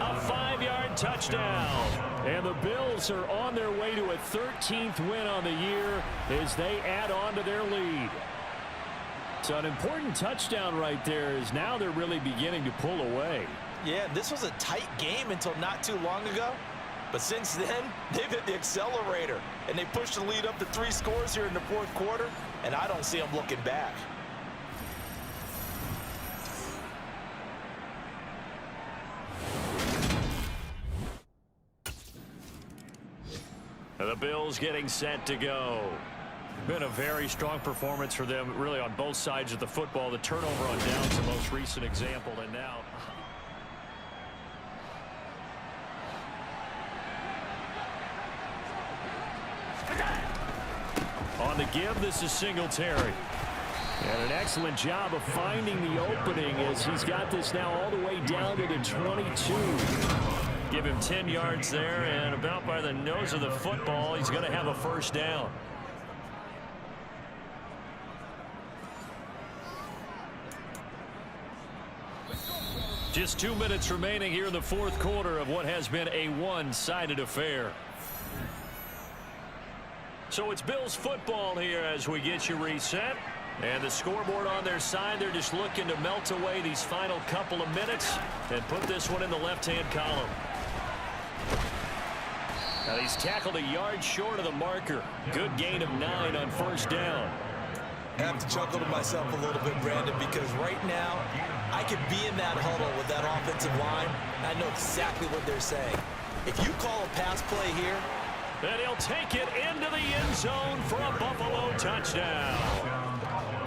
E: A 5-yard touchdown.
B: And the Bills are on their way to a 13th win on the year as they add on to their lead. So an important touchdown right there is now they're really beginning to pull away.
C: Yeah, this was a tight game until not too long ago. But since then, they've hit the accelerator. And they pushed the lead up to 3 scores here in the fourth quarter. And I don't see them looking back.
E: The Bills getting set to go. Been a very strong performance for them, really, on both sides of the football. The turnover on downs, the most recent example, and now on the give, this is Singletary.
B: And an excellent job of finding the opening as he's got this now all the way down to the 22.
E: Give him 10 yards there, and about by the nose of the football, he's going to have a first down. Just 2 minutes remaining here in the fourth quarter of what has been a one-sided affair. So it's Bills football here as we get you reset. And the scoreboard on their side, they're just looking to melt away these final couple of minutes and put this one in the left-hand column. Now he's tackled a yard short of the marker. Good gain of 9 on first down.
C: I have to chuckle to myself a little bit, Brandon, because right now I could be in that huddle with that offensive line, and I know exactly what they're saying. If you call a pass play here,
E: and he'll take it into the end zone for a Buffalo touchdown.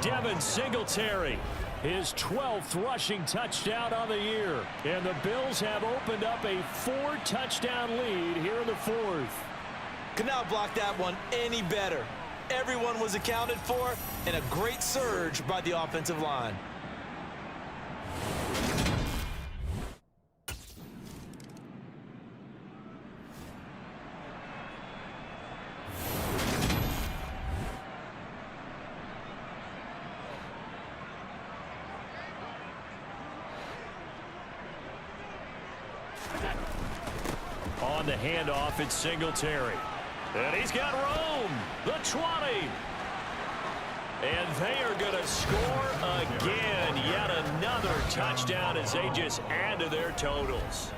B: Devin Singletary, his 12th rushing touchdown on the year. And the Bills have opened up a 4-touchdown lead here in the fourth.
C: Could not block that one any better. Everyone was accounted for, and a great surge by the offensive line.
E: On the handoff, it's Singletary. And he's got room. The 20. And they are going to score again. Yet another touchdown as they just add to their totals.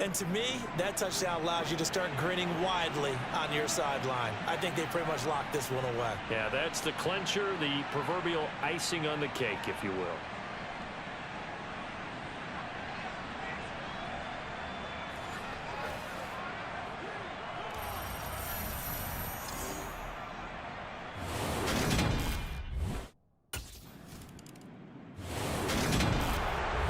C: And to me, that touchdown allows you to start grinning widely on your sideline. I think they pretty much locked this one away.
E: Yeah, that's the clincher, the proverbial icing on the cake, if you will.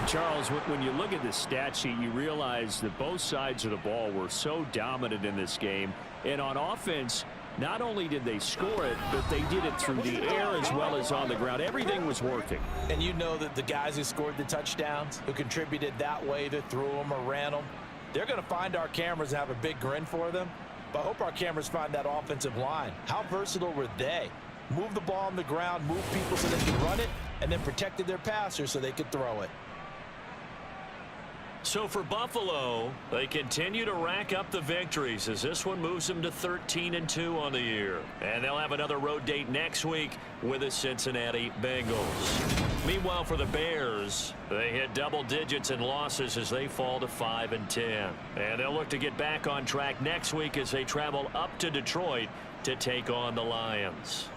E: Charles, when you look at the stat sheet, you realize that both sides of the ball were so dominant in this game. And on offense, not only did they score it, but they did it through the air as well as on the ground. Everything was working.
C: And you know that the guys who scored the touchdowns, who contributed that way to throw them or ran them, they're going to find our cameras and have a big grin for them. But I hope our cameras find that offensive line. How versatile were they? Move the ball on the ground, move people so they could run it, and then protected their passers so they could throw it.
E: So for Buffalo, they continue to rack up the victories as this one moves them to 13-2 on the year. And they'll have another road date next week with the Cincinnati Bengals. Meanwhile, for the Bears, they hit double digits in losses as they fall to 5-10. And they'll look to get back on track next week as they travel up to Detroit to take on the Lions.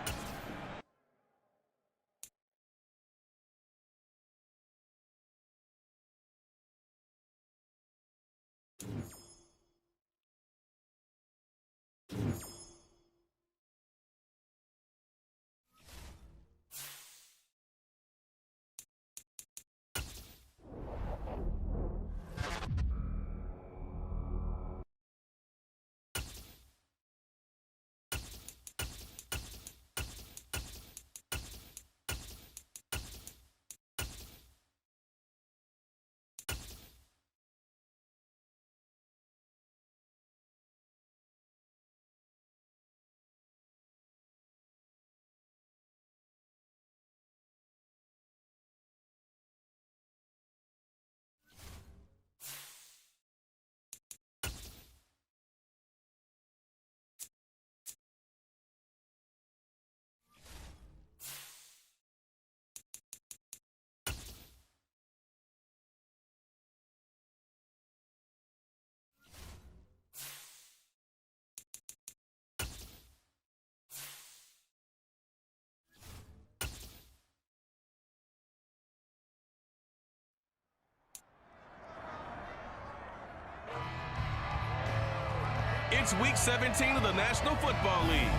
A: It's Week 17 of the National Football League.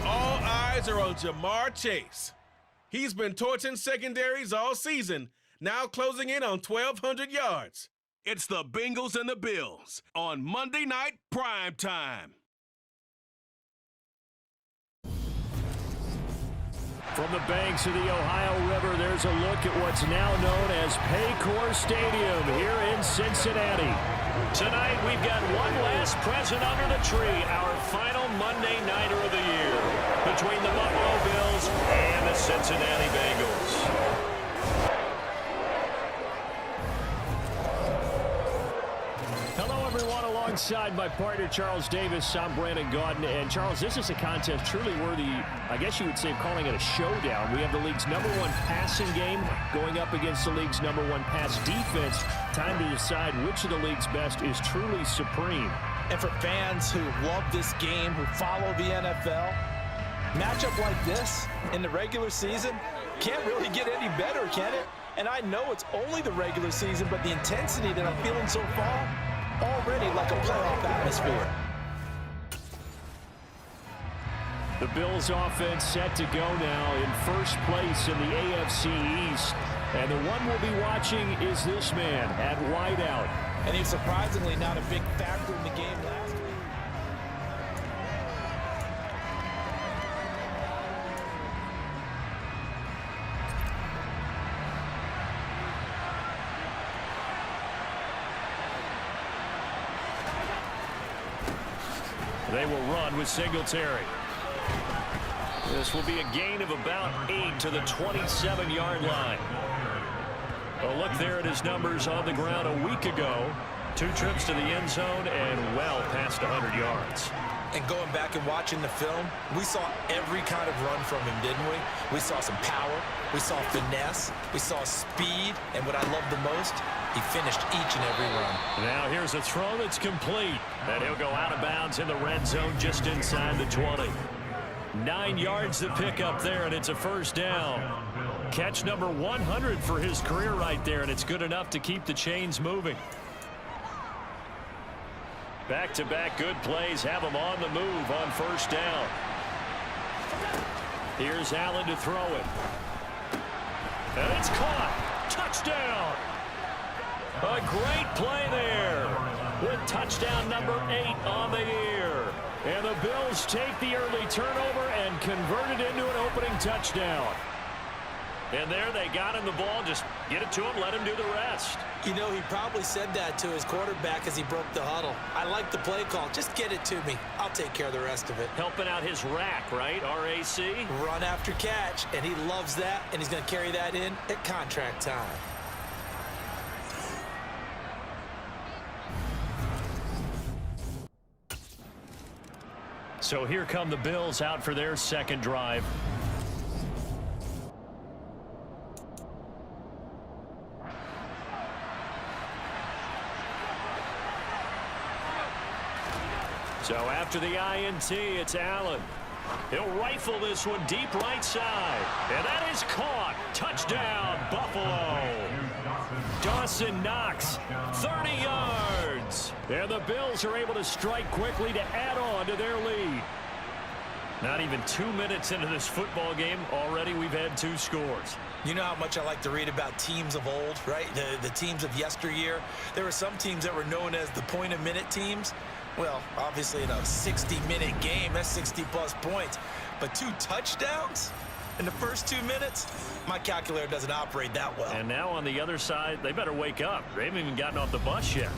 A: All eyes are on Jamar Chase. He's been torching secondaries all season, now closing in on 1,200 yards. It's the Bengals and the Bills on Monday Night Prime Time.
B: From the banks of the Ohio River, there's a look at what's now known as Paycor Stadium here in Cincinnati. Tonight, we've got one last present under the tree, our final Monday Nighter of the year, between the Buffalo Bills and the Cincinnati Bengals. Hello, everyone. Alongside my partner, Charles Davis, I'm Brandon Gaudin. And, Charles, this is a contest truly worthy, I guess you would say, calling it a showdown. We have the league's #1 passing game going up against the league's #1 pass defense. Time to decide which of the league's best is truly supreme.
C: And for fans who love this game, who follow the NFL, matchup like this in the regular season can't really get any better, can it? And I know it's only the regular season, but the intensity that I'm feeling so far, already like a playoff atmosphere.
B: The Bills offense set to go now in first place in the AFC East. And the one we'll be watching is this man at wideout.
C: And he's surprisingly not a big factor in the game last week.
B: They will run with Singletary. This will be a gain of about 8 to the 27-yard line. A look there at his numbers on the ground a week ago. 2 trips to the end zone and well past 100 yards.
C: And going back and watching the film, we saw every kind of run from him, didn't we? We saw some power, we saw finesse, we saw speed, and what I love the most, he finished each and every run.
E: Now here's a throw that's complete, and he'll go out of bounds in the red zone just inside the 20. 9 yards to pick up there, and it's a first down. Catch number 100 for his career right there, and it's good enough to keep the chains moving. Back-to-back good plays have him on the move on first down. Here's Allen to throw it. And it's caught. Touchdown. A great play there with touchdown number 8 on the year. And the Bills take the early turnover and convert it into an opening touchdown. And there they got him the ball. Just get it to him, let him do the rest.
C: You know, he probably said that to his quarterback as he broke the huddle. I like the play call. Just get it to me. I'll take care of the rest of it.
E: Helping out his rack, right? R-A-C?
C: Run after catch, and he loves that, and he's going to carry that in at contract time.
E: So here come the Bills out for their second drive. So after the INT, it's Allen. He'll rifle this one deep right side. And that is caught. Touchdown, Buffalo. Dawson Knox, 30 yards. And the Bills are able to strike quickly to add on to their lead. Not even 2 minutes into this football game, already we've had 2 scores.
C: You know how much I like to read about teams of old, right? The teams of yesteryear. There were some teams that were known as the point-a-minute teams. Well, obviously in a 60-minute game, that's 60-plus points. But 2 touchdowns in the first 2 minutes? My calculator doesn't operate that well.
E: And now on the other side, they better wake up. They haven't even gotten off the bus yet.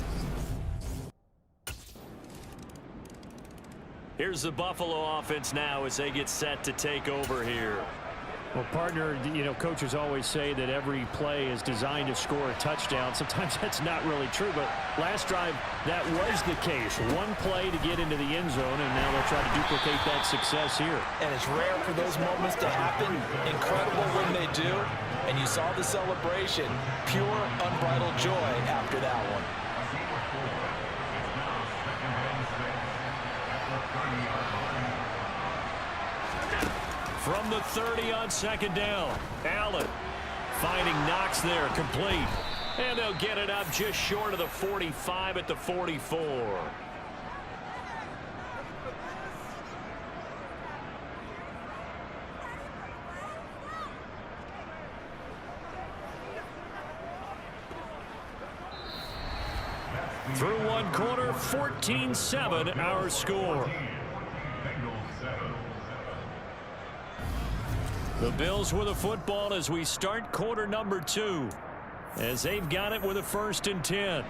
E: Here's the Buffalo offense now as they get set to take over here.
B: Well, partner, you know, coaches always say that every play is designed to score a touchdown. Sometimes that's not really true, but last drive, that was the case. One play to get into the end zone, and now they'll try to duplicate that success here.
C: And it's rare for those moments to happen. Incredible when they do. And you saw the celebration. Pure, unbridled joy after that one.
E: From the 30 on second down, Allen finding Knox there, complete. And they'll get it up just short of the 45 at the 44. Through one quarter, 14-7 our score. The Bills with the football as we start quarter number 2. As they've got it with a 1st and 10.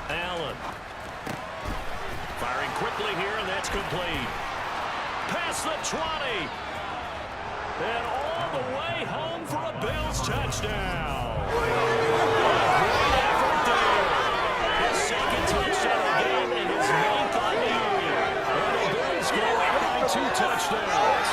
E: Allen. Firing quickly here, and that's complete. Past the 20. And all the way home for a Bills touchdown. Great effort there. His second touchdown of the game and his 9th on the year. And the Bills go out by 2 touchdowns.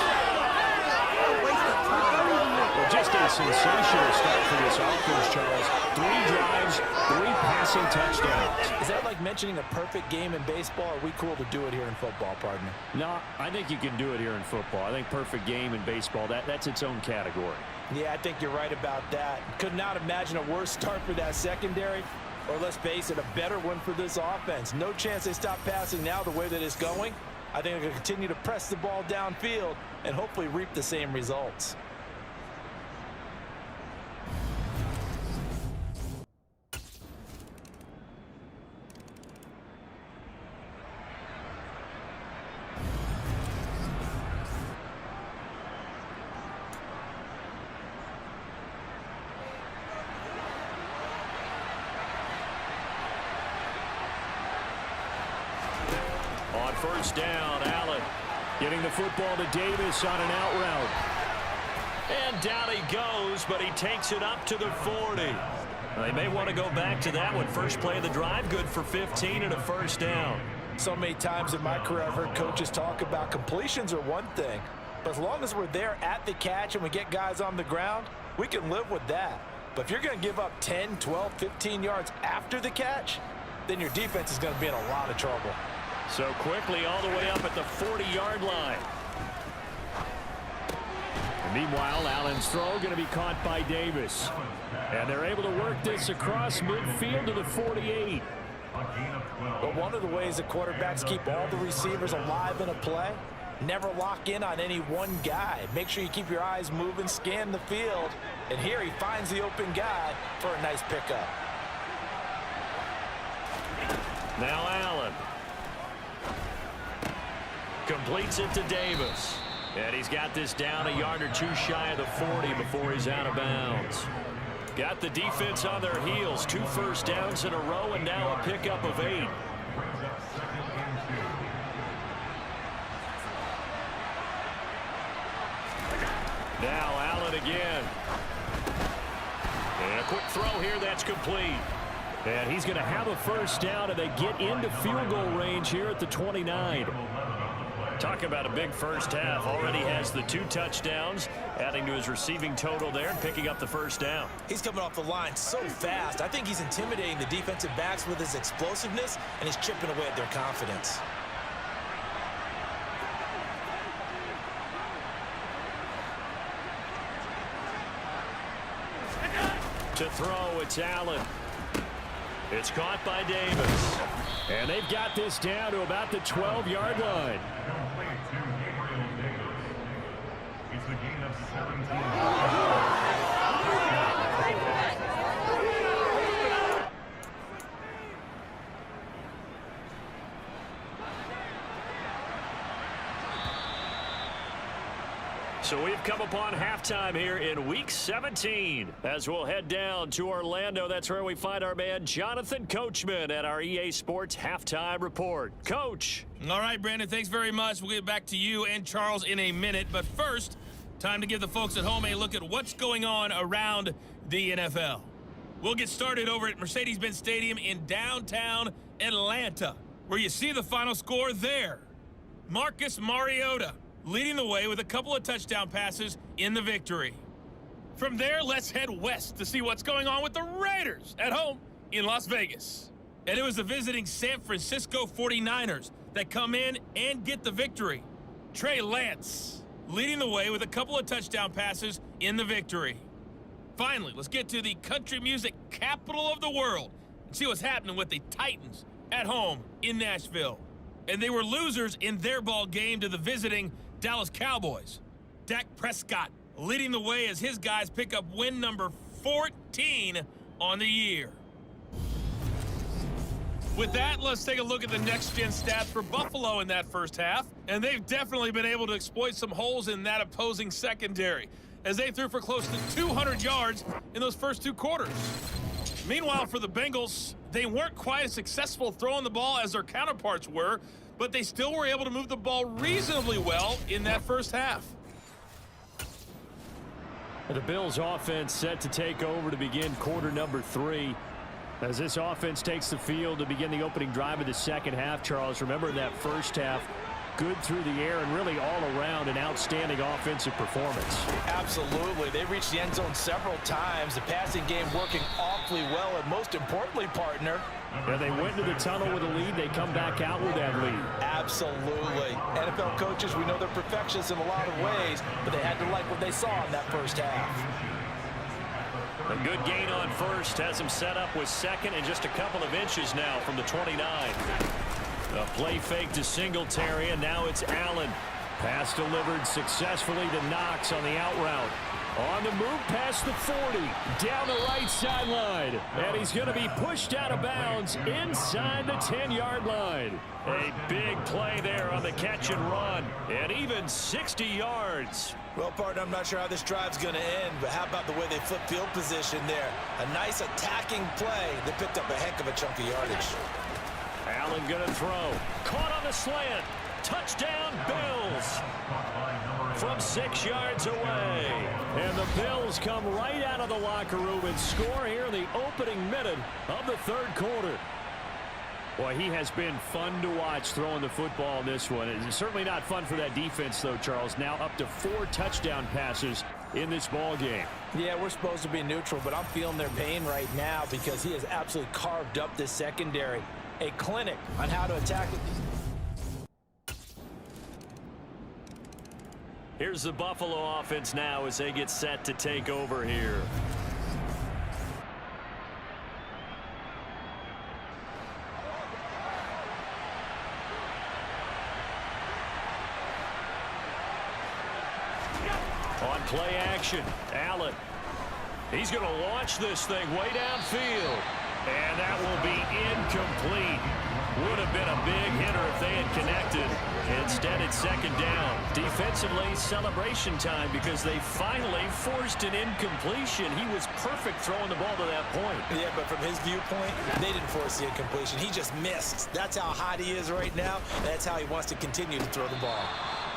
B: Well, just a sensational start for this offense, Charles. 3 drives, 3 passing touchdowns.
C: Is that like mentioning a perfect game in baseball? Are we cool to do it here in football, partner?
B: No, I think you can do it here in football. I think perfect game in baseball, that's its own category.
C: Yeah, I think you're right about that. Could not imagine a worse start for that secondary, or let's face it, a better one for this offense. No chance they stop passing now the way that it's going. I think they're going to continue to press the ball downfield and hopefully reap the same results.
E: On first down, Allen getting the football to Davis on an out route. And down he goes, but he takes it up to the 40. They may want to go back to that one. First play of the drive, good for 15 and a first down.
C: So many times in my career I've heard coaches talk about completions are one thing, but as long as we're there at the catch and we get guys on the ground, we can live with that. But if you're going to give up 10, 12, 15 yards after the catch, then your defense is going to be in a lot of trouble.
E: So quickly all the way up at the 40-yard line.
B: And meanwhile, Allen's throw going to be caught by Davis. And they're able to work this across midfield to the 48.
C: But one of the ways that quarterbacks keep all the receivers alive in a play, never lock in on any one guy. Make sure you keep your eyes moving, scan the field. And here he finds the open guy for a nice pickup.
E: Now Allen. Completes it to Davis. And he's got this down a yard or two shy of the 40 before he's out of bounds. Got the defense on their heels. 2 first downs in a row and now a pickup of 8. Now Allen again. And a quick throw here that's complete.
B: And he's going to have a first down, and they get into field goal range here at the 29.
E: Talk about a big first half. Already has the 2 touchdowns, adding to his receiving total there and picking up the first down.
C: He's coming off the line so fast. I think he's intimidating the defensive backs with his explosiveness, and he's chipping away at their confidence.
E: To throw, it's Allen. It's caught by Davis.
B: And they've got this down to about the 12-yard line.
H: It's a gain of 17.
E: So we've come upon halftime here in Week 17 as we'll head down to Orlando. That's where we find our man Jonathan Coachman at our EA Sports Halftime Report. Coach.
D: All right, Brandon, thanks very much. We'll get back to you and Charles in a minute. But first, time to give the folks at home a look at what's going on around the NFL. We'll get started over at Mercedes-Benz Stadium in downtown Atlanta, where you see the final score there. Marcus Mariota leading the way with a couple of touchdown passes in the victory. From there, let's head west to see what's going on with the Raiders at home in Las Vegas. And it was the visiting San Francisco 49ers that come in and get the victory. Trey Lance leading the way with a couple of touchdown passes in the victory. Finally, let's get to the country music capital of the world and see what's happening with the Titans at home in Nashville. And they were losers in their ball game to the visiting Dallas Cowboys. Dak Prescott leading the way as his guys pick up win number 14 on the year. With that, let's take a look at the next-gen stats for Buffalo in that first half. And they've definitely been able to exploit some holes in that opposing secondary, as they threw for close to 200 yards in those first 2 quarters. Meanwhile, for the Bengals, they weren't quite as successful throwing the ball as their counterparts were, but they still were able to move the ball reasonably well in that first half.
B: The Bills offense set to take over to begin quarter number 3. As this offense takes the field to begin the opening drive of the second half, Charles, remember in that first half, good through the air and really all around an outstanding offensive performance.
C: Absolutely. They reached the end zone several times. The passing game working awfully well, and most importantly, partner,
B: and they went to the tunnel with a lead. They come back out with that lead.
C: Absolutely. NFL coaches, we know they're perfectionists in a lot of ways, but they had to like what they saw in that first half.
E: A good gain on first has him set up with second and just a couple of inches now from the 29. A play fake to Singletary, and now it's Allen.
B: Pass delivered successfully to Knox on the out route. On the move past the 40, down the right sideline. And he's going to be pushed out of bounds inside the 10-yard line.
E: A big play there on the catch and run, and even 60 yards.
C: Well, partner, I'm not sure how this drive's going to end, but how about the way they flip field position there? A nice attacking play that picked up a heck of a chunk of yardage.
E: Allen going to throw. Caught on the slant. Touchdown, Bills. from 6 yards away. And the Bills come right out of the locker room and score here in the opening minute of the third quarter.
B: Boy, he has been fun to watch throwing the football in this one. It's certainly not fun for that defense, though, Charles. Now up to 4 touchdown passes in this ball game.
C: Yeah, we're supposed to be neutral, but I'm feeling their pain right now because he has absolutely carved up this secondary. A clinic on how to attack it.
E: Here's the Buffalo offense now as they get set to take over here. On play action, Allen. He's going to launch this thing way downfield. And that will be incomplete. Would have been a big hitter if they had connected. Instead, it's second down. Defensively, celebration time because they finally forced an incompletion. He was perfect throwing the ball to that point.
C: Yeah, but from his viewpoint, they didn't force the incompletion. He just missed. That's how hot he is right now. That's how he wants to continue to throw the ball.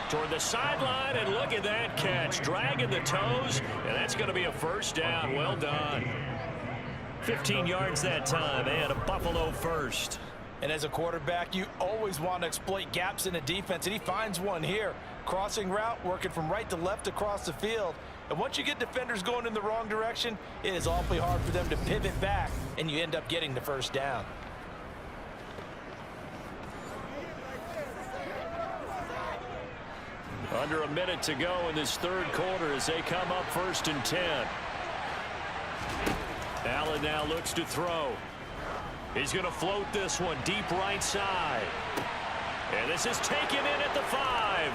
E: Toward the sideline, and look at that catch. Dragging the toes, and that's going to be a first down. Well done. 15 yards that time, and a Buffalo first.
C: And as a quarterback, you always want to exploit gaps in the defense, and he finds one here. Crossing route, working from right to left across the field. And once you get defenders going in the wrong direction, it is awfully hard for them to pivot back, and you end up getting the first down.
E: Under a minute to go in this third quarter as they come up 1st and 10. Allen now looks to throw. He's going to float this one deep right side. And this is taken in at the 5.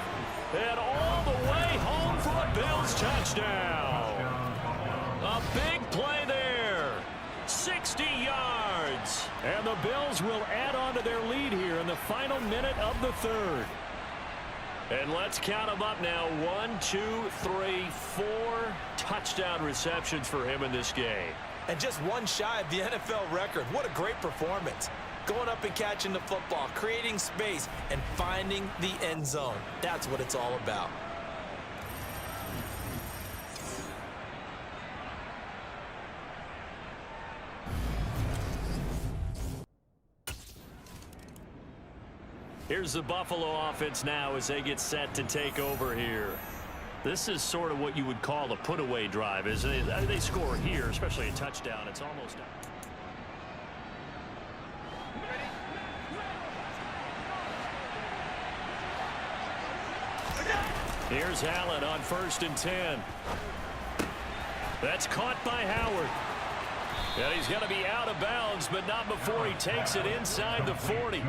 E: And all the way home for a Bills touchdown. A big play there. 60 yards.
B: And the Bills will add on to their lead here in the final minute of the third.
E: And let's count them up now. 1, 2, 3, 4 touchdown receptions for him in this game.
C: And just one shy of the NFL record. What a great performance. Going up and catching the football, creating space, and finding the end zone. That's what it's all about.
E: Here's the Buffalo offense now as they get set to take over here. This is sort of what you would call a put-away drive, isn't it? They score here, especially a touchdown. It's almost done. Here's Allen on 1st and 10. That's caught by Howard. And he's going to be out of bounds, but not before he takes it inside the 40.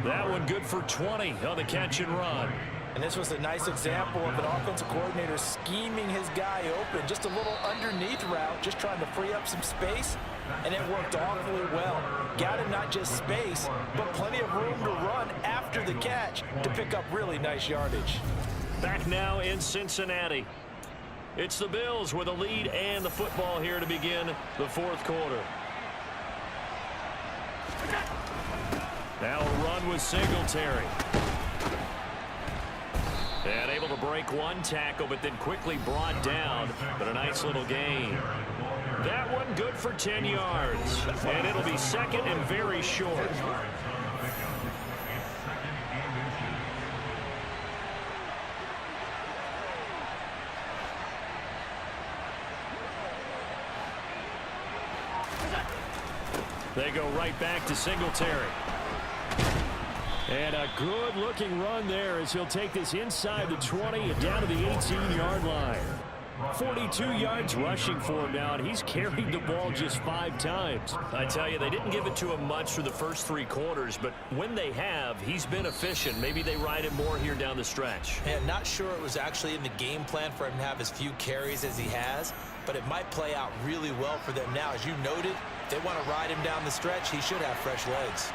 E: That one good for 20 on the catch and run.
C: And this was a nice example of an offensive coordinator scheming his guy open. Just a little underneath route, just trying to free up some space. And it worked awfully well. Got him not just space, but plenty of room to run after the catch to pick up really nice yardage.
E: Back now in Cincinnati. It's the Bills with a lead and the football here to begin the fourth quarter. Now a run with Singletary. And able to break one tackle, but then quickly brought down. But a nice little gain. That one good for 10 yards. And it'll be second and very short. They go right back to Singletary.
B: And a good-looking run there as he'll take this inside the 20 and down to the 18-yard line. 42 yards rushing for him now, and he's carried the ball just 5 times.
E: I tell you, they didn't give it to him much for the first 3 quarters, but when they have, he's been efficient. Maybe they ride him more here down the stretch.
C: And not sure it was actually in the game plan for him to have as few carries as he has, but it might play out really well for them now. As you noted, if they want to ride him down the stretch, he should have fresh legs.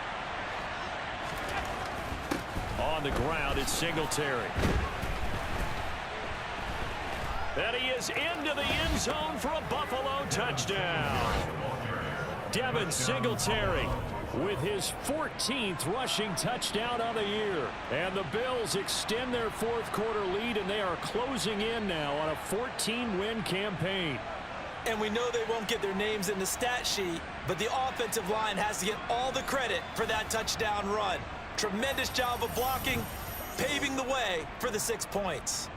E: On the ground, it's Singletary. And he is into the end zone for a Buffalo touchdown. Devin Singletary
B: with his 14th rushing touchdown of the year. And the Bills extend their fourth quarter lead, and they are closing in now on a 14-win campaign.
C: And we know they won't get their names in the stat sheet, but the offensive line has to get all the credit for that touchdown run. Tremendous job of blocking, paving the way for the 6 points.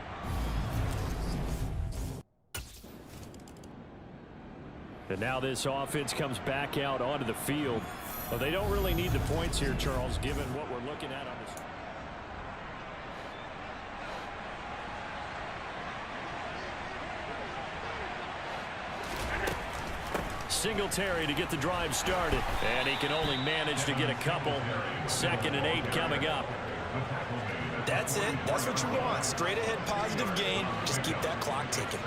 B: And now this offense comes back out onto the field. Well, they don't really need the points here, Charles, given what we're looking at on this. Singletary to get the drive started, and he can only manage to get a couple. 2nd and 8 coming up.
C: That's it. That's what you want. Straight ahead positive gain. Just keep that clock ticking.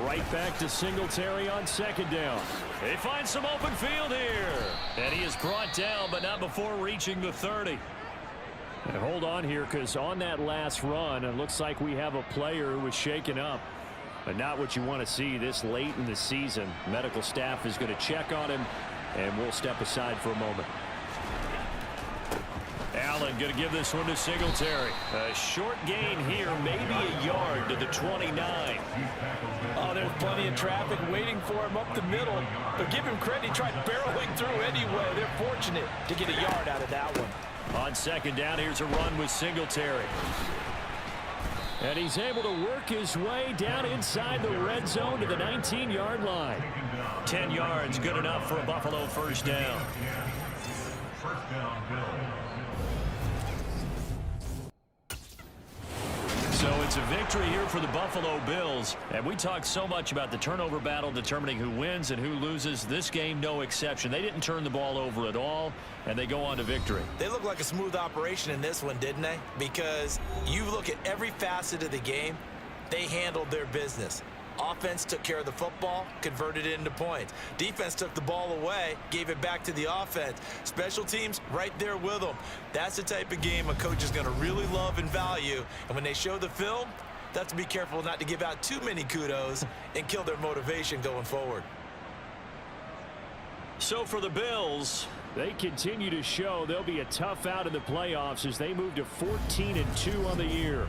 B: Right back to Singletary on 2nd down.
E: They find some open field here. And he is brought down, but not before reaching the 30.
B: And hold on here, because on that last run, it looks like we have a player who was shaken up. But not what you want to see this late in the season. Medical staff is going to check on him, and we'll step aside for a moment.
E: Allen going to give this one to Singletary. A short gain here, maybe a yard to the 29.
C: Oh, there's plenty of traffic waiting for him up the middle. But give him credit, he tried barreling through anyway. They're fortunate to get a yard out of that one.
E: On 2nd down, here's a run with Singletary.
B: And he's able to work his way down inside the red zone to the 19-yard line.
E: 10 yards, good enough for a Buffalo first down.
H: First down, Bills.
E: So it's a victory here for the Buffalo Bills. And we talked so much about the turnover battle determining who wins and who loses. This game, no exception. They didn't turn the ball over at all, and they go on to victory.
C: They look like a smooth operation in this one, didn't they? Because you look at every facet of the game, they handled their business. Offense took care of the football, converted it into points. Defense took the ball away, gave it back to the offense. Special teams right there with them. That's the type of game a coach is going to really love and value. And when they show the film, they have to be careful not to give out too many kudos and kill their motivation going forward.
E: So for the Bills,
B: they continue to show they'll be a tough out in the playoffs as they move to 14-2 on the year.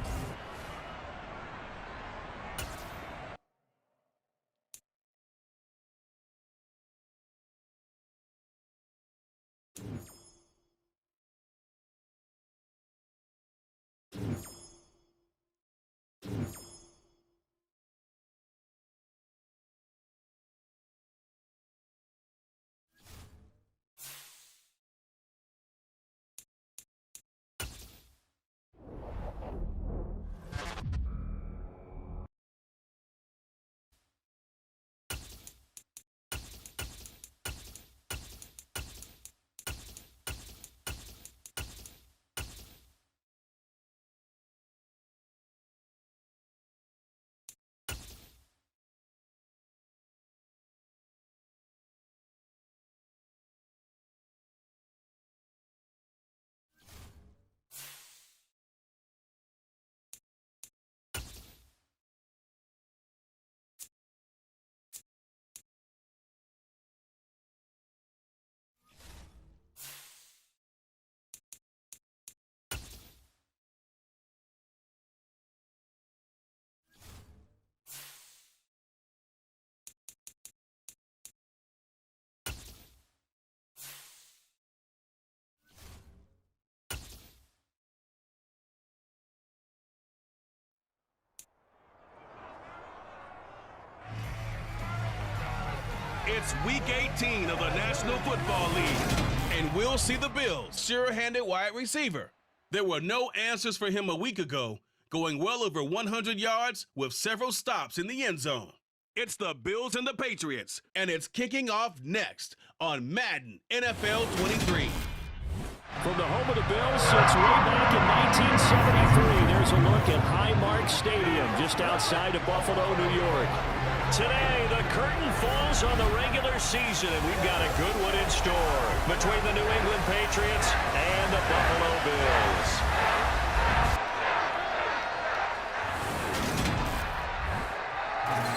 A: It's Week 18 of the National Football League, and we'll see the Bills' sure-handed wide receiver. There were no answers for him a week ago, going well over 100 yards with several stops in the end zone. It's the Bills and the Patriots, and it's kicking off next on Madden NFL 23.
B: From the home of the Bills since way back in 1973, there's a look at Highmark Stadium just outside of Buffalo, New York.
E: today the curtain falls on the regular season, and we've got a good one in store between the New England Patriots and the Buffalo Bills.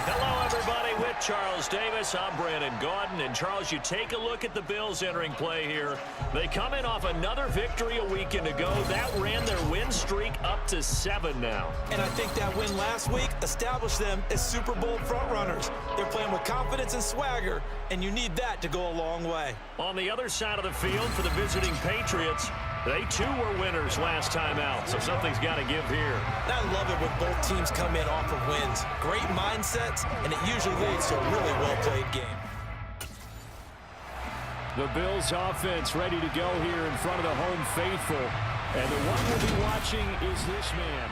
E: Hello, everybody, with Charles Davis. I'm Brandon Gaudin. And, Charles, you take a look at the Bills entering play here. They come in off another victory a weekend ago. That ran their win streak up to 7 now.
C: And I think that win last week established them as Super Bowl frontrunners. They're playing with confidence and swagger, and you need that to go a long way.
E: On the other side of the field for the visiting Patriots, they too were winners last time out, so something's got to give here.
C: And I love it when both teams come in off of wins. Great mindsets, and it usually leads to a really well-played game.
B: The Bills offense ready to go here in front of the home faithful. And the one we'll be watching is this man.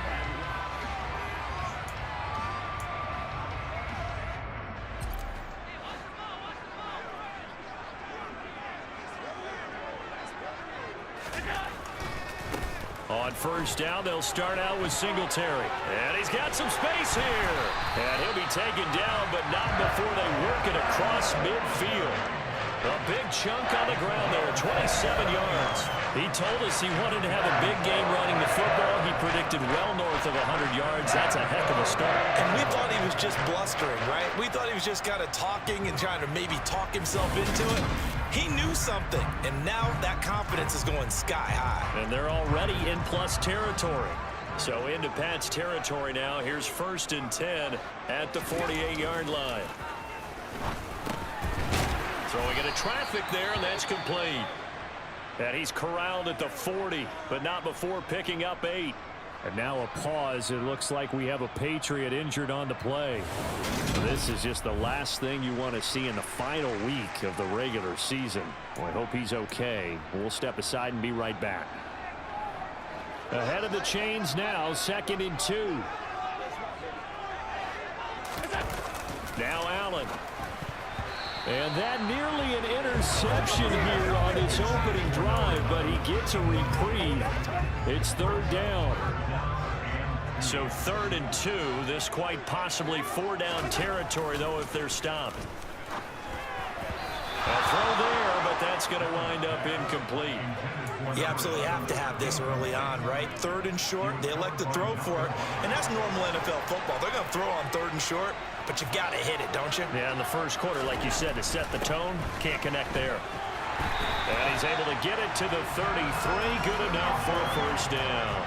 B: On first down, they'll start out with Singletary. And he's got some space here. And he'll be taken down, but not before they work it across midfield. A big chunk on the ground there, 27 yards. He told us he wanted to have a big game running the football. He predicted well north of 100 yards. That's a heck of a start.
C: And we thought he was just blustering, right? We thought he was just kind of talking and trying to maybe talk himself into it. He knew something, and now that confidence is going sky high.
E: And they're already in plus territory. So into Pat's territory now. Here's 1st and 10 at the 48-yard line. Throwing into traffic there, and that's complete. And he's corralled at the 40, but not before picking up 8. And now a pause. It looks like we have a Patriot injured on the play. This is just the last thing you want to see in the final week of the regular season. Well, I hope he's okay. We'll step aside and be right back. Ahead of the chains now, 2nd and 2. Now Allen. And that nearly an interception here on its opening drive, but he gets a reprieve. It's 3rd down. So 3rd and 2. This quite possibly 4-down territory, though, if they're stopped. A throw there, but that's going to wind up incomplete.
C: You absolutely have to have this early on, right? 3rd and short, they elect to throw for it, and that's normal NFL football. They're going to throw on 3rd and short, but you got to hit it, don't you?
E: Yeah, in the first quarter, like you said, to set the tone, can't connect there. And he's able to get it to the 33, good enough for a 1st down.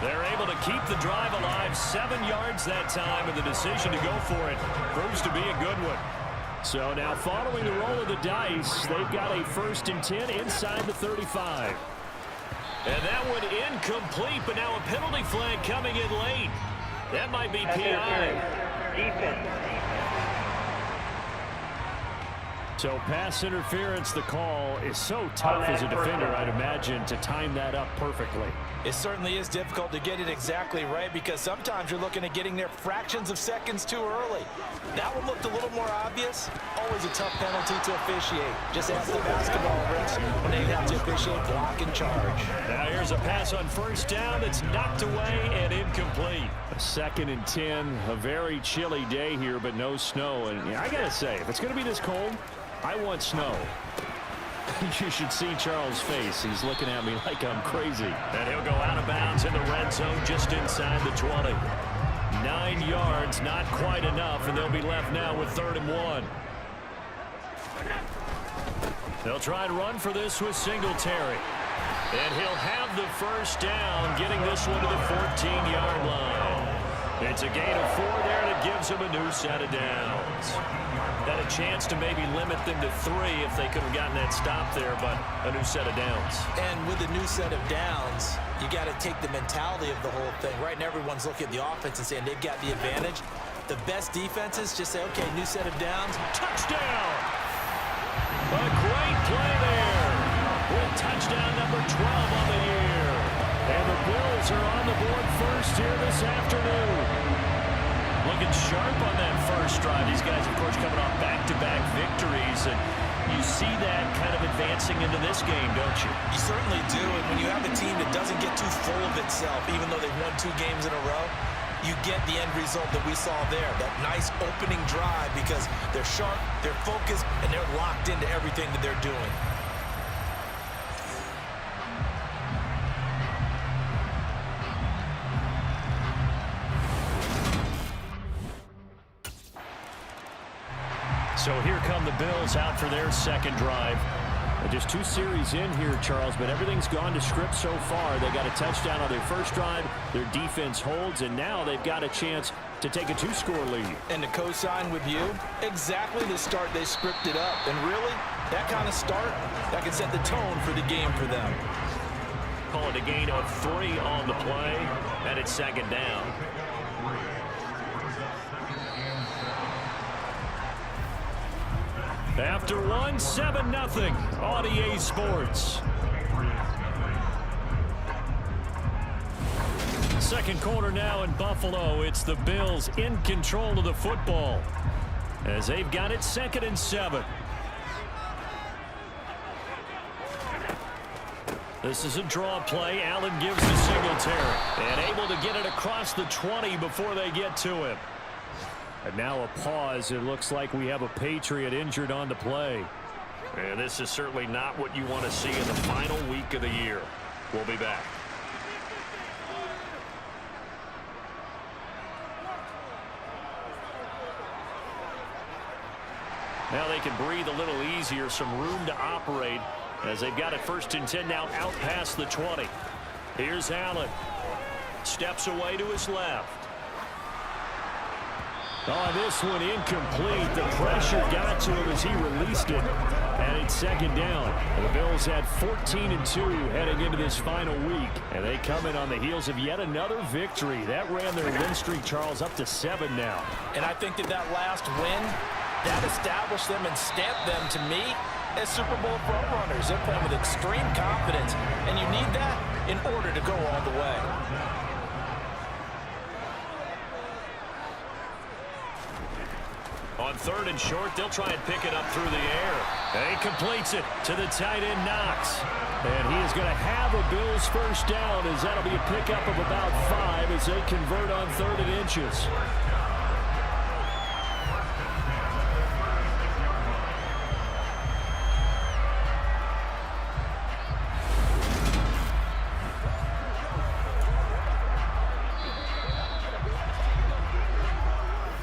E: They're able to keep the drive alive, 7 yards that time, and the decision to go for it proves to be a good one. So now following the roll of the dice, they've got a 1st and 10 inside the 35. And that one incomplete, but now a penalty flag coming in late. That might be PI.
F: Defense.
B: So pass interference, the call is so tough as a defender, I'd imagine, to time that up perfectly.
C: It certainly is difficult to get it exactly right because sometimes you're looking at getting there fractions of seconds too early. That one looked a little more obvious. Always a tough penalty to officiate. Just ask the basketball refs when they have to officiate block and charge.
E: Now here's a pass on 1st down. It's knocked away and incomplete.
B: A 2nd and 10, a very chilly day here, but no snow. And I got to say, if it's going to be this cold, I want snow. You should see Charles' face. He's looking at me like I'm crazy.
E: And he'll go out of bounds in the red zone just inside the 20. 9 yards, not quite enough, and they'll be left now with 3rd and 1. They'll try and run for this with Singletary. And he'll have the 1st down, getting this one to the 14-yard line. It's a gain of 4 there, and it gives him a new set of downs. Had a chance to maybe limit them to 3 if they could have gotten that stop there, but a new set of downs.
C: And with a new set of downs, you got to take the mentality of the whole thing, right? And everyone's looking at the offense and saying they've got the advantage. The best defenses just say, okay, new set of downs.
E: Touchdown! A great play there. With touchdown number 12 on the year. And the Bills are on the board first here this afternoon. Looking sharp on that first drive. These guys, of course, coming off back-to-back victories. And you see that kind of advancing into this game, don't you?
C: You certainly do. And when you have a team that doesn't get too full of itself, even though they've won 2 games in a row, you get the end result that we saw there. That nice opening drive because they're sharp, they're focused, and they're locked into everything that they're doing.
E: So here come the Bills out for their second drive. Just 2 series in here, Charles, but everything's gone to script so far. They got a touchdown on their first drive. Their defense holds, and now they've got a chance to take a 2-score lead.
C: And to co-sign with you, exactly the start they scripted up. And really, that kind of start, that can set the tone for the game for them.
E: Call it a gain of 3 on the play, and it's second down. After 1, 7-0 on EA Sports. Second quarter now in Buffalo. It's the Bills in control of the football as they've got it 2nd and 7. This is a draw play. Allen gives to Singletary and able to get it across the 20 before they get to him. And now a pause. It looks like we have a Patriot injured on the play. And this is certainly not what you want to see in the final week of the year. We'll be back. Now they can breathe a little easier, some room to operate as they've got it 1st and 10 now out past the 20. Here's Allen. Steps away to his left. Oh, this one incomplete. The pressure got to him as he released it. And it's second down. The Bills had 14-2 heading into this final week. And they come in on the heels of yet another victory. That ran their win streak, Charles, up to 7 now.
C: And I think that last win, that established them and stamped them, to me, as Super Bowl front runners. They're playing with extreme confidence. And you need that in order to go all the way.
E: On 3rd and short, they'll try and pick it up through the air. And he completes it to the tight end, Knox. And he is going to have a Bills first down, as that'll be a pickup of about 5 as they convert on 3rd and inches.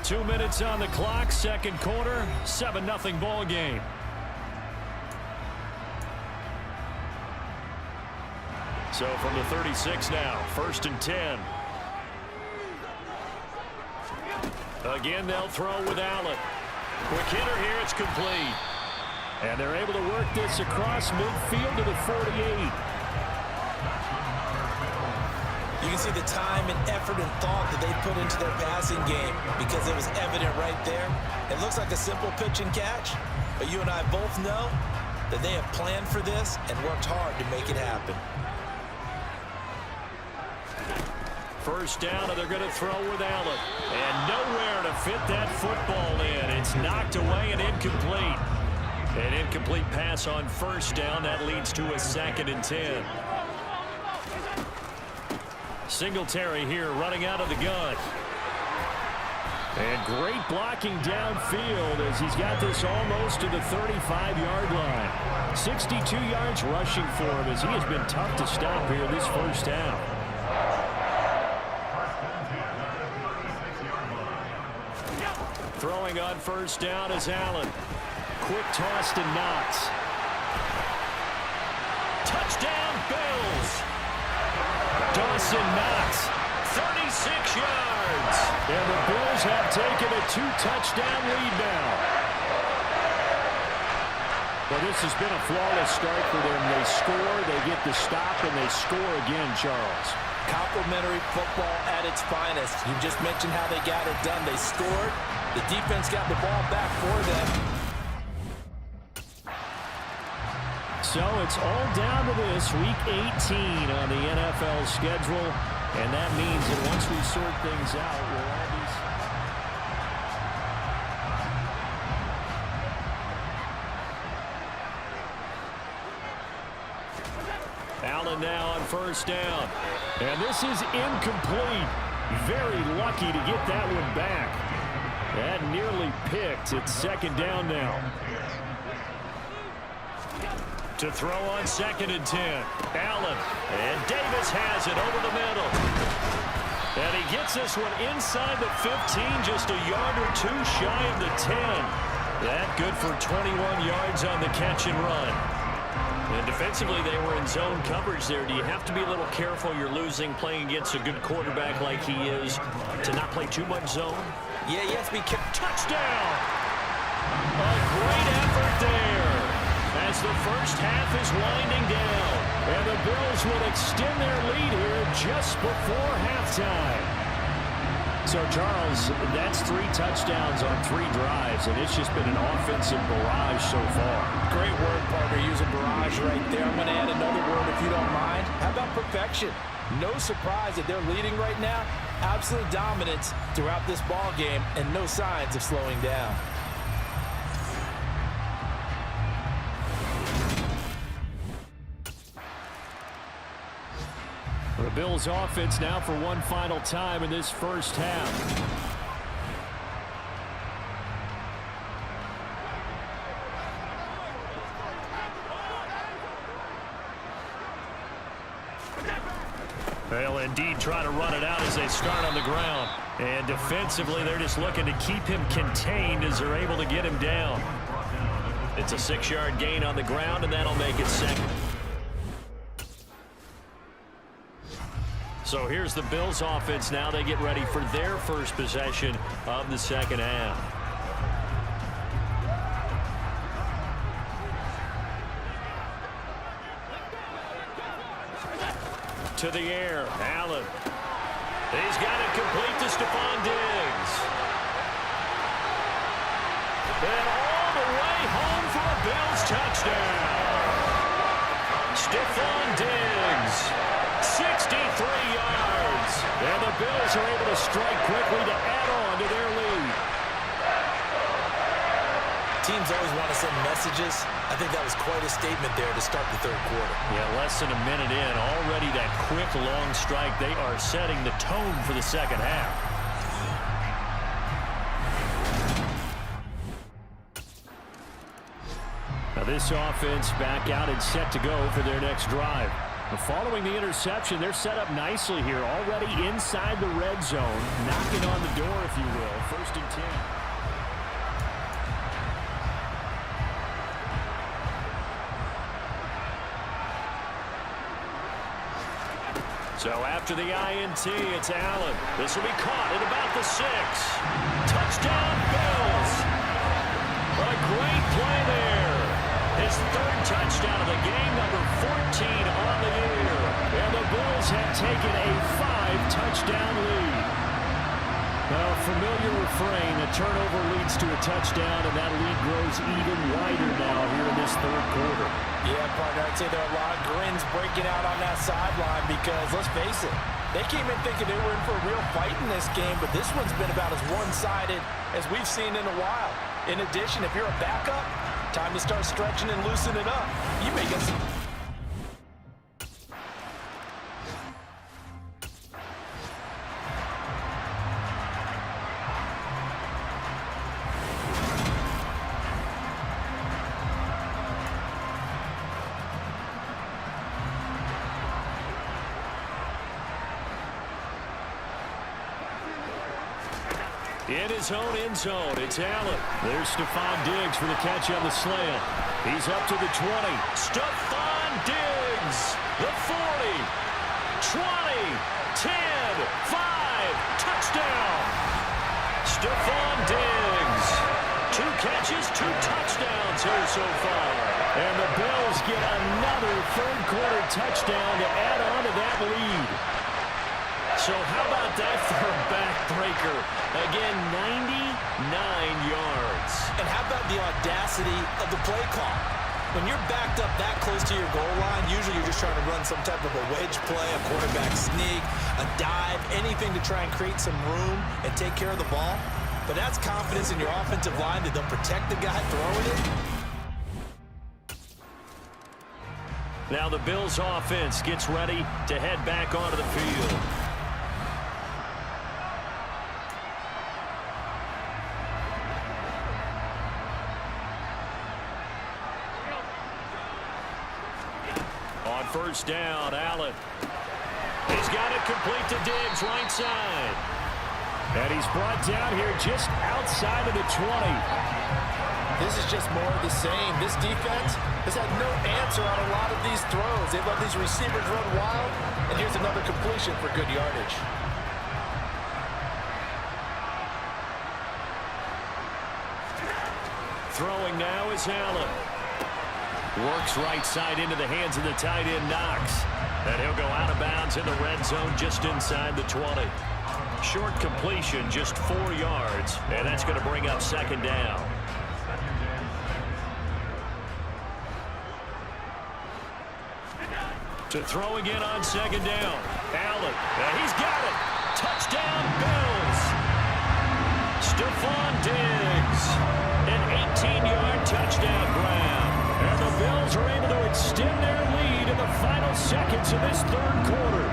E: Two minutes on the clock, second quarter, 7-0 ball game. So from the 36 now, 1st and 10. Again, they'll throw with Allen. Quick hitter here, it's complete. And they're able to work this across midfield to the 48.
C: You can see the time and effort and thought that they put into their passing game because it was evident right there. It looks like a simple pitch and catch, but you and I both know that they have planned for this and worked hard to make it happen.
E: First down, and they're going to throw with Allen. And nowhere to fit that football in. It's knocked away and incomplete. An incomplete pass on first down. That leads to a 2nd and 10. Singletary here running out of the gun. And great blocking downfield as he's got this almost to the 35-yard line. 62 yards rushing for him as he has been tough to stop here this first half. Throwing on first down is Allen. Quick toss to Knox. Touchdown, Bills! Dawson Knox, 36 yards. And the Bills have taken a 2-touchdown lead now. Well, this has been a flawless start for them. They score, they get the stop, and they score again, Charles.
C: Complimentary football at its finest. You just mentioned how they got it done. They scored. The defense got the ball back for them.
E: So it's all down to this, Week 18 on the NFL schedule. And that means that once we sort things out, we'll all be... Allen now on first down. And this is incomplete. Very lucky to get that one back. That nearly picked. It's second down now. To throw on 2nd and 10. Allen. And Davis has it over the middle. And he gets this one inside the 15, just a yard or two shy of the 10. That good for 21 yards on the catch and run. And defensively, they were in zone coverage there. Do you have to be a little careful? You're losing playing against a good quarterback like he is to not play too much zone?
C: Yeah, you have to be careful.
E: Touchdown! A great effort there as the first half is winding down. And the Bills will extend their lead here just before halftime. So, Charles, that's 3 touchdowns on 3 drives, and it's just been an offensive barrage so far.
C: Great word, partner. Using barrage right there. I'm going to add another word if you don't mind. How about perfection? No surprise that they're leading right now. Absolute dominance throughout this ball game, and no signs of slowing down.
E: The Bills offense now for one final time in this first half. They'll indeed try to run it out as they start on the ground. And defensively, they're just looking to keep him contained as they're able to get him down. It's a 6-yard gain on the ground, and that'll make it second. So here's the Bills offense now. They get ready for their first possession of the second half. To the air, Allen. He's got it complete to Stephon Diggs. And all the way home for a Bills touchdown. Stephon Diggs. 63 yards. And the Bills are able to strike quickly to add on to their lead.
C: Teams always want to send messages. I think that was quite a statement there to start the third quarter.
E: Yeah, less than a minute in. Already that quick, long strike. They are setting the tone for the second half. Now this offense back out and set to go for their next drive. Following the interception, they're set up nicely here, already inside the red zone, knocking on the door, if you will. 1st and 10. So after the INT, it's Allen. This will be caught at about the 6. Touchdown, Bills. A great play there. His 3rd touchdown of the game, number 14 on the year. And the Bills have taken a 5-touchdown lead. A familiar refrain, a turnover leads to a touchdown, and that lead grows even wider now here in this 3rd quarter.
C: Yeah, partner, I'd say there are a lot of grins breaking out on that sideline because, let's face it, they came in thinking they were in for a real fight in this game, but this one's been about as one-sided as we've seen in a while. In addition, if you're a backup, time to start stretching and loosening it up. You may get some...
E: In his own end zone, it's Allen. There's Stephon Diggs for the catch on the slant. He's up to the 20. Stephon Diggs, the 40, 20, 10, 5, touchdown. Stephon Diggs, 2 catches, 2 touchdowns here so far. And the Bills get another 3rd quarter touchdown to add on to that lead. So how about that for a backbreaker? Again, 99 yards.
C: And how about the audacity of the play call? When you're backed up that close to your goal line, usually you're just trying to run some type of a wedge play, a quarterback sneak, a dive, anything to try and create some room and take care of the ball. But that's confidence in your offensive line that they'll protect the guy throwing it.
E: Now the Bills offense gets ready to head back onto the field. On 1st down, Allen. He's got it complete to Diggs, right side. And he's brought down here just outside of the 20.
C: This is just more of the same. This defense has had no answer on a lot of these throws. They've let these receivers run wild, and here's another completion for good yardage.
E: Throwing now is Allen. Works right side into the hands of the tight end, Knox. And he'll go out of bounds in the red zone just inside the 20. Short completion, just 4 yards, and that's going to bring up second down. To throw again on second down. Allen, he's got it. Touchdown, Bills. Stephon Diggs. An 18-yard touchdown grab. And the Bills are able to extend their lead in the final seconds of this third quarter.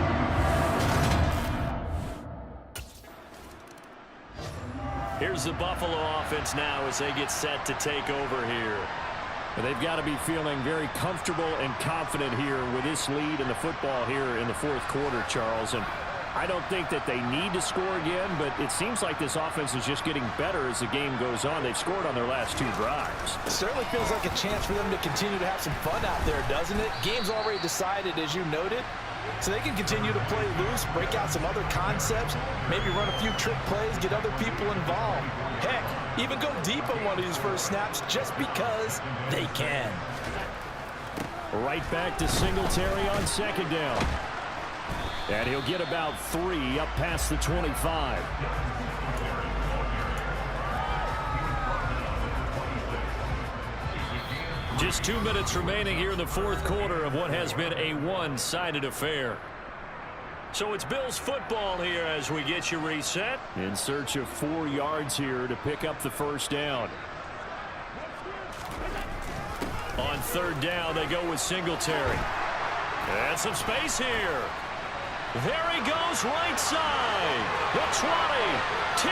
E: Here's the Buffalo offense now as they get set to take over here.
B: And they've got to be feeling very comfortable and confident here with this lead in the football here in the fourth quarter, Charles. And I don't think that they need to score again, but it seems like this offense is just getting better as the game goes on. They've scored on their last 2 drives.
C: It certainly feels like a chance for them to continue to have some fun out there, doesn't it? Game's already decided, as you noted. So they can continue to play loose, break out some other concepts, maybe run a few trick plays, get other people involved. Heck, even go deep on one of these first snaps just because they can.
B: Right back to Singletary on second down. And he'll get about 3 up past the 25.
E: Just 2 minutes remaining here in the fourth quarter of what has been a one-sided affair. So it's Bills football here as we get you reset.
B: In search of 4 yards here to pick up the first down.
E: On third down, they go with Singletary. And some space here. There he goes right side. The 20, 10.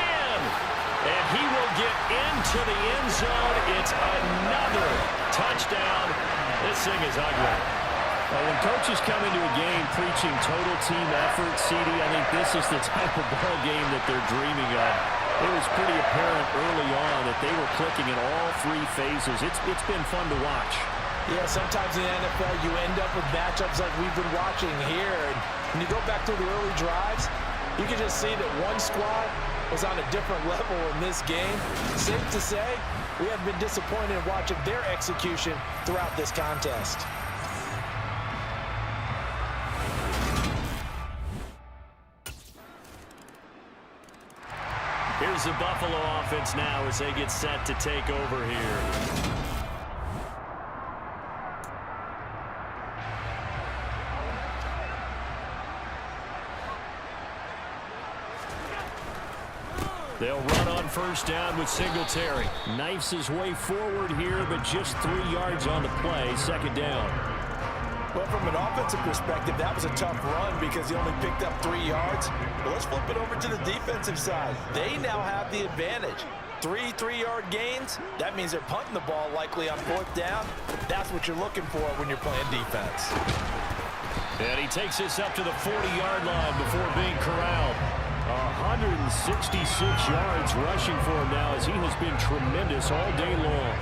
E: And he will get into the end zone. It's another touchdown. This thing is ugly.
B: Well, when coaches come into a game preaching total team effort, CD, I think this is the type of ball game that they're dreaming of. It was pretty apparent early on that they were clicking in all 3 phases. It's been fun to watch.
C: Yeah, sometimes in the NFL you end up with matchups like we've been watching here. And when you go back to the early drives, you can just see that one squad was on a different level in this game. Safe to say, we have been disappointed in watching their execution throughout this contest.
E: Here's the Buffalo offense now as they get set to take over here. They'll run on first down with Singletary.
B: Knifes his way forward here, but just 3 yards on the play. Second down.
C: Well, from an offensive perspective, that was a tough run because he only picked up 3 yards. But let's flip it over to the defensive side. They now have the advantage. 3 3-yard gains. That means they're punting the ball likely on fourth down. That's what you're looking for when you're playing defense.
E: And he takes this up to the 40-yard line before being corralled.
B: 166 yards rushing for him now as he has been tremendous all day long.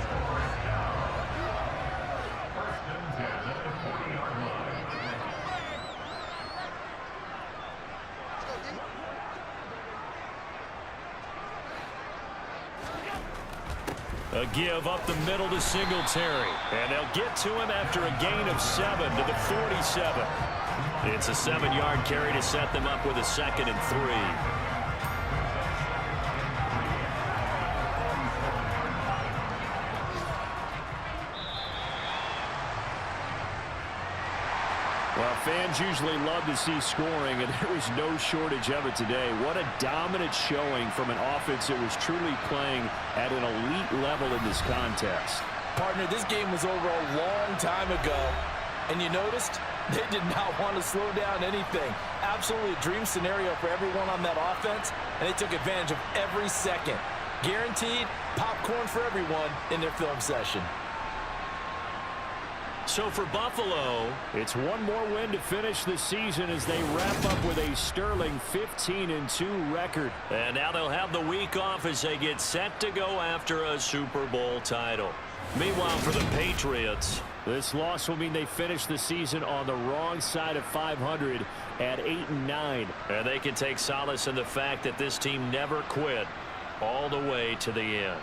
E: A give up the middle to Singletary. And they'll get to him after a gain of 7 to the 47. It's a 7-yard carry to set them up with a 2nd and 3.
B: Well, fans usually love to see scoring, and there was no shortage of it today. What a dominant showing from an offense that was truly playing at an elite level in this contest.
C: Partner, this game was over a long time ago, and you noticed they did not want to slow down anything. Absolutely a dream scenario for everyone on that offense, and they took advantage of every second. Guaranteed popcorn for everyone in their film session.
E: So for Buffalo,
B: it's one more win to finish the season as they wrap up with a sterling 15-2 record.
E: and now they'll have the week off as they get set to go after a Super Bowl title. Meanwhile, for the Patriots,
B: this loss will mean they finish the season on the wrong side of 500 at 8-9.
E: and they can take solace in the fact that this team never quit all the way to the end.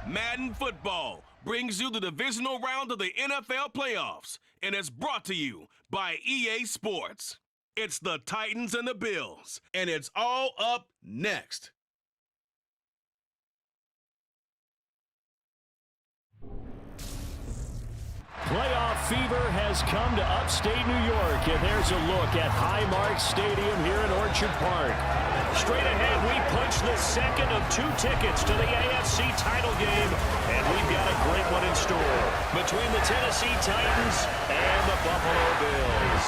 A: Madden Football brings you the divisional round of the NFL playoffs, and it's brought to you by EA Sports. It's the Titans and the Bills, and it's all up next.
B: Playoff fever has come to upstate New York, and there's a look at Highmark Stadium here in Orchard Park.
E: straight ahead, we punch the second of 2 tickets to the AFC title game, and we've got a great one in store between the Tennessee Titans and the Buffalo Bills.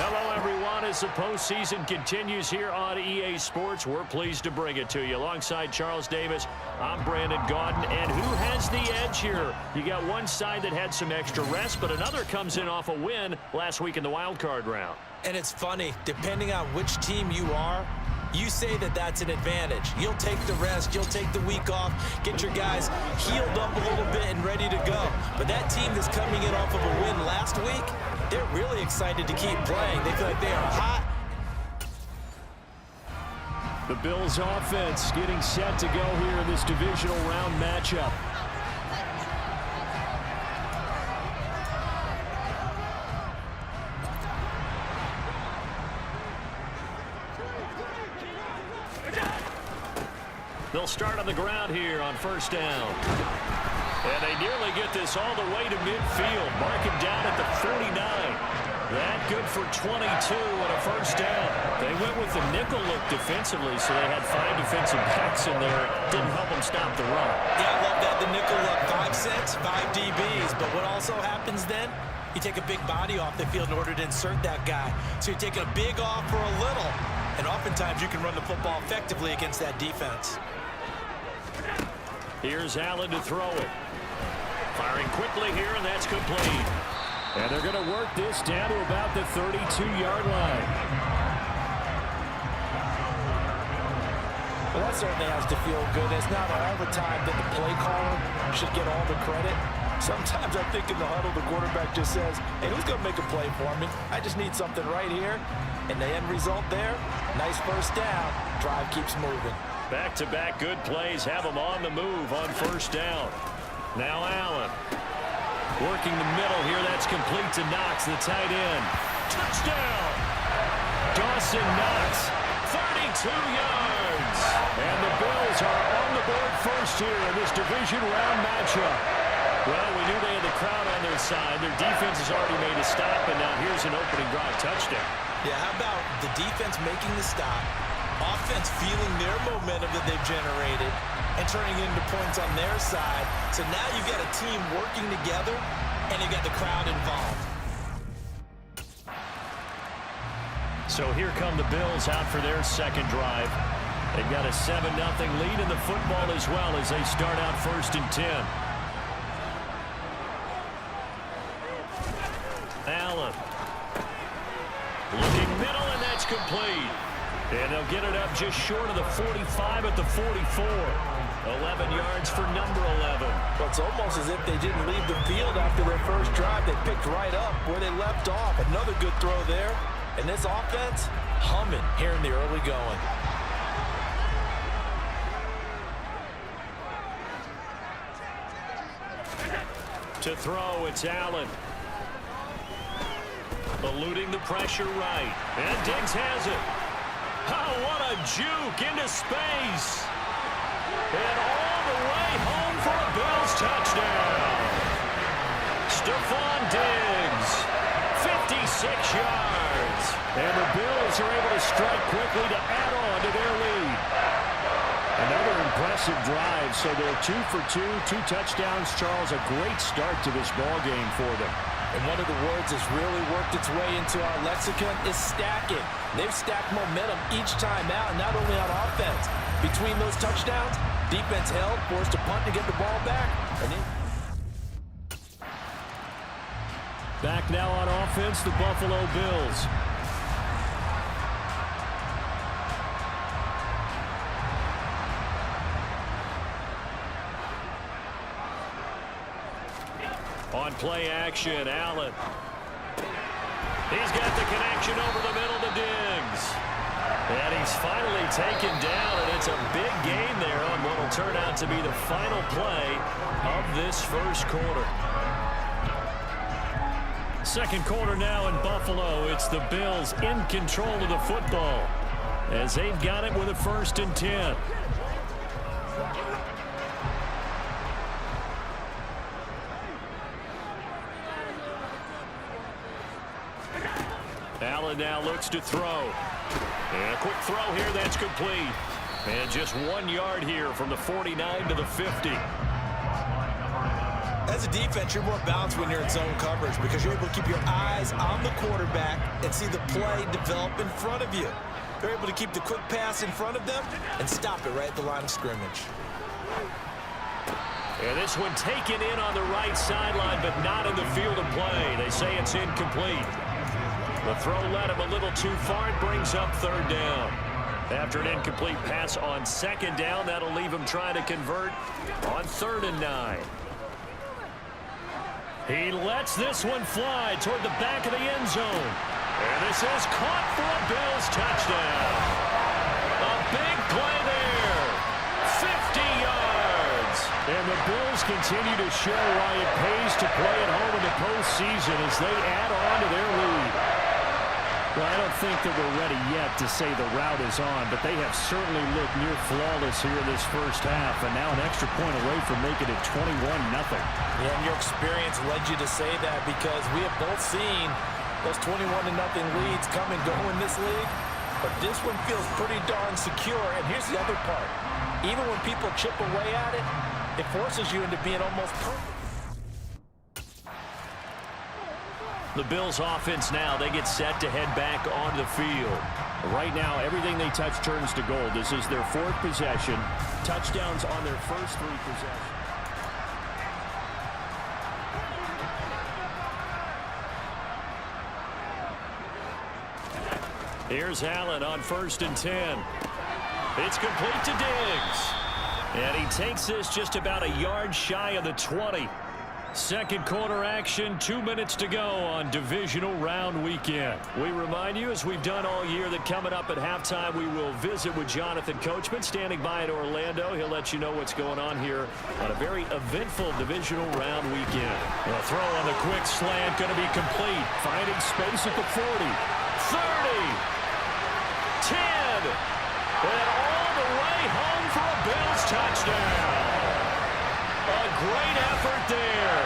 E: Hello, everyone. As the postseason continues here on EA Sports, we're pleased to bring it to you. Alongside Charles Davis, I'm Brandon Gaudin. And who has the edge here? You got one side that had some extra rest, but another comes in off a win last week in the wild card round.
C: And it's funny, depending on which team you are, you say that that's an advantage. You'll take the rest, you'll take the week off, get your guys healed up a little bit and ready to go. But that team that's coming in off of a win last week, they're really excited to keep playing. They feel like they are hot.
B: The Bills offense getting set to go here in this divisional round matchup.
E: They'll start on the ground here on first down. And they nearly get this all the way to midfield. Mark him down at the 49. That good for 22 and a first down. They went with the nickel look defensively, so they had 5 defensive backs in there. Didn't help them stop the run.
C: Yeah, I love that. The nickel look, 5 sets, 5 DBs. But what also happens then, you take a big body off the field in order to insert that guy. So you're taking a big off for a little. And oftentimes you can run the football effectively against that defense.
E: Here's Allen to throw it. Firing quickly here, and that's complete. And they're going to work this down to about the 32-yard line.
C: Well, that certainly has to feel good. It's not all the time that the play caller should get all the credit. Sometimes I think in the huddle, the quarterback just says, hey, who's going to make a play for me? I just need something right here. And the end result there, nice first down. Drive keeps moving.
E: Back-to-back good plays have them on the move on first down. Now Allen. Working the middle here. That's complete to Knox, the tight end. Touchdown! Dawson Knox, 32 yards. And the Bills are on the board first here in this division round matchup. Well, we knew they had the crowd on their side. Their defense has already made a stop, and now here's an opening drive touchdown.
C: Yeah, how about the defense making the stop, offense feeling their momentum that they've generated, and turning into points on their side. So now you've got a team working together, and you've got the crowd involved.
E: So here come the Bills out for their second drive. They've got a 7-0 lead in the football as well as they start out 1st and 10. Allen. Looking middle, and that's complete. And they'll get it up just short of the 45 at the 44. 11 yards for number 11.
C: Well, it's almost as if they didn't leave the field after their first drive. They picked right up where they left off. Another good throw there. And this offense humming here in the early going.
E: To throw, it's Allen. Eluding the pressure right. And Diggs has it. Oh, what a juke into space. And all the way home for a Bills touchdown. Stephon Diggs, 56 yards. And the Bills are able to strike quickly to add on to their lead. Another impressive drive, so they're 2 for 2, 2 touchdowns. Charles, a great start to this ball game for them.
C: And one of the words that's really worked its way into our lexicon is stacking. They've stacked momentum each time out, not only on offense. Between those touchdowns, defense held, forced a punt to get the ball back. And
E: back now on offense, the Buffalo Bills. On play action, Allen. He's got the connection over the middle to Diggs. And he's finally taken down, and it's a big gain there on what will turn out to be the final play of this first quarter. Second quarter now in Buffalo. It's the Bills in control of the football as they've got it with a 1st and 10. Allen now looks to throw. And a quick throw here, that's complete. And just 1 yard here from the 49 to the 50.
C: as a defense, you're more balanced when you're in zone coverage because you're able to keep your eyes on the quarterback and see the play develop in front of you. They're able to keep the quick pass in front of them and stop it right at the line of scrimmage.
E: And this one taken in on the right sideline, but not in the field of play. They say it's incomplete. The throw led him a little too far. It brings up third down. After an incomplete pass on second down, that'll leave him trying to convert on 3rd and 9. He lets this one fly toward the back of the end zone. And this is caught for a Bills touchdown. A big play there. 50 yards. And the Bills continue to show why it pays to play at home in the postseason as they add on to their lead. Well, I don't think that we're ready yet to say the route is on, but they have certainly looked near flawless here this first half, and now an extra point away from making it 21-0.
C: Yeah, and your experience led you to say that because we have both seen Those 21-0 leads come and go in this league, but this one feels pretty darn secure. And here's the other part. Even when people chip away at it, it forces you into being almost perfect.
E: The Bills offense now, they get set to head back onto the field. Right now, everything they touch turns to gold. This is their 4th possession. Touchdowns on their first 3 possessions. Here's Allen on 1st and 10. It's complete to Diggs. And he takes this just about a yard shy of the 20. Second quarter action, 2 minutes to go on divisional round weekend. We remind you, as we've done all year, that coming up at halftime, we will visit with Jonathan Coachman standing by in Orlando. He'll let you know what's going on here on a very eventful divisional round weekend. A throw on the quick slant, going to be complete. Finding space at the 40, 30, 10, and all the way home for a Bills touchdown. A great effort there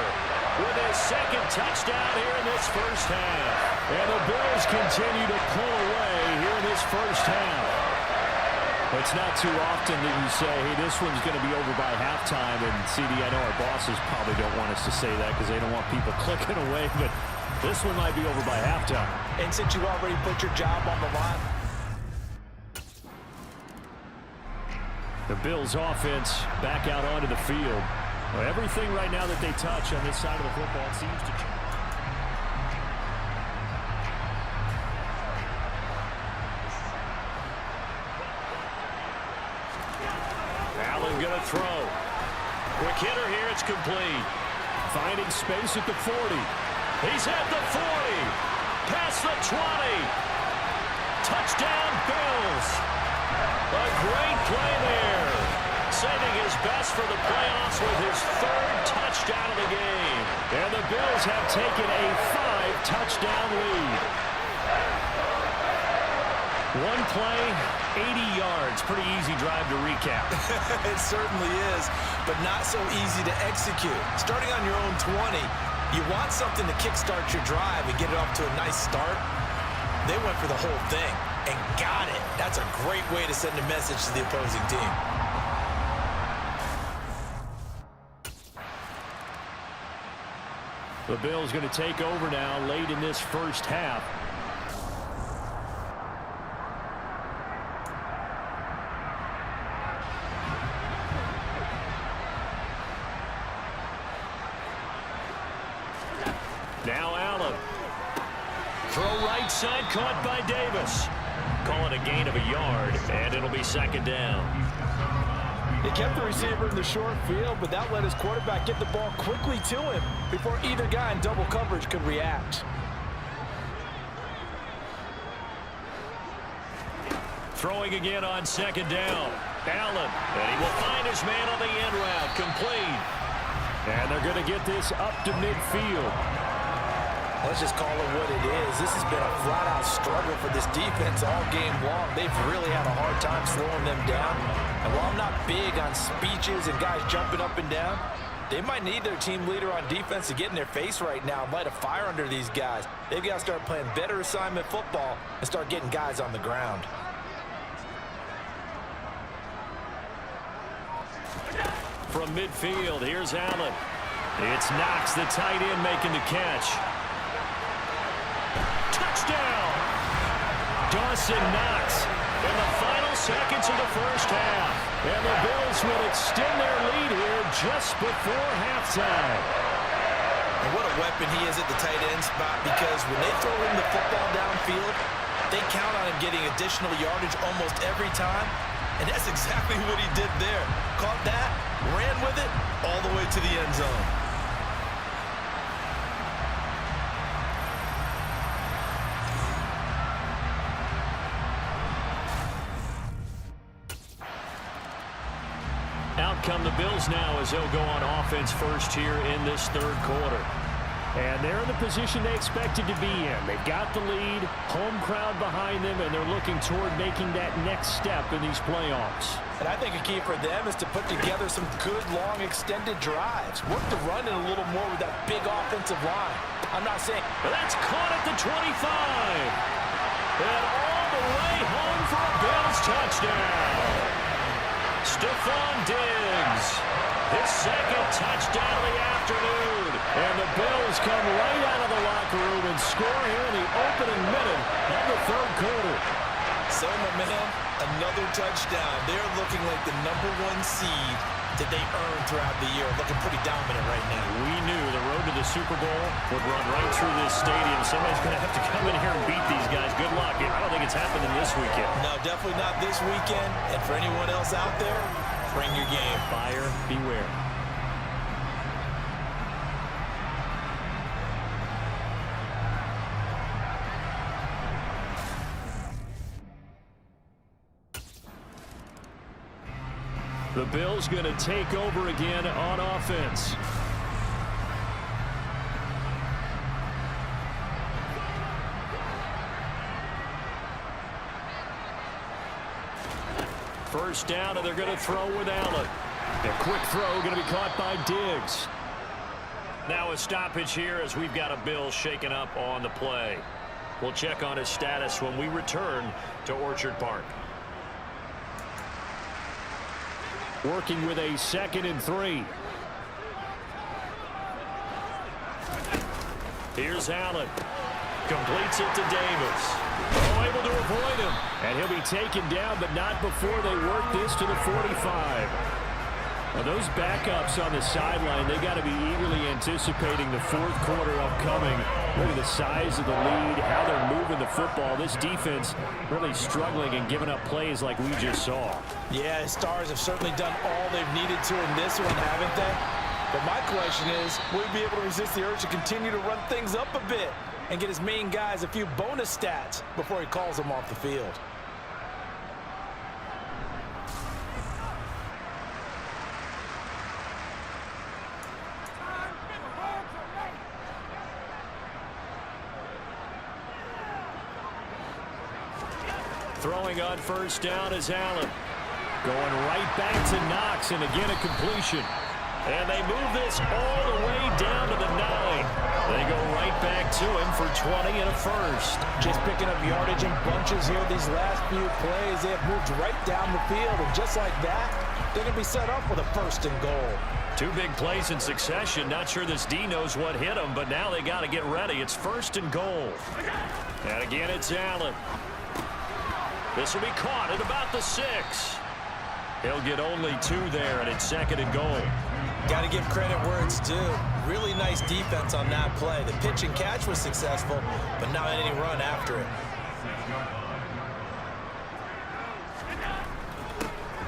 E: with his second touchdown here in this first half. And the Bills continue to pull away here in this first half. It's not too often that you say, hey, this one's going to be over by halftime. And CD, I know our bosses probably don't want us to say that because they don't want people clicking away. But this one might be over by halftime.
C: And since you already put your job on the line,
E: the Bills offense back out onto the field. Well, everything right now that they touch on this side of the football seems to change. Allen going to throw. Quick hitter here, it's complete. Finding space at the 40. He's at the 40. Past the 20. Touchdown, Bills. A great play there. Saving his best for the playoffs with his 3rd touchdown of the game. And the Bills have taken a 5-touchdown lead. One play, 80 yards. Pretty easy drive to recap.
C: it certainly is, but not so easy to execute. Starting on your own 20, you want something to kickstart your drive and get it off to a nice start. They went for the whole thing and got it. That's a great way to send a message to the opposing team.
E: The Bills going to take over now late in this first half. Now Allen. Throw right side, caught by Davis. Call it a gain of a yard, and it'll be 2nd down.
C: They kept the receiver in the short field, but that let his quarterback get the ball quickly to him before either guy in double coverage could react.
E: Throwing again on 2nd down. Allen, and he will find his man on the end route, complete. And they're going to get this up to midfield.
C: Let's just call it what it is. This has been a flat-out struggle for this defense all game long. They've really had a hard time slowing them down. And while I'm not big on speeches and guys jumping up and down, they might need their team leader on defense to get in their face right now and light a fire under these guys. They've got to start playing better assignment football and start getting guys on the ground.
E: From midfield, here's Allen. It's Knox, the tight end, making the catch. Touchdown! Dawson Knox in the final seconds of the first half. And the Bills will extend their lead here just before halftime.
C: And what a weapon he is at the tight end spot, because when they throw him the football downfield, they count on him getting additional yardage almost every time. And that's exactly what he did there. Caught that, ran with it, all the way to the end zone.
E: Out come the Bills now as they'll go on offense first here in this 3rd quarter. And they're in the position they expected to be in. They've got the lead, home crowd behind them, and they're looking toward making that next step in these playoffs.
C: And I think a key for them is to put together some good, long, extended drives. Work the run in a little more with that big offensive line. I'm not saying.
E: That's caught at the 25. And all the way home for a Bills touchdown. Stephon Diggs, his second touchdown of the afternoon. And the Bills come right out of the locker room and score here in the opening minute of the third quarter.
C: So momentum, another touchdown. They're looking like the #1 seed that they earned throughout the year. Looking pretty dominant right now.
E: We knew the road to the Super Bowl would run right through this stadium. Somebody's going to have to come in here and beat these guys. Good luck. I don't think it's happening this weekend.
C: No, definitely not this weekend. And for anyone else out there, bring your game.
E: Buyer beware. The Bills going to take over again on offense. First down, and they're going to throw with Allen. A quick throw going to be caught by Diggs. Now a stoppage here as we've got a Bills shaken up on the play. We'll check on his status when we return to Orchard Park. Working with a 2nd and 3. Here's Allen. Completes it to Davis. Oh, able to avoid him. And he'll be taken down, but not before they work this to the 45. Well, those backups on the sideline, they got to be eagerly anticipating the fourth quarter upcoming. Look at the size of the lead, how they're moving the football. This defense really struggling and giving up plays like we just saw.
C: Yeah, Stars have certainly done all they've needed to in this one, haven't they? But my question is, will he be able to resist the urge to continue to run things up a bit and get his main guys a few bonus stats before he calls them off the field?
E: Throwing on first down is Allen. Going right back to Knox, and again a completion. And they move this all the way down to the 9. They go right back to him for 20 and a first.
C: Just picking up yardage in bunches here these last few plays. They have moved right down the field, and just like that, they're going to be set up with a 1st and goal.
E: 2 big plays in succession. Not sure this D knows what hit him, but now they got to get ready. It's 1st and goal. And again, it's Allen. This will be caught at about the 6. He'll get only 2 there, and it's 2nd and goal.
C: Got to give credit where it's due. Really nice defense on that play. The pitch and catch was successful, but not any run after it.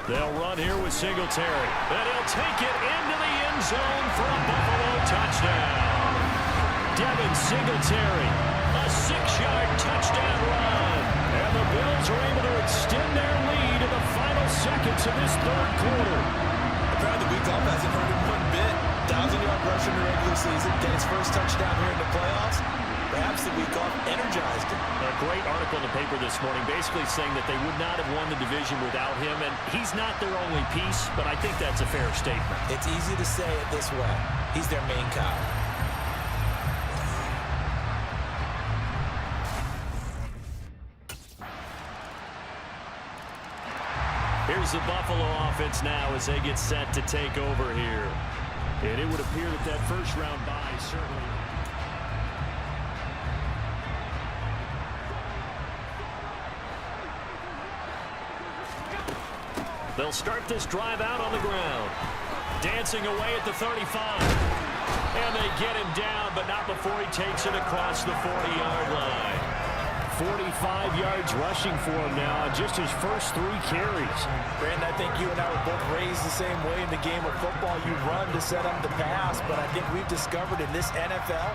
E: They'll run here with Singletary. And he'll take it into the end zone for a Buffalo touchdown. Devin Singletary, a 6-yard touchdown run. And the Bills are able to extend their lead in the final seconds of this third quarter.
C: Apparently the week off hasn't hurt him one bit. 1,000-yard rush in the regular season. Get his first touchdown here in the playoffs. Perhaps the week off energized him.
E: A great article in the paper this morning basically saying that they would not have won the division without him. And he's not their only piece, but I think that's a fair statement.
C: It's easy to say it this way. He's their main guy.
E: Here's the Buffalo offense now as they get set to take over here. And it would appear that that first-round bye certainly... They'll start this drive out on the ground. Dancing away at the 35. And they get him down, but not before he takes it across the 40-yard line. 45 yards rushing for him now, just his first 3 carries.
C: Brandon, I think you and I were both raised the same way in the game of football. You run to set up the pass, but I think we've discovered in this NFL,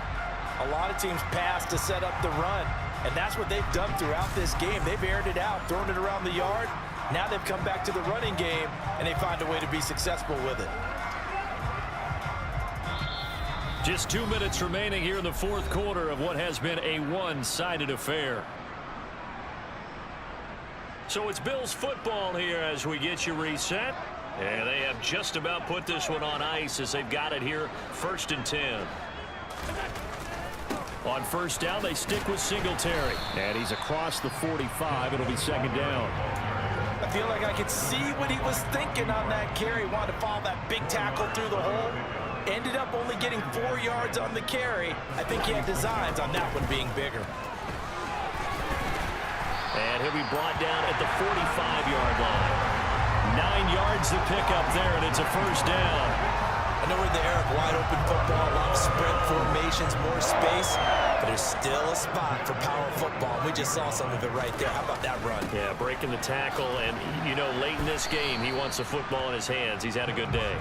C: a lot of teams pass to set up the run. And that's what they've done throughout this game. They've aired it out, thrown it around the yard. Now they've come back to the running game, and they find a way to be successful with it.
E: Just 2 minutes remaining here in the fourth quarter of what has been a one-sided affair. So it's Bills football here as we get you reset. And they have just about put this one on ice as they've got it here, 1st and 10. On first down, they stick with Singletary.
B: And he's across the 45. It'll be second down.
C: I feel like I could see what he was thinking on that carry. Wanted to follow that big tackle through the hole. Ended up only getting 4 yards on the carry. I think he had designs on that one being bigger.
E: And he'll be brought down at the 45-yard line. 9 yards to pick up there, and it's a first down.
C: I know we're in the era of wide open football, a lot of sprint formations, more space, but there's still a spot for power football. We just saw some of it right there. How about that run?
E: Yeah, breaking the tackle, and, you know, late in this game, he wants the football in his hands. He's had a good day.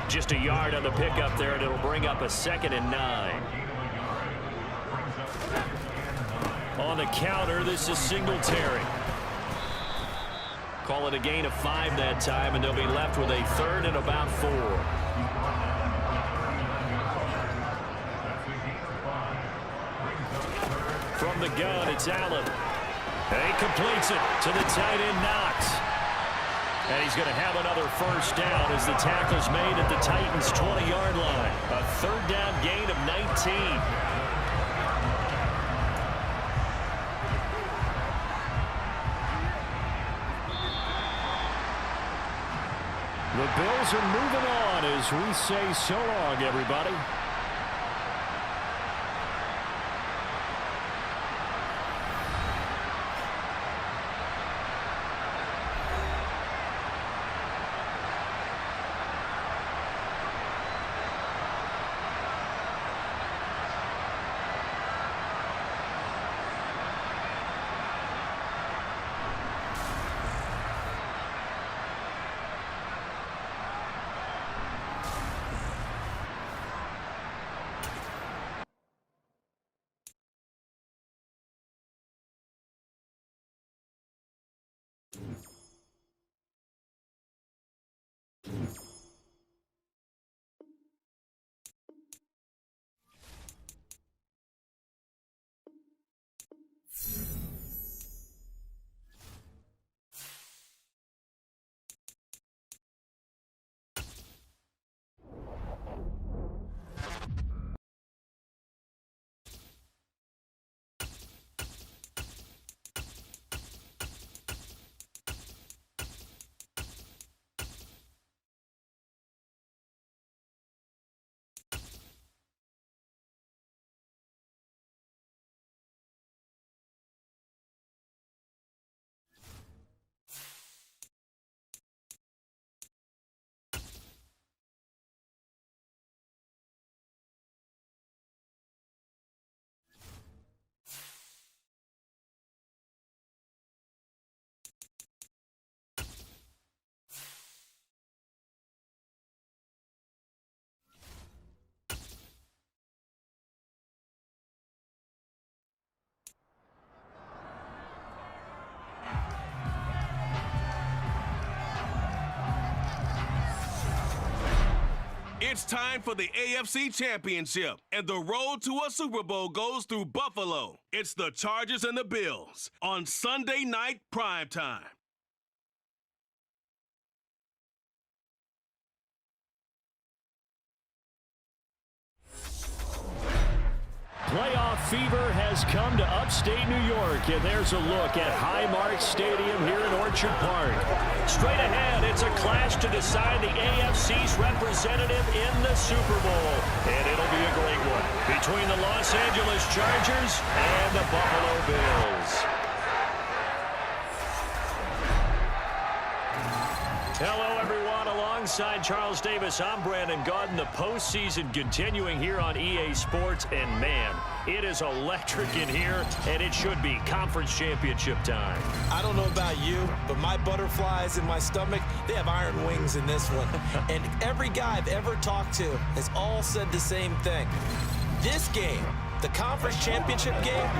E: Just a yard on the pickup there, and it'll bring up a 2nd and 9. On the counter, this is Singletary. Call it a gain of 5 that time, and they'll be left with a 3rd and about 4. From the gun, it's Allen. And he completes it to the tight end, Knox. And he's going to have another first down as the tackle's made at the Titans' 20-yard line. A 3rd down gain of 19. The Bills are moving on as we say so long, everybody.
A: It's time for the AFC Championship, and the road to a Super Bowl goes through Buffalo. It's the Chargers and the Bills on Sunday night primetime.
B: Playoff fever has come to upstate New York, and there's a look at Highmark Stadium here in Orchard Park.
E: Straight ahead, it's a clash to decide the AFC's representative in the Super Bowl. And it'll be a great one between the Los Angeles Chargers and the Buffalo Bills. Hello, everyone. Alongside Charles Davis, I'm Brandon Gaudin. The postseason continuing here on EA Sports. And, man, it is electric in here, and it should be conference championship time.
C: I don't know about you, but my butterflies in my stomach, they have iron wings in this one. And every guy I've ever talked to has all said the same thing. This game, the conference championship game,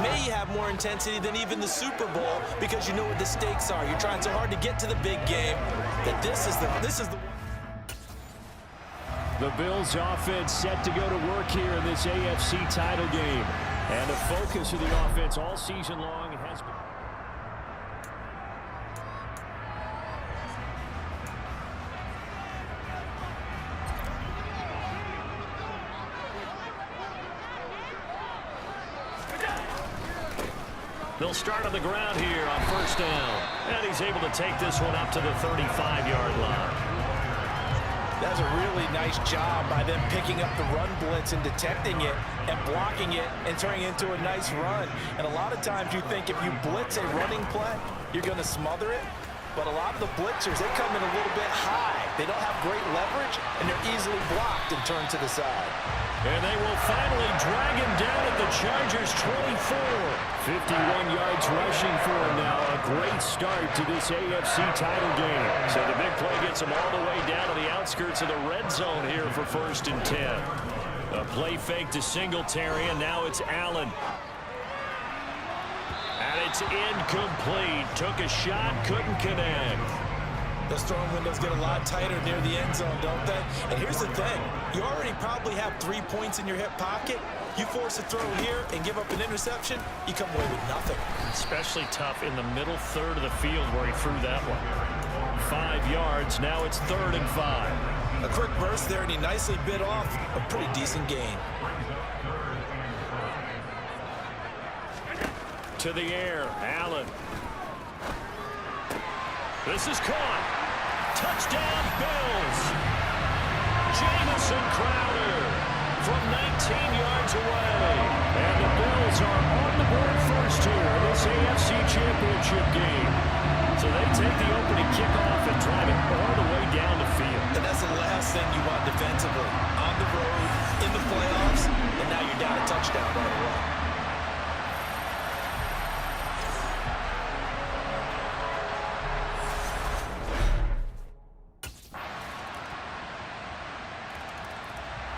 C: may have more intensity than even the Super Bowl because you know what the stakes are. You're trying so hard to get to the big game that this is the
B: The Bills offense set to go to work here in this AFC title game. And the focus of the offense all season long has been...
E: They'll start on the ground here on first down. And he's able to take this one up to the 35-yard line.
C: That's a really nice job by them picking up the run blitz and detecting it and blocking it and turning it into a nice run. And a lot of times you think if you blitz a running play, you're going to smother it. But a lot of the blitzers, they come in a little bit high. They don't have great leverage, and they're easily blocked and turned to the side.
E: And they will finally drag him down at the Chargers' 24. 51 yards rushing for him now. A great start to this AFC title game. So the big play gets him all the way down to the outskirts of the red zone here for 1st and 10. A play fake to Singletary, and now it's Allen. And it's incomplete. Took a shot, couldn't connect.
C: Those throwing windows get a lot tighter near the end zone, don't they? And here's the thing. You already probably have 3 points in your hip pocket. You force a throw here and give up an interception, you come away with nothing.
E: Especially tough in the middle third of the field where he threw that one. 5 yards. Now it's 3rd and 5.
C: A quick burst there, and he nicely bit off a pretty decent gain.
E: To the air, Allen. This is caught. Touchdown, Bills. Jamison Crowder from 19 yards away. And the Bills are on the board first here in this AFC Championship game. So they take the opening kickoff and drive it all the way down the field.
C: And that's the last thing you want defensively. On the road, in the playoffs, and now you're down a touchdown right away.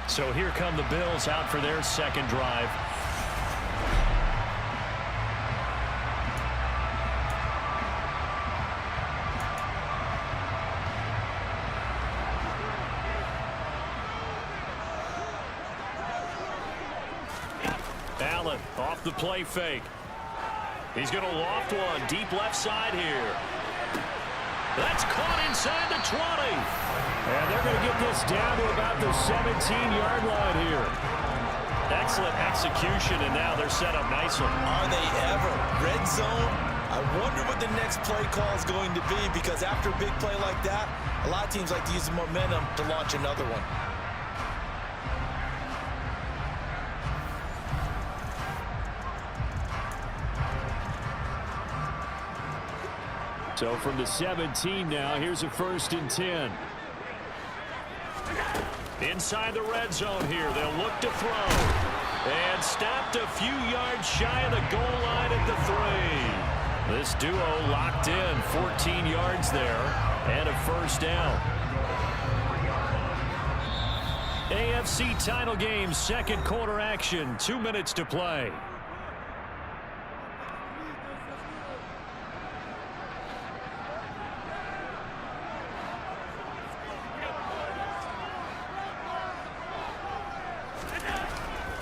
E: So here come the Bills out for their second drive. Allen off the play fake. He's going to loft one deep left side here. That's caught inside the 20.
B: And they're going to get this down to about the 17-yard line here.
E: Excellent execution, and now they're set up nicely.
C: Are they ever? Red zone? I wonder what the next play call is going to be, because after a big play like that, a lot of teams like to use the momentum to launch another one.
B: So from the 17 now, here's a 1st and 10.
E: Inside the red zone here, they'll look to throw. And stopped a few yards shy of the goal line at the 3. This duo locked in, 14 yards there, and a 1st down. AFC title game, 2nd quarter action, 2 minutes to play.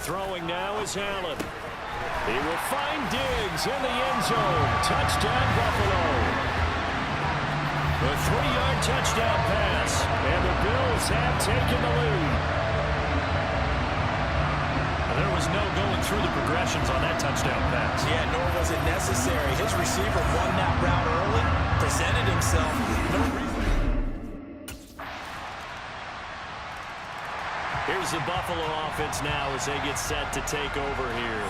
E: Throwing now is Allen. He will find Diggs in the end zone. Touchdown, Buffalo. A 3-yard touchdown pass, and the Bills have taken the lead. There was no going through the progressions on that touchdown pass.
C: Yeah, nor was it necessary. His receiver won that route early, presented himself. No reason.
E: Here's the Buffalo offense now as they get set to take over here.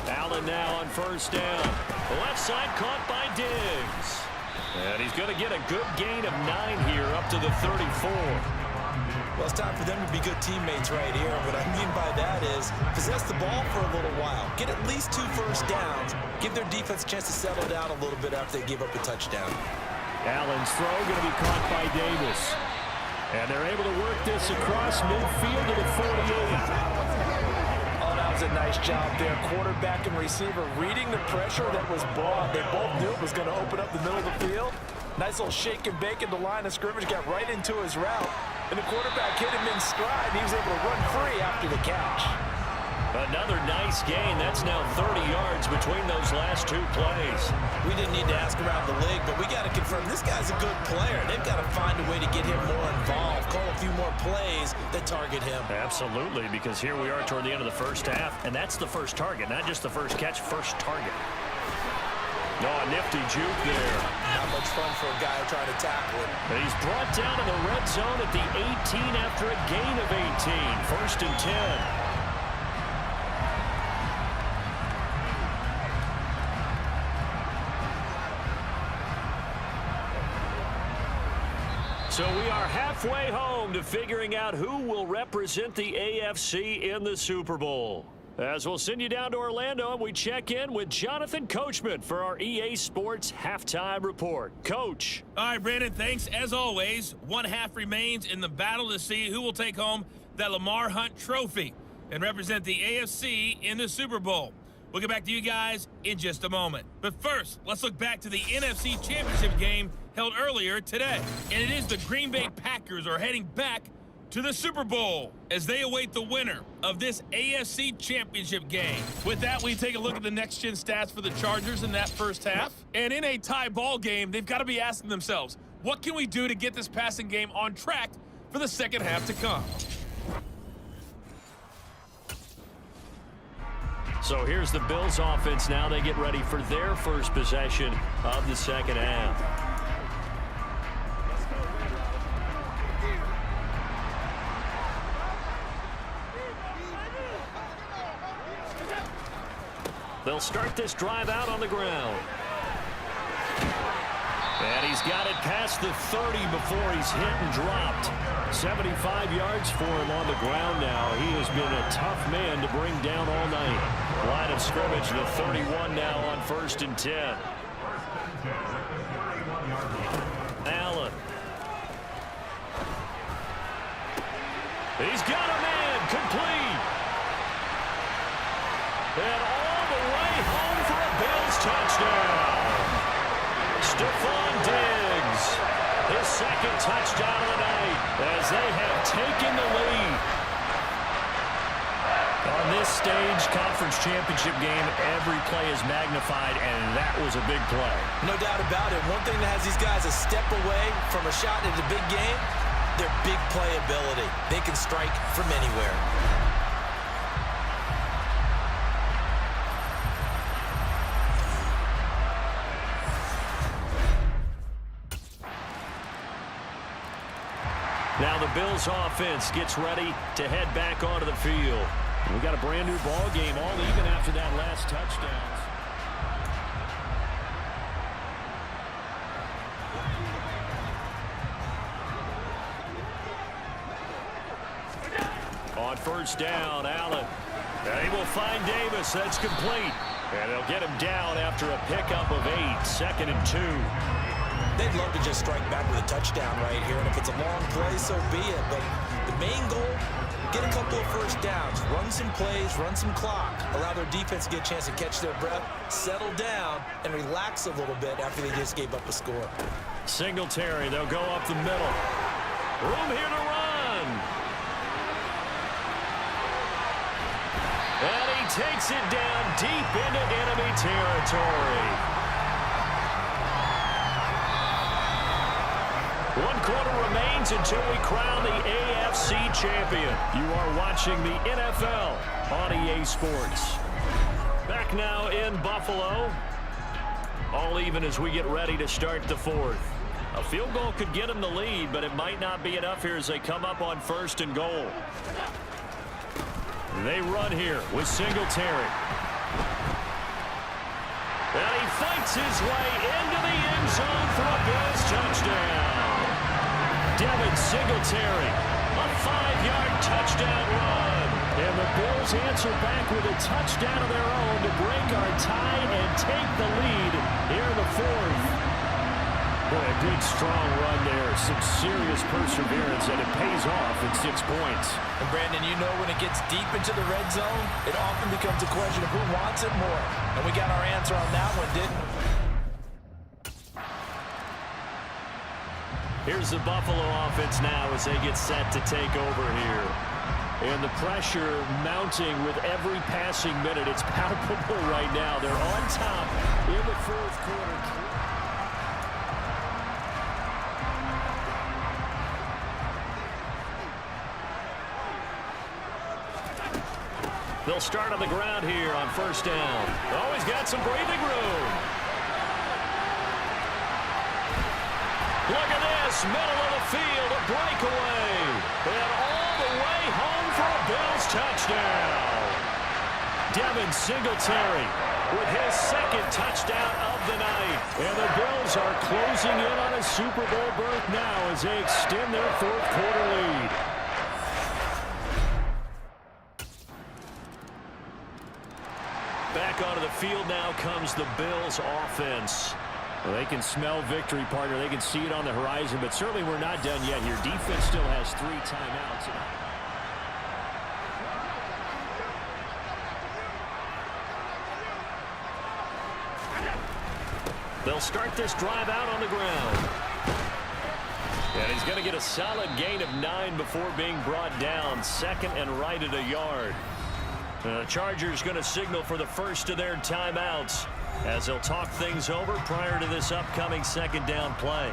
E: Allen now on 1st down. The left side caught by Diggs. And he's going to get a good gain of 9 here up to the 34.
C: Well, it's time for them to be good teammates right here. What I mean by that is possess the ball for a little while. Get at least 2 first downs. Give their defense a chance to settle down a little bit after they give up a touchdown.
B: Allen's throw going to be caught by Davis. And they're able to work this across midfield to the 48.
C: Oh, that was a nice job there. Quarterback and receiver reading the pressure that was brought. They both knew it was going to open up the middle of the field. Nice little shake and bake at the line of scrimmage. Got right into his route. And the quarterback hit him in stride. He was able to run free after the catch.
E: Another nice gain. That's now 30 yards between those last 2 plays.
C: We didn't need to ask around the league, but we got to confirm this guy's a good player. They've got to find a way to get him more involved, call a few more plays that target him.
E: Absolutely, because here we are toward the end of the first half, and that's the first target, not just the first catch, first target. No, a nifty juke there.
C: Not much fun for a guy trying to tackle it.
E: And he's brought down in the red zone at the 18 after a gain of 18. First and 10. So we are halfway home to figuring out who will represent the AFC in the Super Bowl. As we'll send you down to Orlando, and we check in with Jonathan Coachman for our EA Sports Halftime Report. Coach.
D: All right, Brandon, thanks. As always, one half remains in the battle to see who will take home that Lamar Hunt trophy and represent the AFC in the Super Bowl. We'll get back to you guys in just a moment. But first, let's look back to the NFC Championship game held earlier today. And it is the Green Bay Packers are heading back to the Super Bowl as they await the winner of this AFC Championship game. With that, we take a look at the next-gen stats for the Chargers in that first half. And in a tie ball game, they've got to be asking themselves, what can we do to get this passing game on track for the second half to come?
E: So here's the Bills offense now. They get ready for their first possession of the second half. They'll start this drive out on the ground. And he's got it past the 30 before he's hit and dropped. 75 yards for him on the ground now. He has been a tough man to bring down all night. Line of scrimmage, the 31 now on 1st and 10. Allen. He's got a man complete. And all the way home for a Bills touchdown. Stephon Diggs, his second touchdown of the night as they have taken the lead. On this stage, conference championship game, every play is magnified, and that was a big play.
C: No doubt about it. One thing that has these guys a step away from a shot in the big game, their big playability. They can strike from anywhere.
E: Now the Bills offense gets ready to head back onto the field. We got a brand new ball game, all even after that last touchdown. On first down, Allen. And he will find Davis. That's complete. And they'll get him down after a pickup of 8. 2nd and 2.
C: They'd love to just strike back with a touchdown right here, and if it's a long play, so be it. But the main goal, get a couple of first downs, run some plays, run some clock, allow their defense to get a chance to catch their breath, settle down, and relax a little bit after they just gave up a score.
E: Singletary, they'll go up the middle. Room here to run. And he takes it down deep into enemy territory. 1 quarter remains until we crown the AFC champion. You are watching the NFL on EA Sports. Back now in Buffalo. All even as we get ready to start the 4th. A field goal could get them the lead, but it might not be enough here as they come up on 1st and goal. They run here with Singletary. And he fights his way into the end zone for a Bills touchdown. Devin Singletary, a 5-yard touchdown run. And the Bills answer back with a touchdown of their own to break our tie and take the lead here in the 4th. Boy, a good, strong run there. Some serious perseverance, and it pays off in 6 points.
C: And, Brandon, you know when it gets deep into the red zone, it often becomes a question of who wants it more. And we got our answer on that one, didn't we?
E: Here's the Buffalo offense now as they get set to take over here.
B: And the pressure mounting with every passing minute. It's palpable right now. They're on top in the fourth quarter. They'll start on the ground here on first down. Oh, he's got some breathing room. Look at this, middle of the field, a breakaway. And all the way home for a Bills touchdown. Devin Singletary with his second touchdown of the night. And the Bills are closing in on a Super Bowl berth now as they extend their fourth quarter lead. Back onto the field now comes the Bills offense. Well, they can smell victory, partner. They can see it on the horizon, but certainly we're not done yet here. Defense still has 3 timeouts. They'll start this drive out on the ground. And he's going to get a solid gain of 9 before being brought down. Second and right at a yard. The Chargers going to signal for the first of their timeouts as they'll talk things over prior to this upcoming second down play.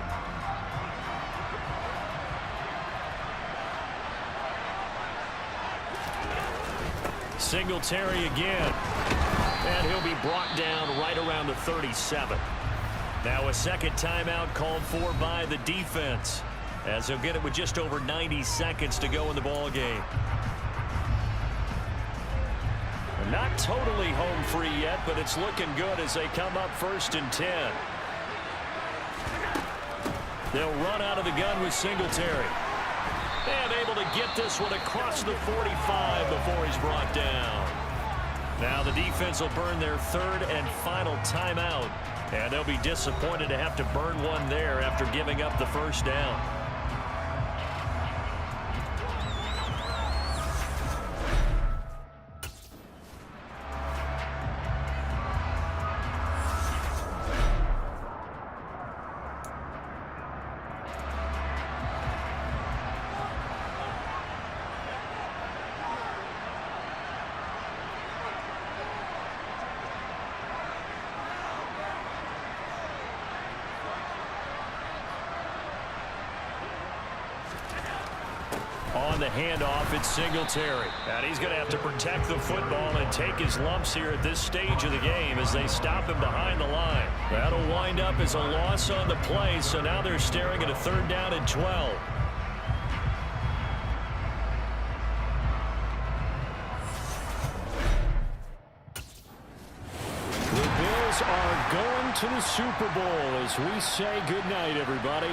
B: Singletary again. And he'll be brought down right around the 37. Now a second timeout called for by the defense as they'll get it with just over 90 seconds to go in the ball game. Not totally home free yet, but it's looking good as they come up first and 10. They'll run out of the gun with Singletary. And able to get this one across the 45 before he's brought down. Now the defense will burn their third and final timeout. And they'll be disappointed to have to burn one there after giving up the first down. On the handoff, it's Singletary. And he's going to have to protect the football and take his lumps here at this stage of the game as they stop him behind the line. That'll wind up as a loss on the play, so now they're staring at a third down and 12. The Bills are going to the Super Bowl as we say goodnight, everybody.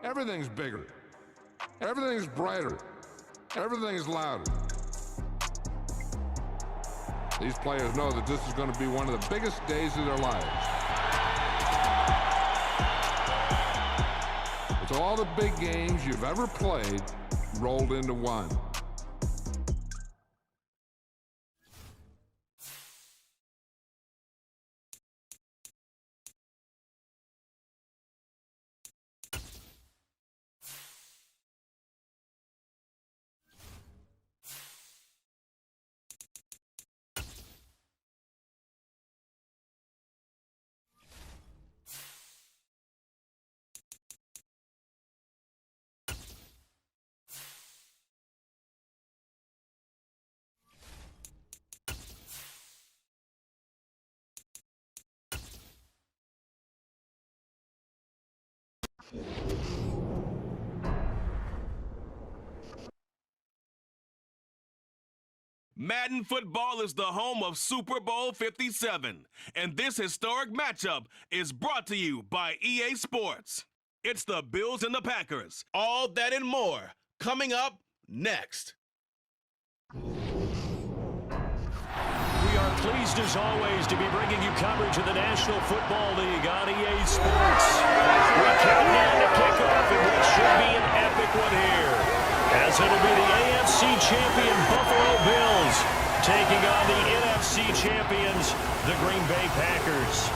I: Everything's bigger. Everything's brighter. Everything's louder. These players know that this is going to be one of the biggest days of their lives. It's all the big games you've ever played rolled into one.
A: Madden football is the home of Super Bowl 57, and this historic matchup is brought to you by EA Sports. It's the Bills and the Packers. All that and more coming up next.
E: We are pleased as always to be bringing you coverage of the National Football League on EA Sports. We count down to kickoff in what should be an epic one here, as it'll be the AFC champion Buffalo Bills taking on the NFC champions, the Green Bay Packers.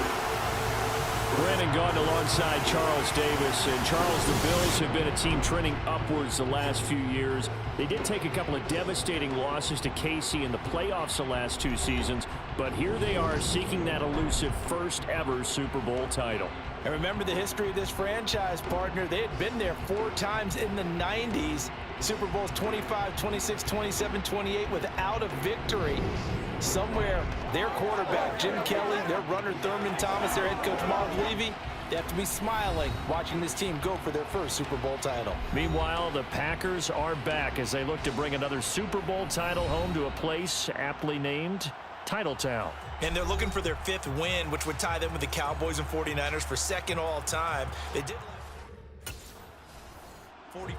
E: Brandon Gaudin alongside Charles Davis. And Charles, the Bills have been a team trending upwards the last few years. They did take a couple of devastating losses to KC in the playoffs the last 2 seasons, but here they are seeking that elusive first ever Super Bowl title.
C: And remember the history of this franchise, partner. They had been there 4 times in the 90s. Super Bowls 25, 26, 27, 28 without a victory. Somewhere, their quarterback, Jim Kelly, their runner, Thurman Thomas, their head coach, Marv Levy, they have to be smiling watching this team go for their first Super Bowl title.
E: Meanwhile, the Packers are back as they look to bring another Super Bowl title home to a place aptly named Titletown.
C: And they're looking for their 5th win, which would tie them with the Cowboys and 49ers for 2nd all time. They did 45.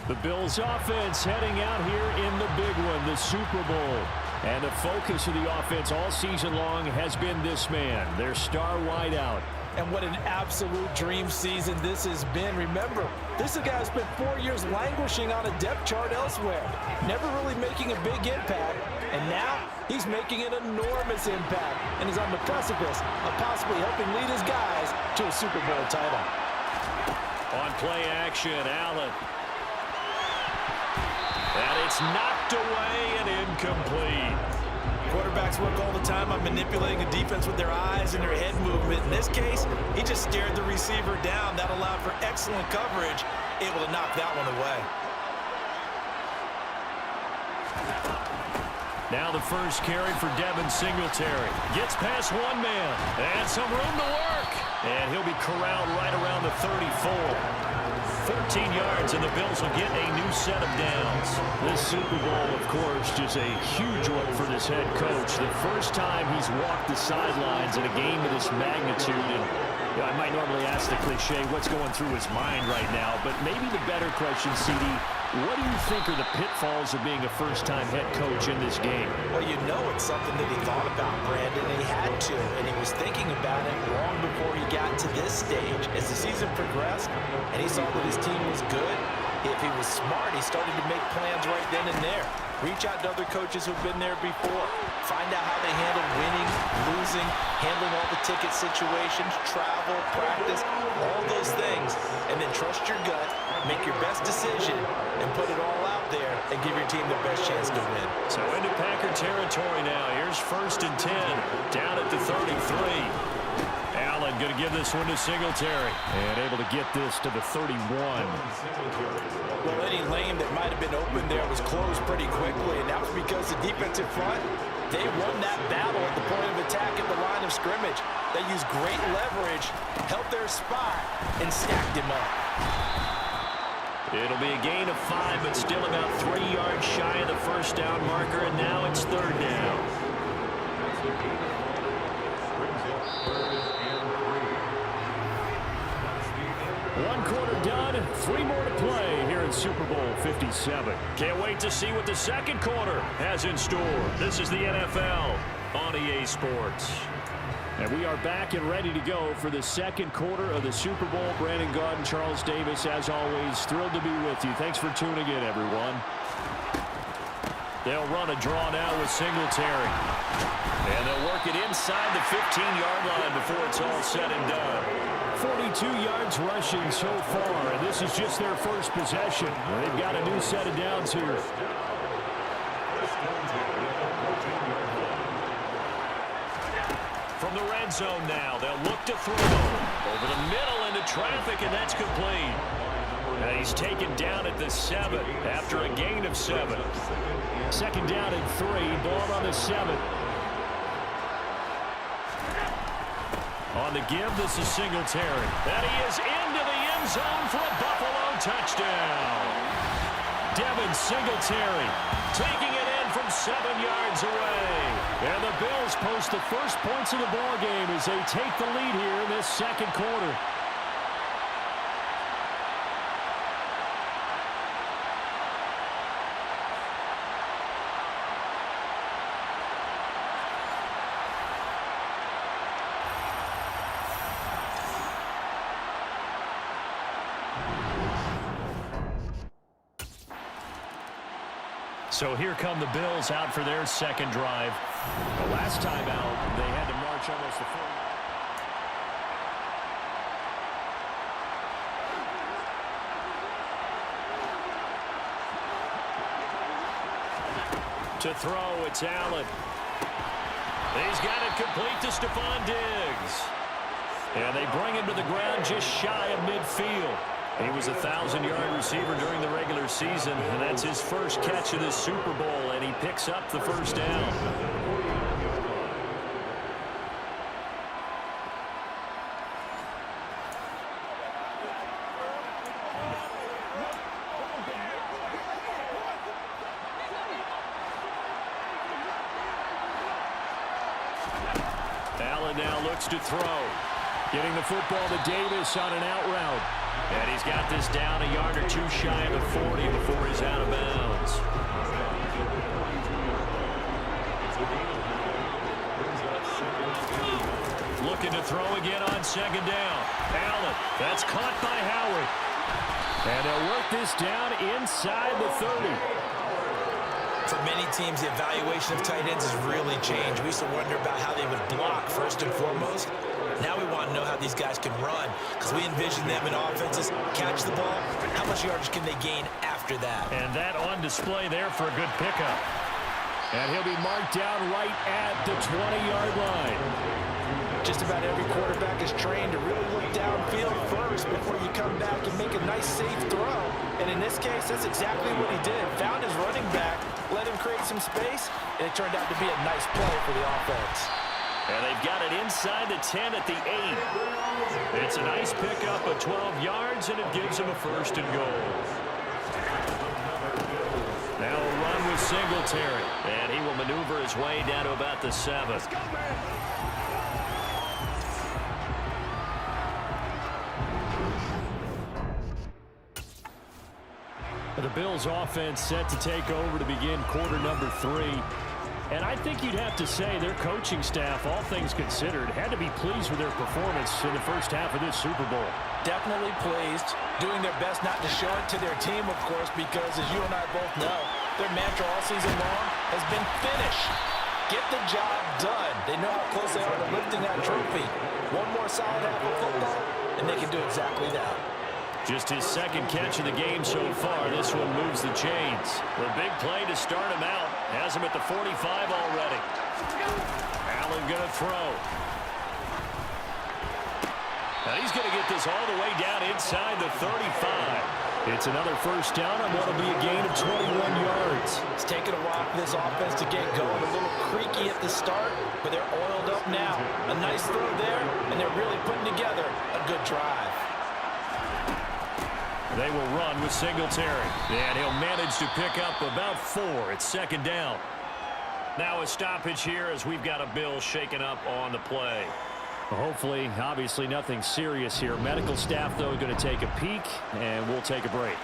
E: The Bills offense heading out here in the big one, the Super Bowl. And the focus of the offense all season long has been this man, their star wideout.
C: And what an absolute dream season this has been. Remember, this is a guy who spent 4 years languishing on a depth chart elsewhere, never really making a big impact. And now he's making an enormous impact and is on the precipice of possibly helping lead his guys to a Super Bowl title.
E: On play action, Allen. And it's knocked away and incomplete.
C: Quarterbacks work all the time on manipulating a defense with their eyes and their head movement. In this case, he just stared the receiver down. That allowed for excellent coverage, able to knock that one away.
E: Now the first carry for Devin Singletary. Gets past one man. And some room to work. And he'll be corralled right around the 34. 14 yards, and the Bills will get a new set of downs. This Super Bowl, of course, just a huge one for this head coach. The first time he's walked the sidelines in a game of this magnitude. And you know, I might normally ask the cliche, what's going through his mind right now? But maybe the better question, CD, what do you think are the pitfalls of being a first-time head coach in this game?
C: Well, you know it's something that he thought about, Brandon, and he had to, and he was thinking about it long before he got to this stage. As the season progressed, and he saw that his team was good, if he was smart, he started to make plans right then and there. Reach out to other coaches who've been there before. Find out how they handle winning, losing, handling all the ticket situations, travel, practice, all those things. And then trust your gut, make your best decision, and put it all out there and give your team the best chance to win.
E: So into Packer territory now. Here's 1st and 10, down at the 33. Allen going to give this one to Singletary. And able to get this to the 31.
C: Well, any lane that might have been open there was closed pretty quickly, and that was because the defensive front, they won that battle at the point of attack at the line of scrimmage. They used great leverage, held their spot, and stacked him up.
E: It'll be a gain of 5, but still about 3 yards shy of the first down marker, and now it's 3rd down.
B: 1. 3 more to play here in Super Bowl 57.
E: Can't wait to see what the second quarter has in store. This is the NFL on EA Sports.
B: And we are back and ready to go for the second quarter of the Super Bowl. Brandon Gaudin, Charles Davis, as always, thrilled to be with you. Thanks for tuning in, everyone.
E: They'll run a draw now with Singletary. And they'll work it inside the 15-yard line before it's all said and done.
B: 42 yards rushing so far, and this is just their first possession. They've got a new set of downs here.
E: From the red zone now, they'll look to throw over the middle into traffic, and that's complete. And he's taken down at the 7 after a gain of 7.
B: Second down and 3, ball on the 7.
E: On the give, this is Singletary. And he is into the end zone for a Buffalo touchdown. Devin Singletary taking it in from 7 yards away. And the Bills post the first points of the ball game as they take the lead here in this second quarter. So here come the Bills out for their second drive.
B: The last time out, they had to march almost the
E: 40. To throw, it's Allen. He's got it complete to Stephon Diggs. And they bring him to the ground just shy of midfield. He was a 1,000-yard receiver during the regular season, and that's his first catch of this Super Bowl, and he picks up the first down. Allen now looks to throw.
B: Getting the football to Davis on an out route.
E: And he's got this down a yard or two shy of the 40 before he's out of bounds. Looking to throw again on second down. Allen, that's caught by Howard.
B: And they'll work this down inside the 30.
C: For many teams, the evaluation of tight ends has really changed. We used to wonder about how they would block first and foremost. Now we want to know how these guys can run, because we envision them in offenses catch the ball. How much yardage can they gain after that?
E: And that on display there for a good pickup.
B: And he'll be marked down right at the 20-yard line.
C: Just about every quarterback is trained to really look downfield first before you come back and make a nice, safe throw. And in this case, that's exactly what he did. Found his running back, let him create some space, and it turned out to be a nice play for the offense.
E: And they've got it inside the 10 at the 8. It's a nice pickup of 12 yards, and it gives them a first and goal. Now a run with Singletary, and he will maneuver his way down to about the 7.
B: The Bills offense set to take over to begin quarter number 3. And I think you'd have to say their coaching staff, all things considered, had to be pleased with their performance in the first half of this Super Bowl.
C: Definitely pleased, doing their best not to show it to their team, of course, because as you and I both know, their mantra all season long has been finish. Get the job done. They know how close they are to lifting that trophy. One more solid half of football, and they can do exactly that.
E: Just his second catch of the game so far. This one moves the chains. The big play to start him out. Has him at the 45 already. Allen going to throw. Now he's going to get this all the way down inside the 35.
B: It's another first down on what will be a gain of 21 yards.
C: It's taken a while for this offense to get going. A little creaky at the start, but they're oiled up now. A nice throw there, and they're really putting together a good drive.
E: They will run with Singletary. And he'll manage to pick up about 4. It's second down. Now a stoppage here as we've got a Bill shaken up on the play.
B: Hopefully, obviously nothing serious here. Medical staff, though, going to take a peek, and we'll take a break.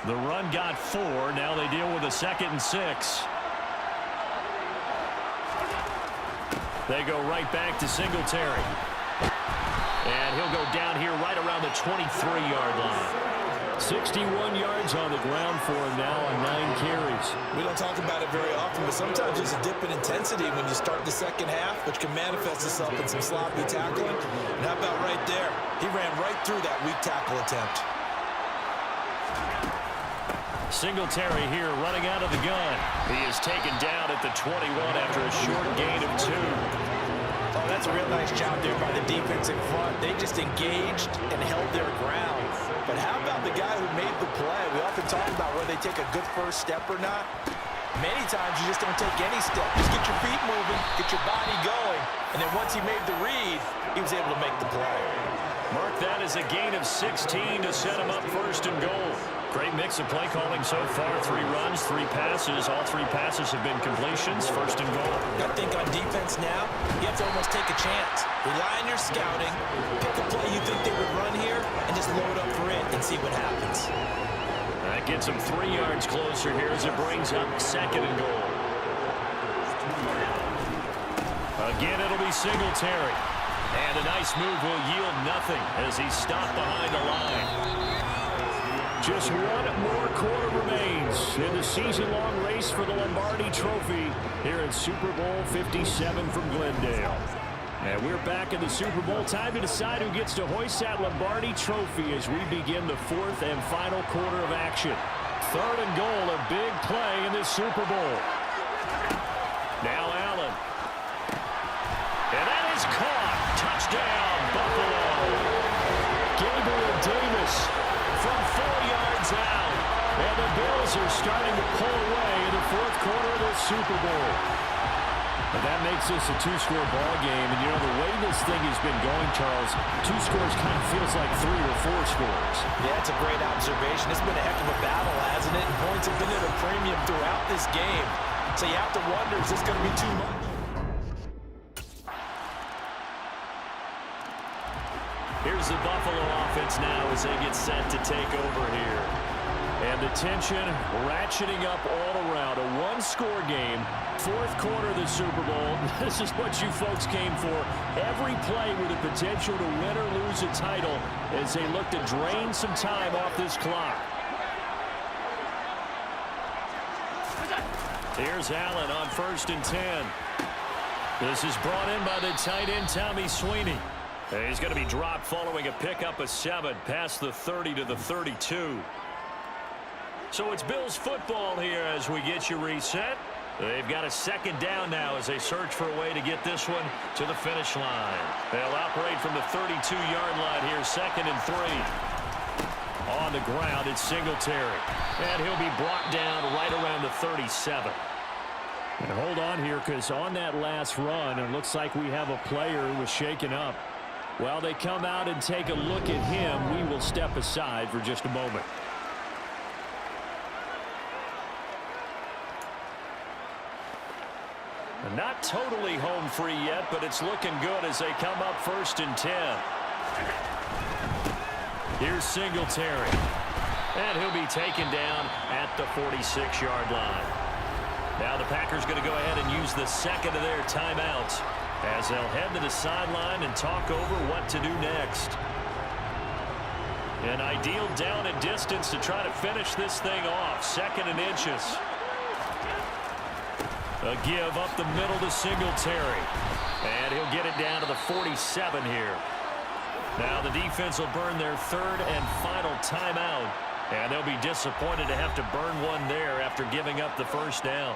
B: The run got 4. Now they deal with a 2nd and 6. They go right back to Singletary. And he'll go down here right around the 23-yard line. 61 yards on the ground for him now on 9 carries.
C: We don't talk about it very often, but sometimes there's a dip in intensity when you start the second half, which can manifest itself in some sloppy tackling. And how about right there? He ran right through that weak tackle attempt.
B: Singletary here running out of the gun. He is taken down at the 21 after a short gain of 2.
C: Oh, that's a real nice job there by the defense in front. They just engaged and held their ground. But how about the guy who made the play? We often talk about whether they take a good first step or not. Many times you just don't take any step. Just get your feet moving, get your body going, and then once he made the read, he was able to make the play.
B: Mark that as a gain of 16 to set him up 1st and goal. Great mix of play calling so far. 3 runs, 3 passes. All 3 passes have been completions. 1st and goal.
C: I think on defense now, you have to almost take a chance. Rely on your scouting. Pick a play you think they would run here and just load up for it and see what happens.
B: That gets him 3 yards closer here as it brings up 2nd and goal. Again, it'll be Singletary. And a nice move will yield nothing as he's stopped behind the line. Just 1 more quarter remains in the season-long race for the Lombardi Trophy here in Super Bowl 57 from Glendale. And we're back in the Super Bowl. Time to decide who gets to hoist that Lombardi Trophy as we begin the 4th and final quarter of action. 3rd and goal, a big play in this Super Bowl. Now Allen. And that is caught. Touchdown, Buffalo. Gabriel Davis from 4 yards out. And the Bills are starting to pull away in the 4th quarter of the Super Bowl. But that makes this a 2-score ball game. And, you know, the way this thing has been going, Charles, 2 scores kind of feels like 3 or 4 scores.
C: Yeah, it's a great observation. It's been a heck of a battle, hasn't it? And points have been at a premium throughout this game. So you have to wonder, is this going to be too much?
B: Here's the Buffalo offense now as they get set to take over here. And the tension ratcheting up all around. A 1-score game, 4th quarter of the Super Bowl. This is what you folks came for. Every play with the potential to win or lose a title as they look to drain some time off this clock. Here's Allen on 1st and 10. This is brought in by the tight end, Tommy Sweeney. He's going to be dropped following a pickup of 7 past the 30 to the 32. So it's Bills football here as we get you reset. They've got a 2nd down now as they search for a way to get this one to the finish line. They'll operate from the 32-yard line here, 2nd and 3. On the ground, it's Singletary. And he'll be brought down right around the 37. And hold on here, because on that last run, it looks like we have a player who was shaken up. While they come out and take a look at him, we will step aside for just a moment. Not totally home free yet, but it's looking good as they come up 1st and 10. Here's Singletary. And he'll be taken down at the 46-yard line. Now the Packers going to go ahead and use the 2nd of their timeouts as they'll head to the sideline and talk over what to do next. An ideal down and distance to try to finish this thing off. 2nd and inches. A give up the middle to Singletary. And he'll get it down to the 47 here. Now the defense will burn their 3rd and final timeout. And they'll be disappointed to have to burn one there after giving up the 1st down.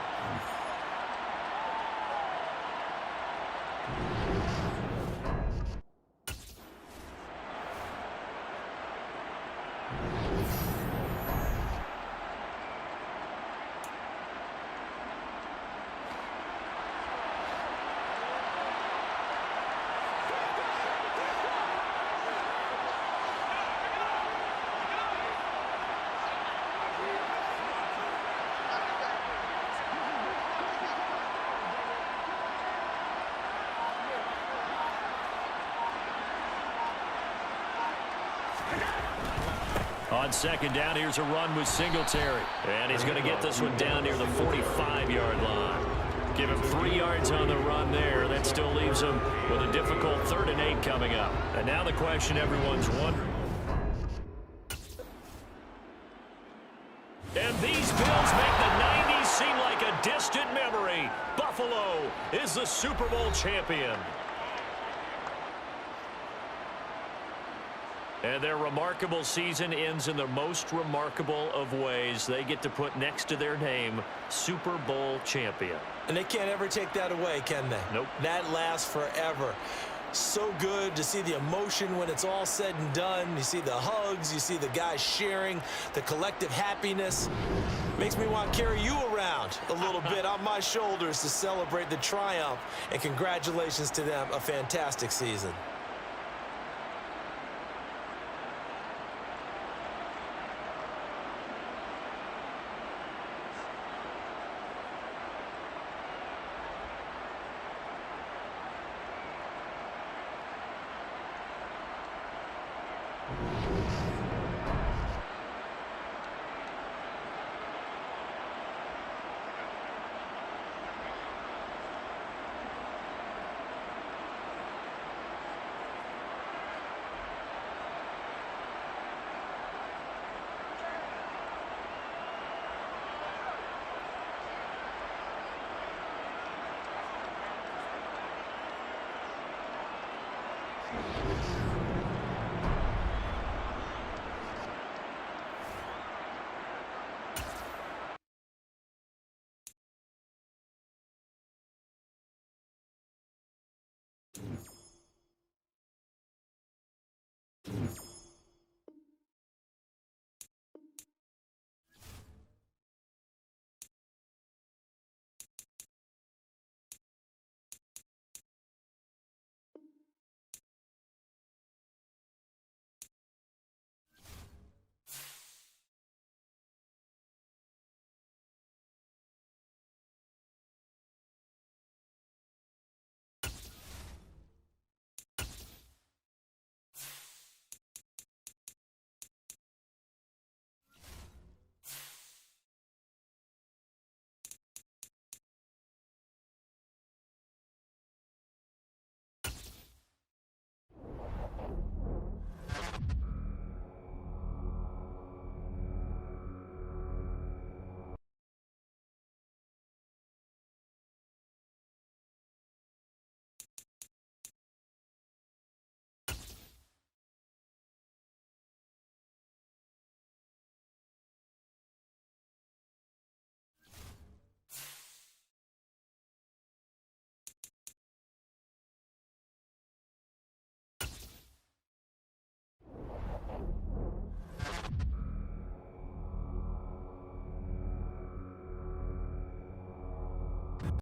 E: On second down, here's a run with Singletary. And he's going to get this one down near the 45-yard line. Give him 3 yards on the run there. That still leaves him with a difficult 3rd and 8 coming up. And now the question everyone's wondering. And these Bills make the 90s seem like a distant memory. Buffalo is the Super Bowl champion. And their remarkable season ends in the most remarkable of ways. They get to put next to their name, Super Bowl champion.
C: And they can't ever take that away, can they?
E: Nope.
C: That lasts forever. So good to see the emotion when it's all said and done. You see the hugs, you see the guys sharing, the collective happiness. Makes me want to carry you around a little bit on my shoulders to celebrate the triumph. And congratulations to them, a fantastic season.
E: you